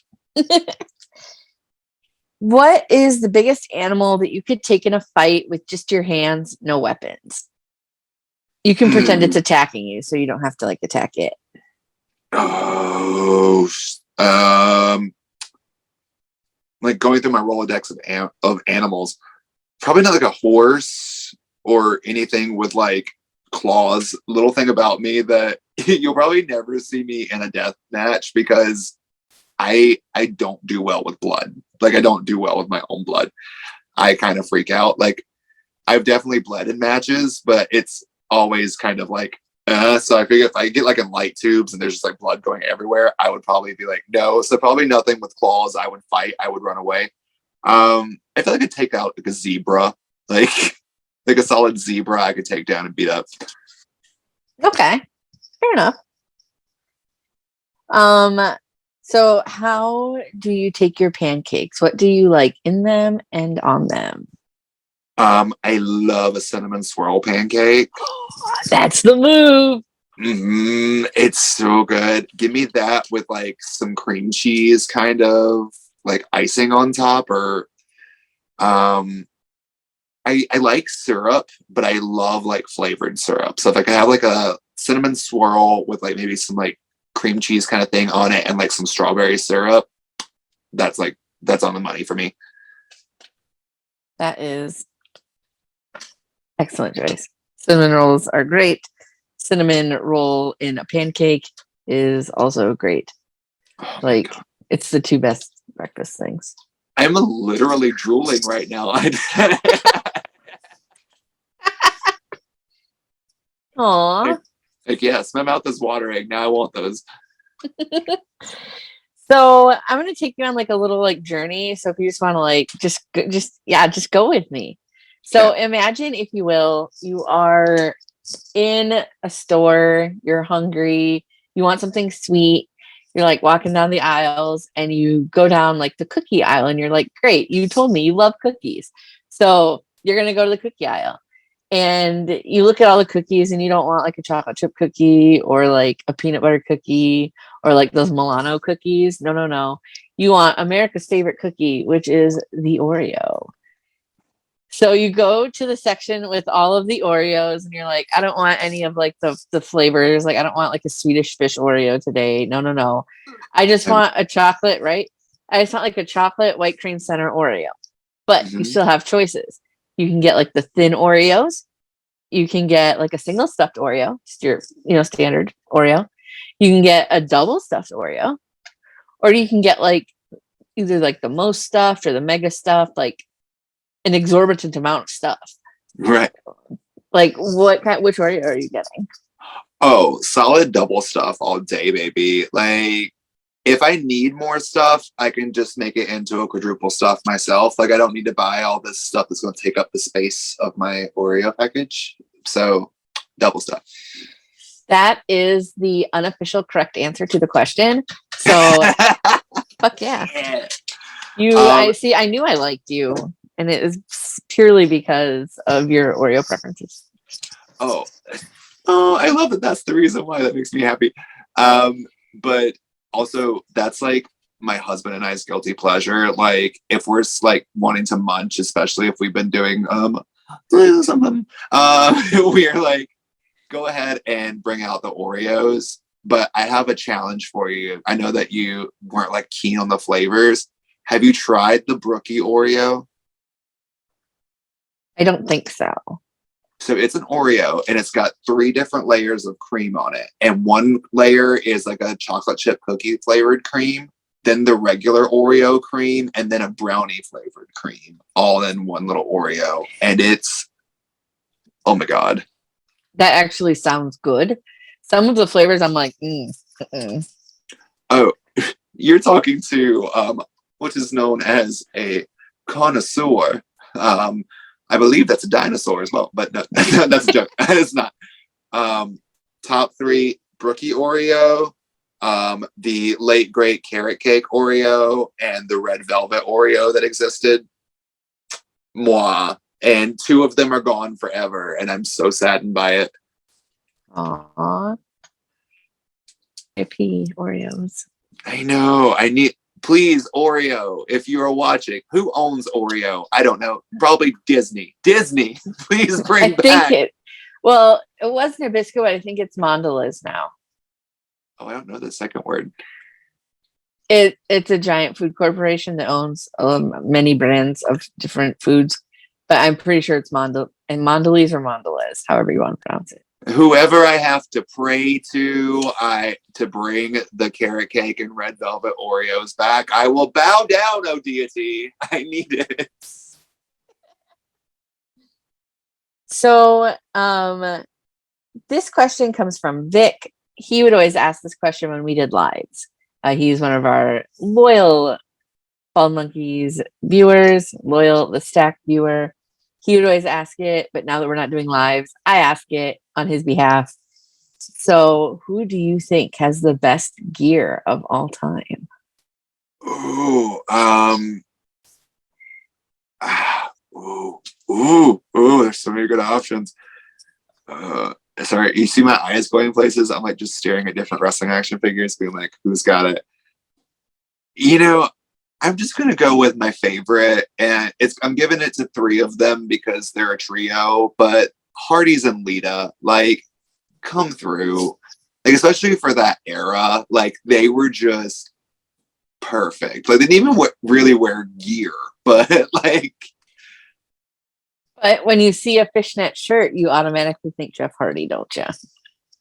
What is the biggest animal that you could take in a fight with just your hands, no weapons? You can pretend it's attacking you, so you don't have to like attack it. Oh, like going through my Rolodex of animals, probably not like a horse or anything with like claws. Little thing about me that you'll probably never see me in a death match, because I don't do well with blood. Like I don't do well with my own blood. I kind of freak out. Like I've definitely bled in matches, but it's always kind of like, so I figure if I get like in light tubes and there's just like blood going everywhere, I would probably be like, no. So probably nothing with claws. I would fight. I would run away. I feel like I could take out like a zebra, like a solid zebra I could take down and beat up. Okay, fair enough. So how do you take your pancakes? What do you like in them and on them? I love a cinnamon swirl pancake. That's the move. It's so good. Give me that with like some cream cheese, kind of like icing on top, or I like syrup, but I love like flavored syrup. So if I could have like a cinnamon swirl with like maybe some like cream cheese kind of thing on it and like some strawberry syrup, that's on the money for me. That is excellent choice. Cinnamon rolls are great. Cinnamon roll in a pancake is also great. Oh like it's the two best breakfast things. I'm literally drooling right now. Aww. Like, yes, my mouth is watering. Now I want those. So I'm gonna take you on like a little like journey. So if you just want to like just go with me. So imagine, if you will, you are in a store, you're hungry, you want something sweet, you're like walking down the aisles, and you go down like the cookie aisle, and you're like, great, you told me you love cookies. So you're gonna go to the cookie aisle. And you look at all the cookies, and you don't want like a chocolate chip cookie or like a peanut butter cookie or like those Milano cookies. No. You want America's favorite cookie, which is the Oreo. So you go to the section with all of the Oreos, and you're like, I don't want any of like the flavors. Like, I don't want like a Swedish fish Oreo today. No. I just want a chocolate, right? I just want like a chocolate white cream center Oreo. But you still have choices. You can get like the thin Oreos. You can get like a single stuffed Oreo, just your, standard Oreo. You can get a double stuffed Oreo, or you can get like either like the most stuffed or the mega stuffed, like an exorbitant amount of stuff. Right. Like which Oreo are you getting? Oh, solid double stuff all day, baby. Like, if I need more stuff, I can just make it into a quadruple stuff myself. Like, I don't need to buy all this stuff that's going to take up the space of my Oreo package. So, double stuff. That is the unofficial correct answer to the question. So fuck yeah. Yeah. I see, I knew I liked you, and it is purely because of your Oreo preferences. Oh, I love that. That's the reason why. That makes me happy. But also, that's like my husband and I's guilty pleasure. Like, if we're like wanting to munch, especially if we've been doing something, we're like, go ahead and bring out the Oreos. But I have a challenge for you. I know that you weren't like keen on the flavors. Have you tried the Brookie Oreo? I don't think so. So it's an Oreo and it's got 3 different layers of cream on it. And one layer is like a chocolate chip cookie flavored cream, then the regular Oreo cream, and then a brownie flavored cream, all in one little Oreo. And it's, oh my God. That actually sounds good. Some of the flavors I'm like, Oh, you're talking to what is known as a connoisseur. I believe that's a dinosaur as well, but no, that's a joke. It's not. Top 3 Brookie Oreo, the late great carrot cake Oreo, and the red velvet Oreo that existed. Moi. And 2 of them are gone forever, and I'm so saddened by it. aww. IP Oreos. I know. Please, Oreo, if you are watching, who owns Oreo? I don't know. Probably Disney. Disney, please bring back. It was Nabisco, but I think it's Mondelez now. Oh, I don't know the second word. It's a giant food corporation that owns many brands of different foods, but I'm pretty sure it's Mondelez or Mondelez, however you want to pronounce it. Whoever I have to pray to bring the carrot cake and red velvet Oreos back, I will bow down, oh deity. I need it. So this question comes from Vic. He would always ask this question when we did lives. He's one of our loyal Bald Monkeys viewers, the Stack viewer. He would always ask it, but now that we're not doing lives, I ask it on his behalf. So, who do you think has the best gear of all time? Ooh, there's so many good options. Sorry, you see my eyes going places? I'm like just staring at different wrestling action figures, being like, who's got it? You know, I'm just gonna go with my favorite, and I'm giving it to 3 of them because they're a trio. But Hardy's and Lita, like, come through, like, especially for that era. Like, they were just perfect. Like, they didn't even really wear gear, but like. But when you see a fishnet shirt, you automatically think Jeff Hardy, don't you?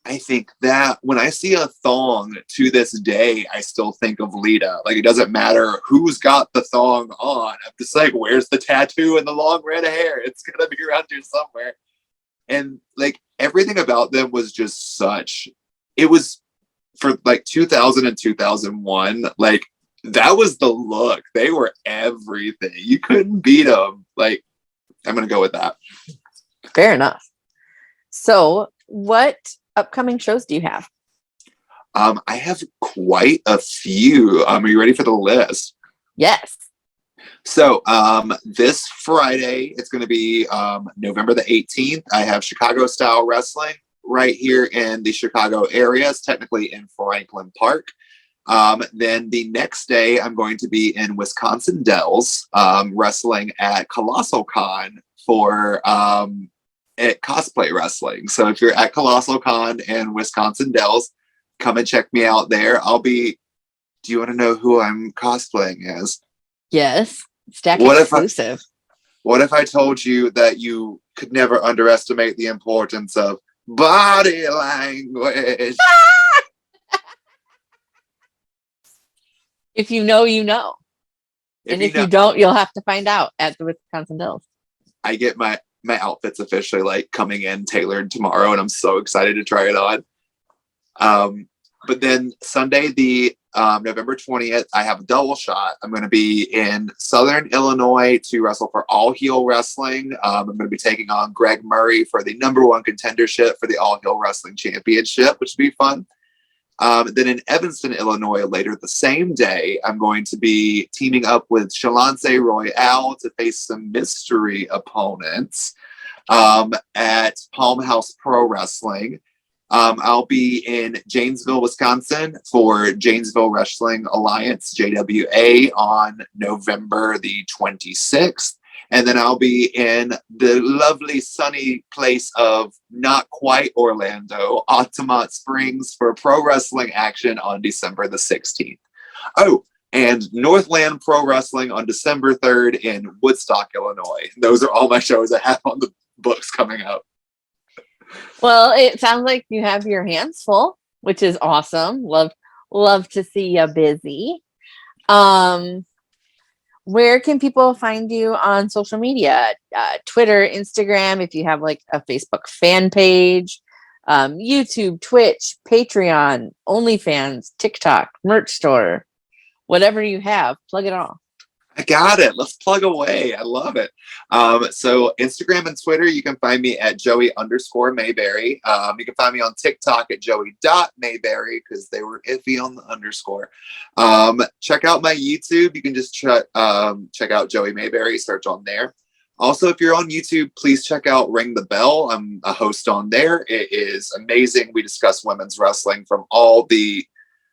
I think that when I see a thong to this day, I still think of Lita. Like, it doesn't matter who's got the thong on. I'm just like, where's the tattoo and the long red hair? It's going to be around here somewhere. And like, everything about them was just it was for like 2000 and 2001. Like, that was the look. They were everything. You couldn't beat them. Like, I'm going to go with that. Fair enough. So what upcoming shows do you have? I have quite a few. Are you ready for the list? Yes. So this Friday, it's going to be November the 18th. I have Chicago style wrestling right here in the Chicago area. It's technically in Franklin Park. Then the next day, I'm going to be in Wisconsin Dells, wrestling at Colossal Con for at cosplay wrestling. So if you're at Colossal Con and Wisconsin Dells, come and check me out there. Do you want to know who I'm cosplaying as? Yes. Stack exclusive. What if I told you that you could never underestimate the importance of body language? If you know, you know. And if you don't, you'll have to find out at the Wisconsin Dells. I get my outfit's officially like coming in tailored tomorrow, and I'm so excited to try it on. But then Sunday, the November 20th, I have a double shot. I'm going to be in Southern Illinois to wrestle for All Heel Wrestling. I'm going to be taking on Greg Murray for the #1 contendership for the All Heel Wrestling Championship, which will be fun. Then in Evanston, Illinois, later the same day, I'm going to be teaming up with Shalance Royale to face some mystery opponents at Palm House Pro Wrestling. I'll be in Janesville, Wisconsin for Janesville Wrestling Alliance, JWA, on November the 26th. And then I'll be in the lovely sunny place of not quite Orlando, Altamont Springs, for pro wrestling action on December the 16th. Oh, and Northland Pro Wrestling on December 3rd in Woodstock, Illinois. Those are all my shows I have on the books coming up. Well, it sounds like you have your hands full, which is awesome. Love to see you busy. Where can people find you on social media? Twitter, Instagram, if you have like a Facebook fan page, YouTube, Twitch, Patreon, OnlyFans, TikTok, merch store, whatever you have, plug it all. I got it. Let's plug away. I love it. So Instagram and Twitter, you can find me at Joey_Mayberry. You can find me on TikTok at Joey.Mayberry because they were iffy on the underscore. Check out my YouTube. You can just check out Joey Mayberry, search on there. Also, if you're on YouTube, please check out Ring the Bell. I'm a host on there. It is amazing. We discuss women's wrestling from all the,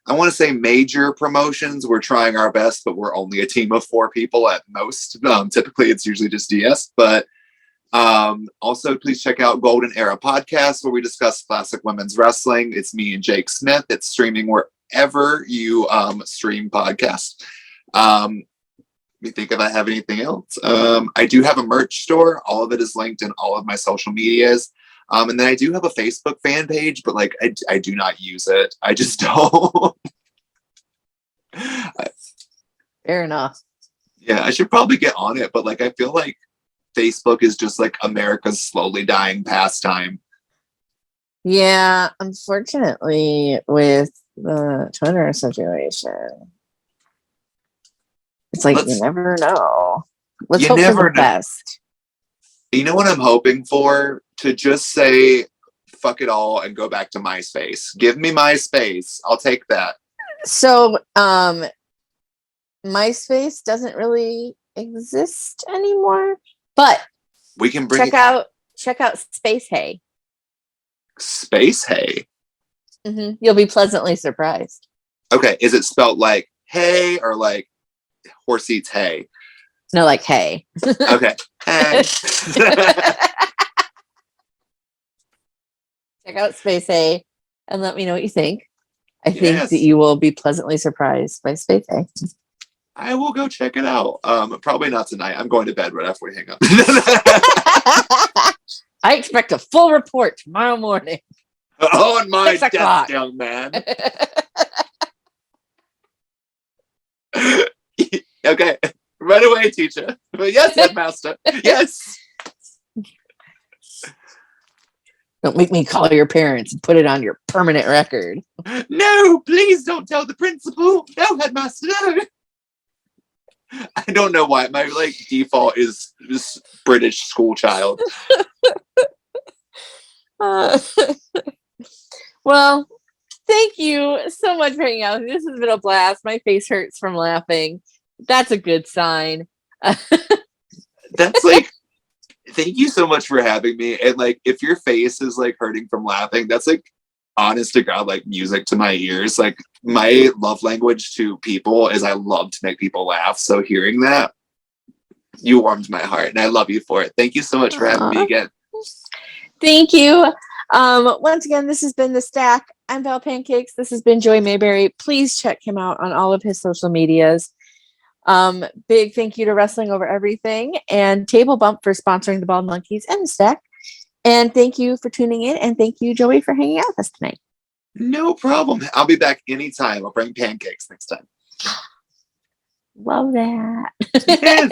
I want to say, major promotions. We're trying our best, but we're only a team of 4 people at most. Typically, it's usually just DS. But also, please check out Golden Era Podcast, where we discuss classic women's wrestling. It's me and Jake Smith. It's streaming wherever you stream podcasts. Let me think if I have anything else. I do have a merch store. All of it is linked in all of my social medias. And then I do have a Facebook fan page, but like I do not use it. I just don't. Fair enough. Yeah, I should probably get on it, but like I feel like Facebook is just like America's slowly dying pastime. Yeah, unfortunately, with the Twitter situation, it's like you never know. Let's hope for the best. You know what I'm hoping for? To just say fuck it all and go back to MySpace. Give me MySpace. I'll take that. So MySpace doesn't really exist anymore, but we can check out Space Hay. Space Hay. Mm-hmm. You'll be pleasantly surprised. Okay, is it spelled like hay or like horse eats hay? No, like hay. Okay. Hey. Check out Space Hay and let me know what you think. I think that you will be pleasantly surprised by Space Hay. I will go check it out. Probably not tonight. I'm going to bed right after we hang up. I expect a full report tomorrow morning. On my desk, young man. Okay. Right away, teacher. But yes, headmaster. Yes. Don't make me call your parents and put it on your permanent record. No, please don't tell the principal. No, headmaster, no. I don't know why. My default is this British school child. Well, thank you so much for hanging out. This has been a blast. My face hurts from laughing. That's a good sign. That's thank you so much for having me. And if your face is hurting from laughing, that's honest to God, music to my ears. My love language to people is I love to make people laugh. So hearing that, you warmed my heart and I love you for it. Thank you so much for having me again. Thank you. Once again, this has been The Stack. I'm Val Pancakes. This has been Joey Mayberry. Please check him out on all of his social medias. Big thank you to Wrestling Over Everything and Table Bump for sponsoring the Bald Monkeys and The Stack. And thank you for tuning in. And thank you, Joey, for hanging out with us tonight. No problem. I'll be back anytime. I'll bring pancakes next time. Love that. Yes.